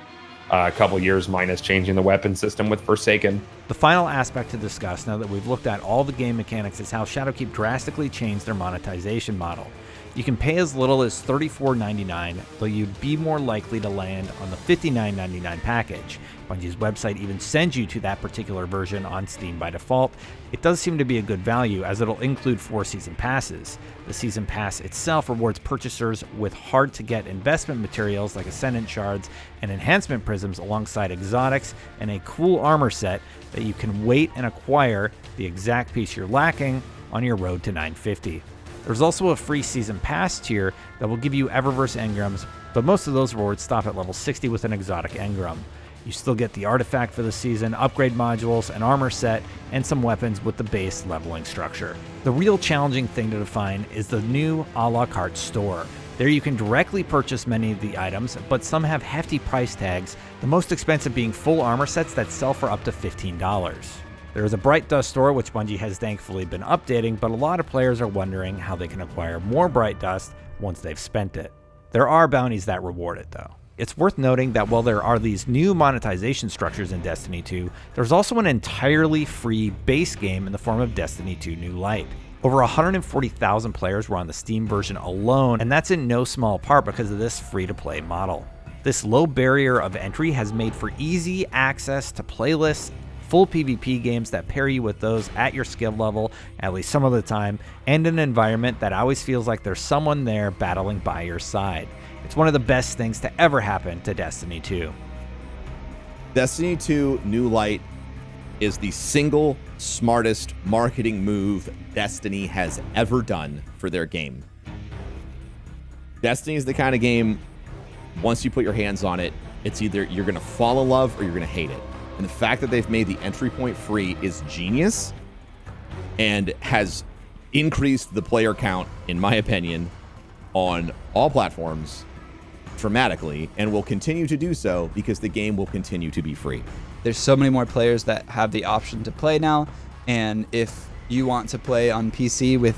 couple years, minus changing the weapon system with Forsaken. The final aspect to discuss, now that we've looked at all the game mechanics, is how Shadowkeep drastically changed their monetization model. You can pay as little as $34.99, though you'd be more likely to land on the $59.99 package. Bungie's website even sends you to that particular version on Steam by default. It does seem to be a good value, as it'll include 4 season passes. The season pass itself rewards purchasers with hard-to-get investment materials like Ascendant Shards and Enhancement Prisms, alongside exotics and a cool armor set that you can wait and acquire the exact piece you're lacking on your road to 950. There's also a free season pass tier that will give you Eververse engrams, but most of those rewards stop at level 60 with an exotic engram. You still get the artifact for the season, upgrade modules, an armor set, and some weapons with the base leveling structure. The real challenging thing to define is the new a la carte store. There you can directly purchase many of the items, but some have hefty price tags, the most expensive being full armor sets that sell for up to $15. There is a Bright Dust store, which Bungie has thankfully been updating, but a lot of players are wondering how they can acquire more Bright Dust once they've spent it. There are bounties that reward it, though. It's worth noting that while there are these new monetization structures in Destiny 2, there's also an entirely free base game in the form of Destiny 2 New Light. Over 140,000 players were on the Steam version alone, and that's in no small part because of this free-to-play model. This low barrier of entry has made for easy access to playlists, full PvP games that pair you with those at your skill level, at least some of the time, and an environment that always feels like there's someone there battling by your side. It's one of the best things to ever happen to Destiny 2. Destiny 2 New Light is the single smartest marketing move Destiny has ever done for their game. Destiny is the kind of game, once you put your hands on it, it's either you're going to fall in love or you're going to hate it. And the fact that they've made the entry point free is genius and has increased the player count, in my opinion, on all platforms dramatically, and will continue to do so because the game will continue to be free. There's so many more players that have the option to play now, and if you want to play on PC with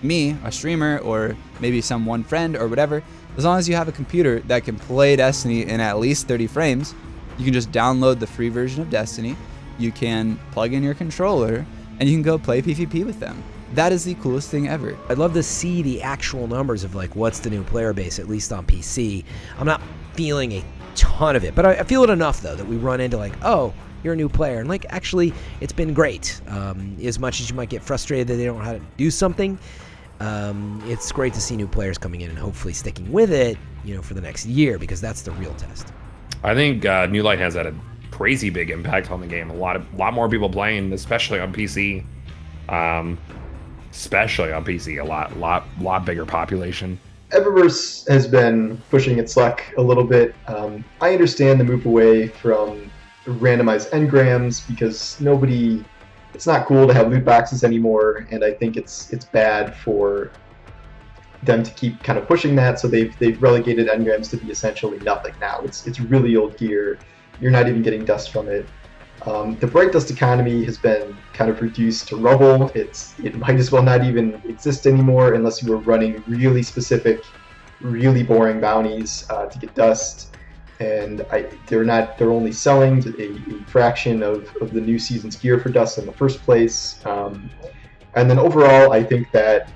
me, a streamer, or maybe some one friend or whatever, as long as you have a computer that can play Destiny in at least 30 frames, you can just download the free version of Destiny, you can plug in your controller, and you can go play PvP with them. That is the coolest thing ever. I'd love to see the actual numbers of like what's the new player base, at least on PC. I'm not feeling a ton of it, but I feel it enough though that we run into like, oh, you're a new player, and like actually it's been great. As much as you might get frustrated that they don't know how to do something, it's great to see new players coming in and hopefully sticking with it, for the next year, because that's the real test. I think New Light has had a crazy big impact on the game. A lot more people playing, especially on PC. A lot bigger population. Eververse has been pushing its luck a little bit. I understand the move away from randomized engrams because it's not cool to have loot boxes anymore, and I think it's bad for them to keep kind of pushing that. So they've relegated engrams to be essentially nothing now. It's really old gear. You're not even getting dust from it. The Bright Dust economy has been kind of reduced to rubble. It might as well not even exist anymore unless you were running really specific, really boring bounties to get dust. And they're only selling a fraction of the new season's gear for dust in the first place. And then overall, I think that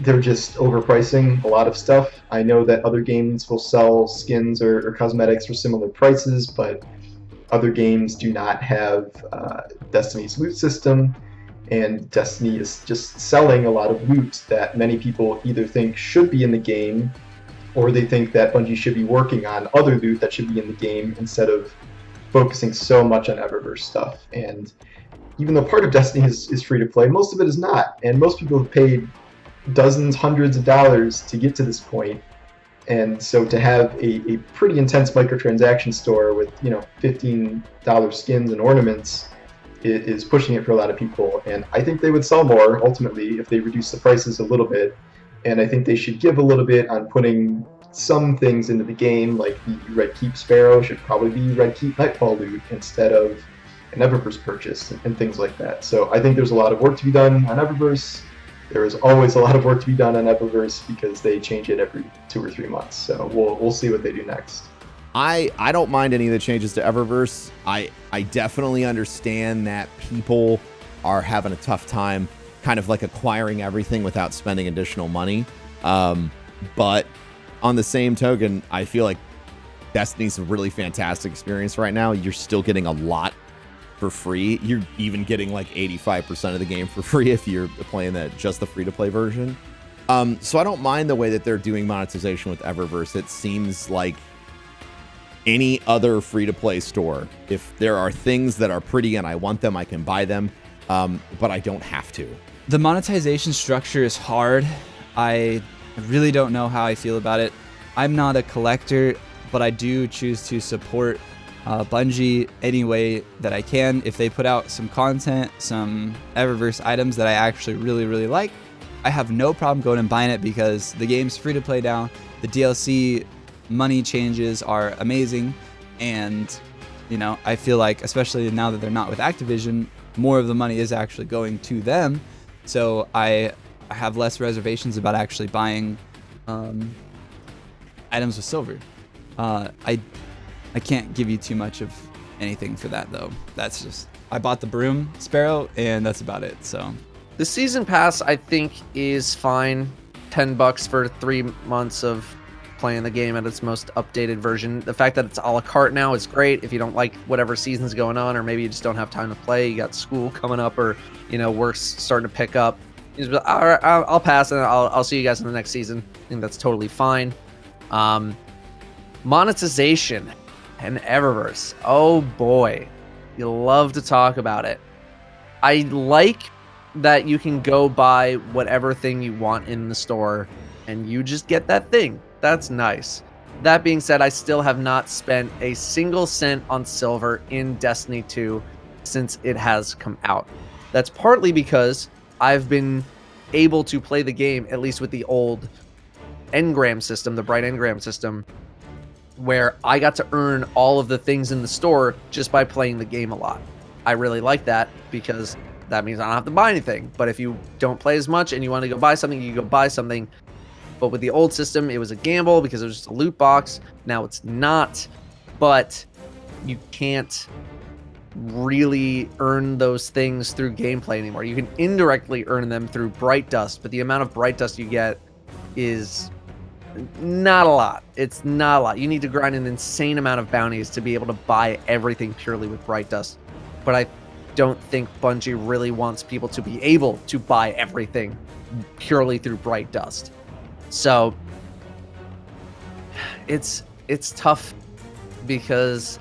they're just overpricing a lot of stuff. I know that other games will sell skins or cosmetics for similar prices, but other games do not have Destiny's loot system, and Destiny is just selling a lot of loot that many people either think should be in the game, or they think that Bungie should be working on other loot that should be in the game instead of focusing so much on Eververse stuff. And even though part of Destiny is free to play, most of it is not, and most people have paid dozens, hundreds of dollars to get to this point. And so to have a pretty intense microtransaction store with $15 skins and ornaments is pushing it for a lot of people. And I think they would sell more ultimately if they reduce the prices a little bit. And I think they should give a little bit on putting some things into the game, like the Red Keep Sparrow should probably be Red Keep Nightfall loot instead of an Eververse purchase and things like that. So I think there's a lot of work to be done on Eververse. There is always a lot of work to be done on Eververse because they change it every 2 or 3 months. So we'll see what they do next. I don't mind any of the changes to Eververse. I definitely understand that people are having a tough time kind of like acquiring everything without spending additional money. But on the same token, I feel like Destiny's a really fantastic experience right now. You're still getting a lot for free. You're even getting like 85% of the game for free if you're playing just the free-to-play version. So I don't mind the way that they're doing monetization with Eververse. It seems like any other free-to-play store. If there are things that are pretty and I want them, I can buy them, but I don't have to. The monetization structure is hard. I really don't know how I feel about it. I'm not a collector, but I do choose to support Bungie any way that I can. If they put out some content, some Eververse items that I actually really, really like, I have no problem going and buying it because the game's free to play now. The DLC money changes are amazing, and you know, I feel like, especially now that they're not with Activision, more of the money is actually going to them. So I have less reservations about actually buying items with silver. I can't give you too much of anything for that though. That's just, I bought the Broom Sparrow and that's about it. So the season pass I think is fine. $10 for 3 months of playing the game at its most updated version. The fact that it's a la carte now is great. If you don't like whatever season's going on, or maybe you just don't have time to play, you got school coming up, or you know, work's starting to pick up, you just be like, all right, I'll pass and I'll see you guys in the next season. I think that's totally fine. Monetization and Eververse. Oh boy, you love to talk about it. I like that you can go buy whatever thing you want in the store and you just get that thing. That's nice. That being said, I still have not spent a single cent on silver in Destiny 2 since it has come out. That's partly because I've been able to play the game, at least with the old engram system, the bright engram system, where I got to earn all of the things in the store just by playing the game a lot. I really like that because that means I don't have to buy anything. But if you don't play as much and you want to go buy something, you go buy something. But with the old system, it was a gamble because it was just a loot box. Now it's not, but you can't really earn those things through gameplay anymore. You can indirectly earn them through Bright Dust, but the amount of Bright Dust you get is not a lot. It's not a lot. You need to grind an insane amount of bounties to be able to buy everything purely with Bright Dust. But I don't think Bungie really wants people to be able to buy everything purely through Bright Dust. So it's tough because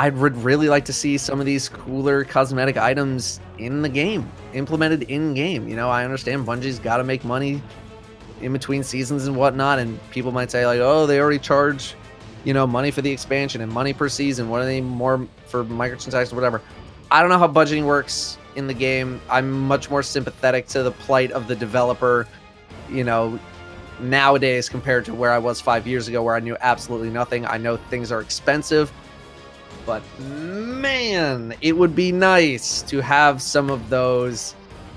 I would really like to see some of these cooler cosmetic items in the game, implemented in game. You know, I understand Bungie's got to make money in between seasons and whatnot, and people might say like, oh, they already charge, you know, money for the expansion and money per season. What are they more for microtransactions or whatever? I don't know how budgeting works in the game. I'm much more sympathetic to the plight of the developer, you know, nowadays compared to where I was 5 years ago, where I knew absolutely nothing. I know things are expensive, but man, it would be nice to have some of those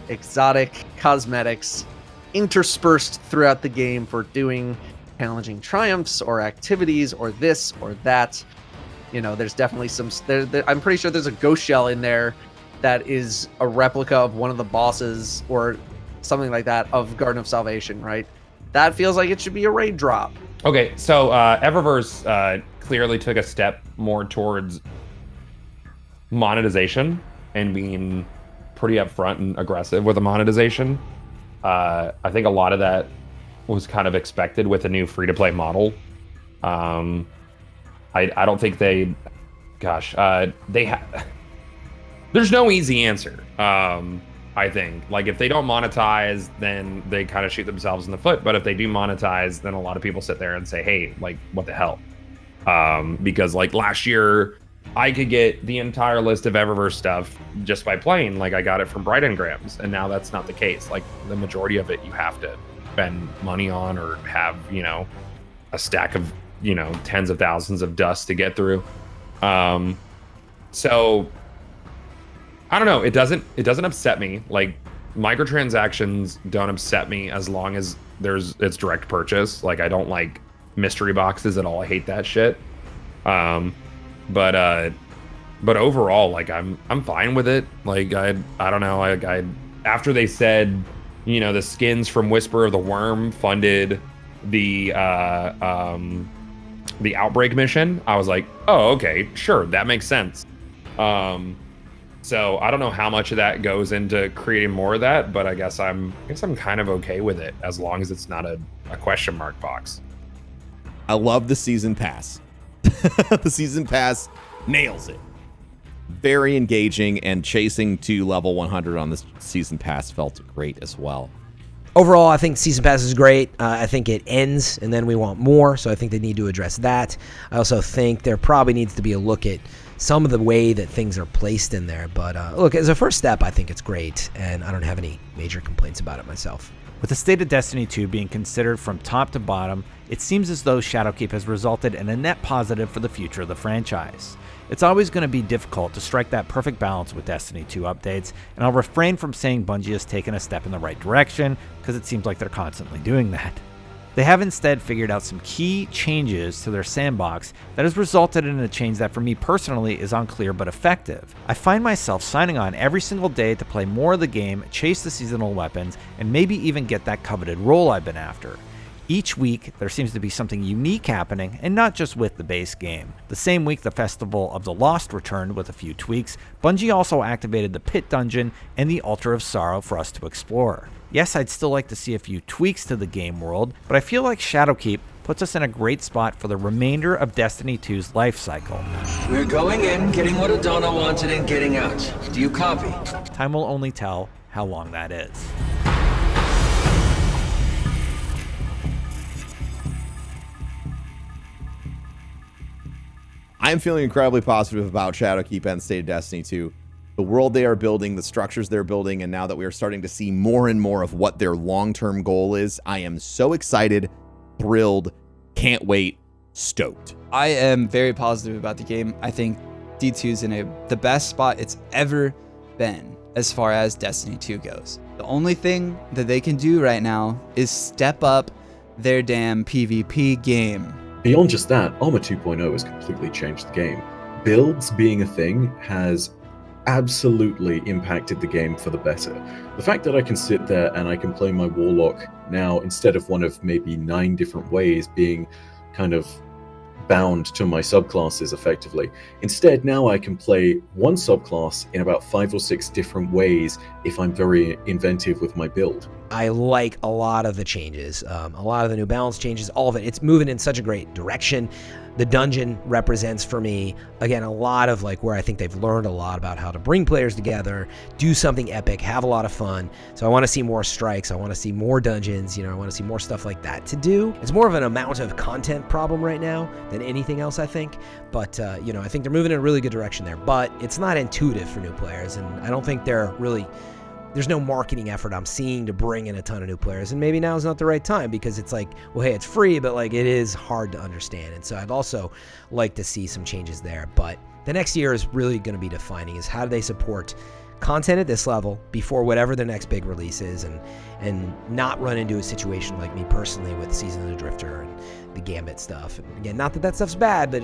exotic cosmetics interspersed throughout the game for doing challenging triumphs or activities or this or that. You know, there's definitely some, I'm pretty sure there's a ghost shell in there that is a replica of one of the bosses or something like that of Garden of Salvation, right? That feels like it should be a raid drop. Okay, so Eververse clearly took a step more towards monetization and being pretty upfront and aggressive with the monetization. I think a lot of that was kind of expected with a new free-to-play model. I don't think they, there's no easy answer. I think, like, if they don't monetize, then they kind of shoot themselves in the foot. But if they do monetize, then a lot of people sit there and say, hey, like, what the hell? Because like last year, I could get the entire list of Eververse stuff just by playing. Like, I got it from Bright Engrams, and now that's not the case. Like, the majority of it you have to spend money on or have, you know, a stack of, you know, tens of thousands of dust to get through. So I don't know. It doesn't upset me. Like, microtransactions don't upset me as long as it's direct purchase. Like, I don't like mystery boxes at all. I hate that shit. But overall, like, I'm fine with it. Like, I don't know. I after they said, you know, the skins from Whisper of the Worm funded the Outbreak mission, I was like, oh, okay, sure, that makes sense. So I don't know how much of that goes into creating more of that, but I guess I'm kind of okay with it as long as it's not a question mark box. I love the season pass. The season pass nails it. Very engaging, and chasing to level 100 on this season pass felt great as well. Overall, I think Season Pass is great. I think it ends, and then we want more, so I think they need to address that. I also think there probably needs to be a look at some of the way that things are placed in there. But look, as a first step, I think it's great, and I don't have any major complaints about it myself. With the state of Destiny 2 being considered from top to bottom, it seems as though Shadowkeep has resulted in a net positive for the future of the franchise. It's always going to be difficult to strike that perfect balance with Destiny 2 updates, and I'll refrain from saying Bungie has taken a step in the right direction, because it seems like they're constantly doing that. They have instead figured out some key changes to their sandbox that has resulted in a change that for me personally is unclear but effective. I find myself signing on every single day to play more of the game, chase the seasonal weapons, and maybe even get that coveted role I've been after. Each week, there seems to be something unique happening, and not just with the base game. The same week the Festival of the Lost returned with a few tweaks, Bungie also activated the Pit Dungeon and the Altar of Sorrow for us to explore. Yes, I'd still like to see a few tweaks to the game world, but I feel like Shadowkeep puts us in a great spot for the remainder of Destiny 2's life cycle. We're going in, getting what Adana wanted, and getting out. Do you copy? Time will only tell how long that is. I am feeling incredibly positive about Shadowkeep and State of Destiny 2. The world they are building, the structures they're building, and now that we are starting to see more and more of what their long-term goal is, I am so excited, thrilled, can't wait, stoked. I am very positive about the game. I think D2's in the best spot it's ever been as far as Destiny 2 goes. The only thing that they can do right now is step up their damn PvP game. Beyond just that, Armor 2.0 has completely changed the game. Builds being a thing has absolutely impacted the game for the better. The fact that I can sit there and I can play my Warlock now instead of one of maybe 9 different ways being kind of bound to my subclasses effectively. Instead, now I can play one subclass in about 5 or 6 different ways if I'm very inventive with my build. I like a lot of the changes, a lot of the new balance changes, all of it. It's moving in such a great direction. The dungeon represents for me, again, a lot of like where I think they've learned a lot about how to bring players together, do something epic, have a lot of fun. So I want to see more strikes. I want to see more dungeons. I want to see more stuff like that to do. It's more of an amount of content problem right now than anything else, I think. But, I think they're moving in a really good direction there. But it's not intuitive for new players, and I don't think there's no marketing effort I'm seeing to bring in a ton of new players, and maybe now is not the right time because it's like, well, hey, it's free, but like it is hard to understand. And so I'd also like to see some changes there. But the next year is really going to be defining is how do they support content at this level before whatever their next big release is, and not run into a situation like me personally with Season of the Drifter and the Gambit stuff. And again, not that stuff's bad, but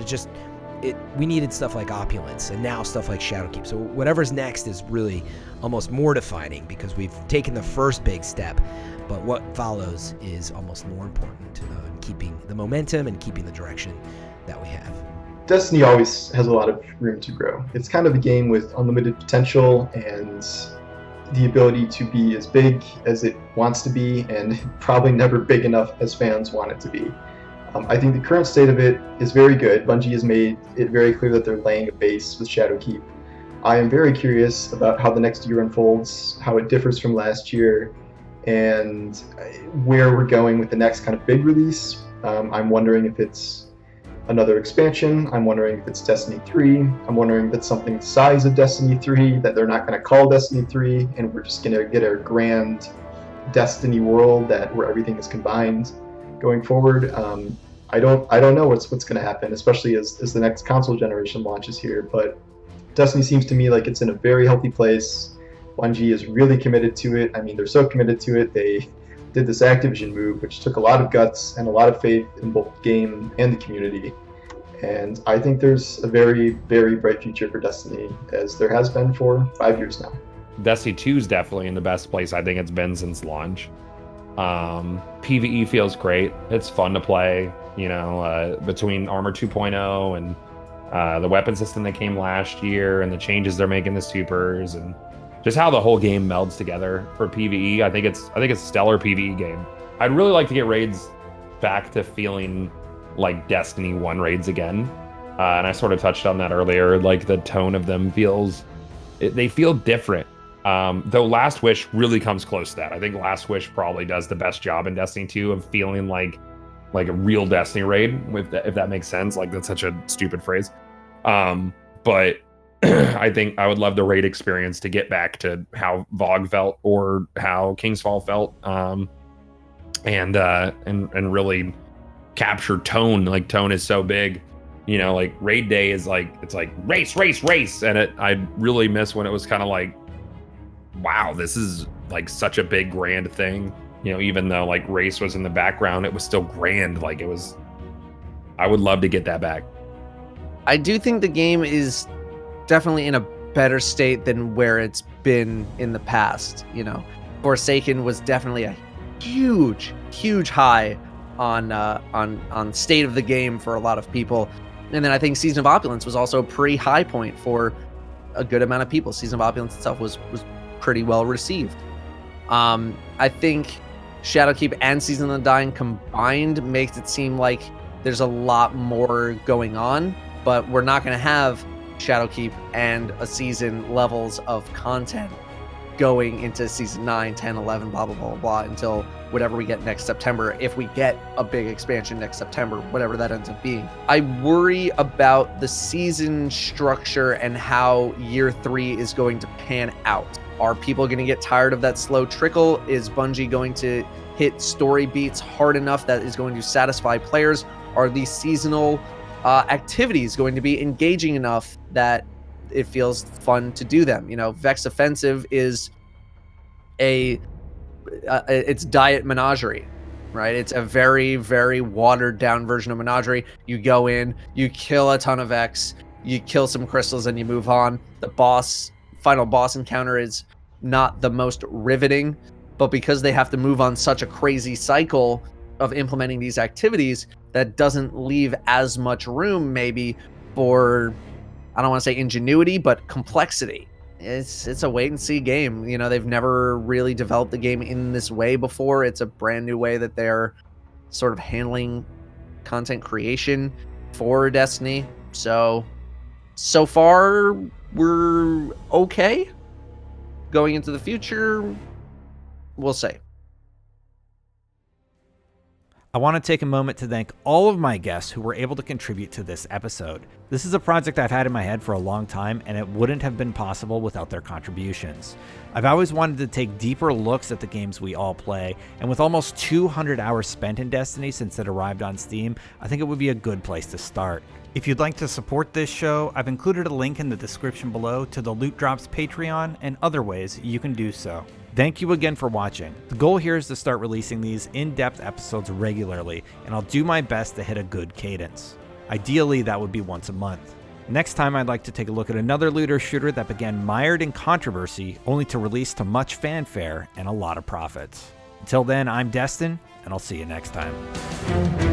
we needed stuff like Opulence and now stuff like Shadowkeep. So whatever's next is really almost more defining because we've taken the first big step, but what follows is almost more important in keeping the momentum and keeping the direction that we have. Destiny always has a lot of room to grow. It's kind of a game with unlimited potential and the ability to be as big as it wants to be, and probably never big enough as fans want it to be. I think the current state of it is very good. Bungie has made it very clear that they're laying a base with Shadowkeep. I am very curious about how the next year unfolds, how it differs from last year, and where we're going with the next kind of big release. I'm wondering if it's another expansion. I'm wondering if it's Destiny 3. I'm wondering if it's something the size of Destiny 3 that they're not going to call Destiny 3, and we're just going to get a grand Destiny world where everything is combined going forward. I don't know what's going to happen, especially as the next console generation launches here. But Destiny seems to me like it's in a very healthy place. Bungie is really committed to it. I mean, they're so committed to it. They did this Activision move, which took a lot of guts and a lot of faith in both the game and the community. And I think there's a very, very bright future for Destiny, as there has been for 5 years now. Destiny 2 is definitely in the best place I think it's been since launch. PvE feels great. It's fun to play, between Armor 2.0 and the weapon system that came last year and the changes they're making to supers and just how the whole game melds together for PvE. I think it's a stellar PvE game. I'd really like to get raids back to feeling like Destiny 1 raids again. And I sort of touched on that earlier. Like the tone of them they feel different. Though Last Wish really comes close to that. I think Last Wish probably does the best job in Destiny 2 of feeling like a real Destiny raid, if that makes sense. Like, that's such a stupid phrase. But I think I would love the raid experience to get back to how VoG felt or how Kingsfall felt, and really capture tone. Like, tone is so big, like raid day is like, it's like race, and I really miss when it was kind of like, wow, this is like such a big grand thing. Even though like race was in the background, it was still grand. Like, I would love to get that back. I do think the game is definitely in a better state than where it's been in the past. Forsaken was definitely a huge high on state of the game for a lot of people. And then I think Season of Opulence was also a pretty high point for a good amount of people. Season of Opulence itself was pretty well received. I think Shadowkeep and Season of the Dying combined makes it seem like there's a lot more going on, but we're not going to have Shadowkeep and a season levels of content going into Season 9, 10, 11, blah, blah, blah, blah, until whatever we get next September, if we get a big expansion next September, whatever that ends up being. I worry about the season structure and how Year 3 is going to pan out. Are people going to get tired of that slow trickle? Is Bungie going to hit story beats hard enough that is going to satisfy players? Are these seasonal activities going to be engaging enough that it feels fun to do them? Vex Offensive is it's diet menagerie, right? It's a very, very watered down version of menagerie. You go in, you kill a ton of Vex, you kill some crystals, and you move on. The final boss encounter is not the most riveting, but because they have to move on such a crazy cycle of implementing these activities, that doesn't leave as much room maybe for, I don't want to say ingenuity, but complexity. It's a wait and see game. They've never really developed the game in this way before. It's a brand new way that they're sort of handling content creation for Destiny. So far we're okay. Going into the future, we'll see. I want to take a moment to thank all of my guests who were able to contribute to this episode. This is a project I've had in my head for a long time, and it wouldn't have been possible without their contributions. I've always wanted to take deeper looks at the games we all play, and with almost 200 hours spent in Destiny since it arrived on Steam, I think it would be a good place to start. If you'd like to support this show, I've included a link in the description below to the Loot Drops Patreon and other ways you can do so. Thank you again for watching. The goal here is to start releasing these in-depth episodes regularly, and I'll do my best to hit a good cadence. Ideally, that would be once a month. Next time, I'd like to take a look at another looter shooter that began mired in controversy, only to release to much fanfare and a lot of profits. Until then, I'm Destin, and I'll see you next time.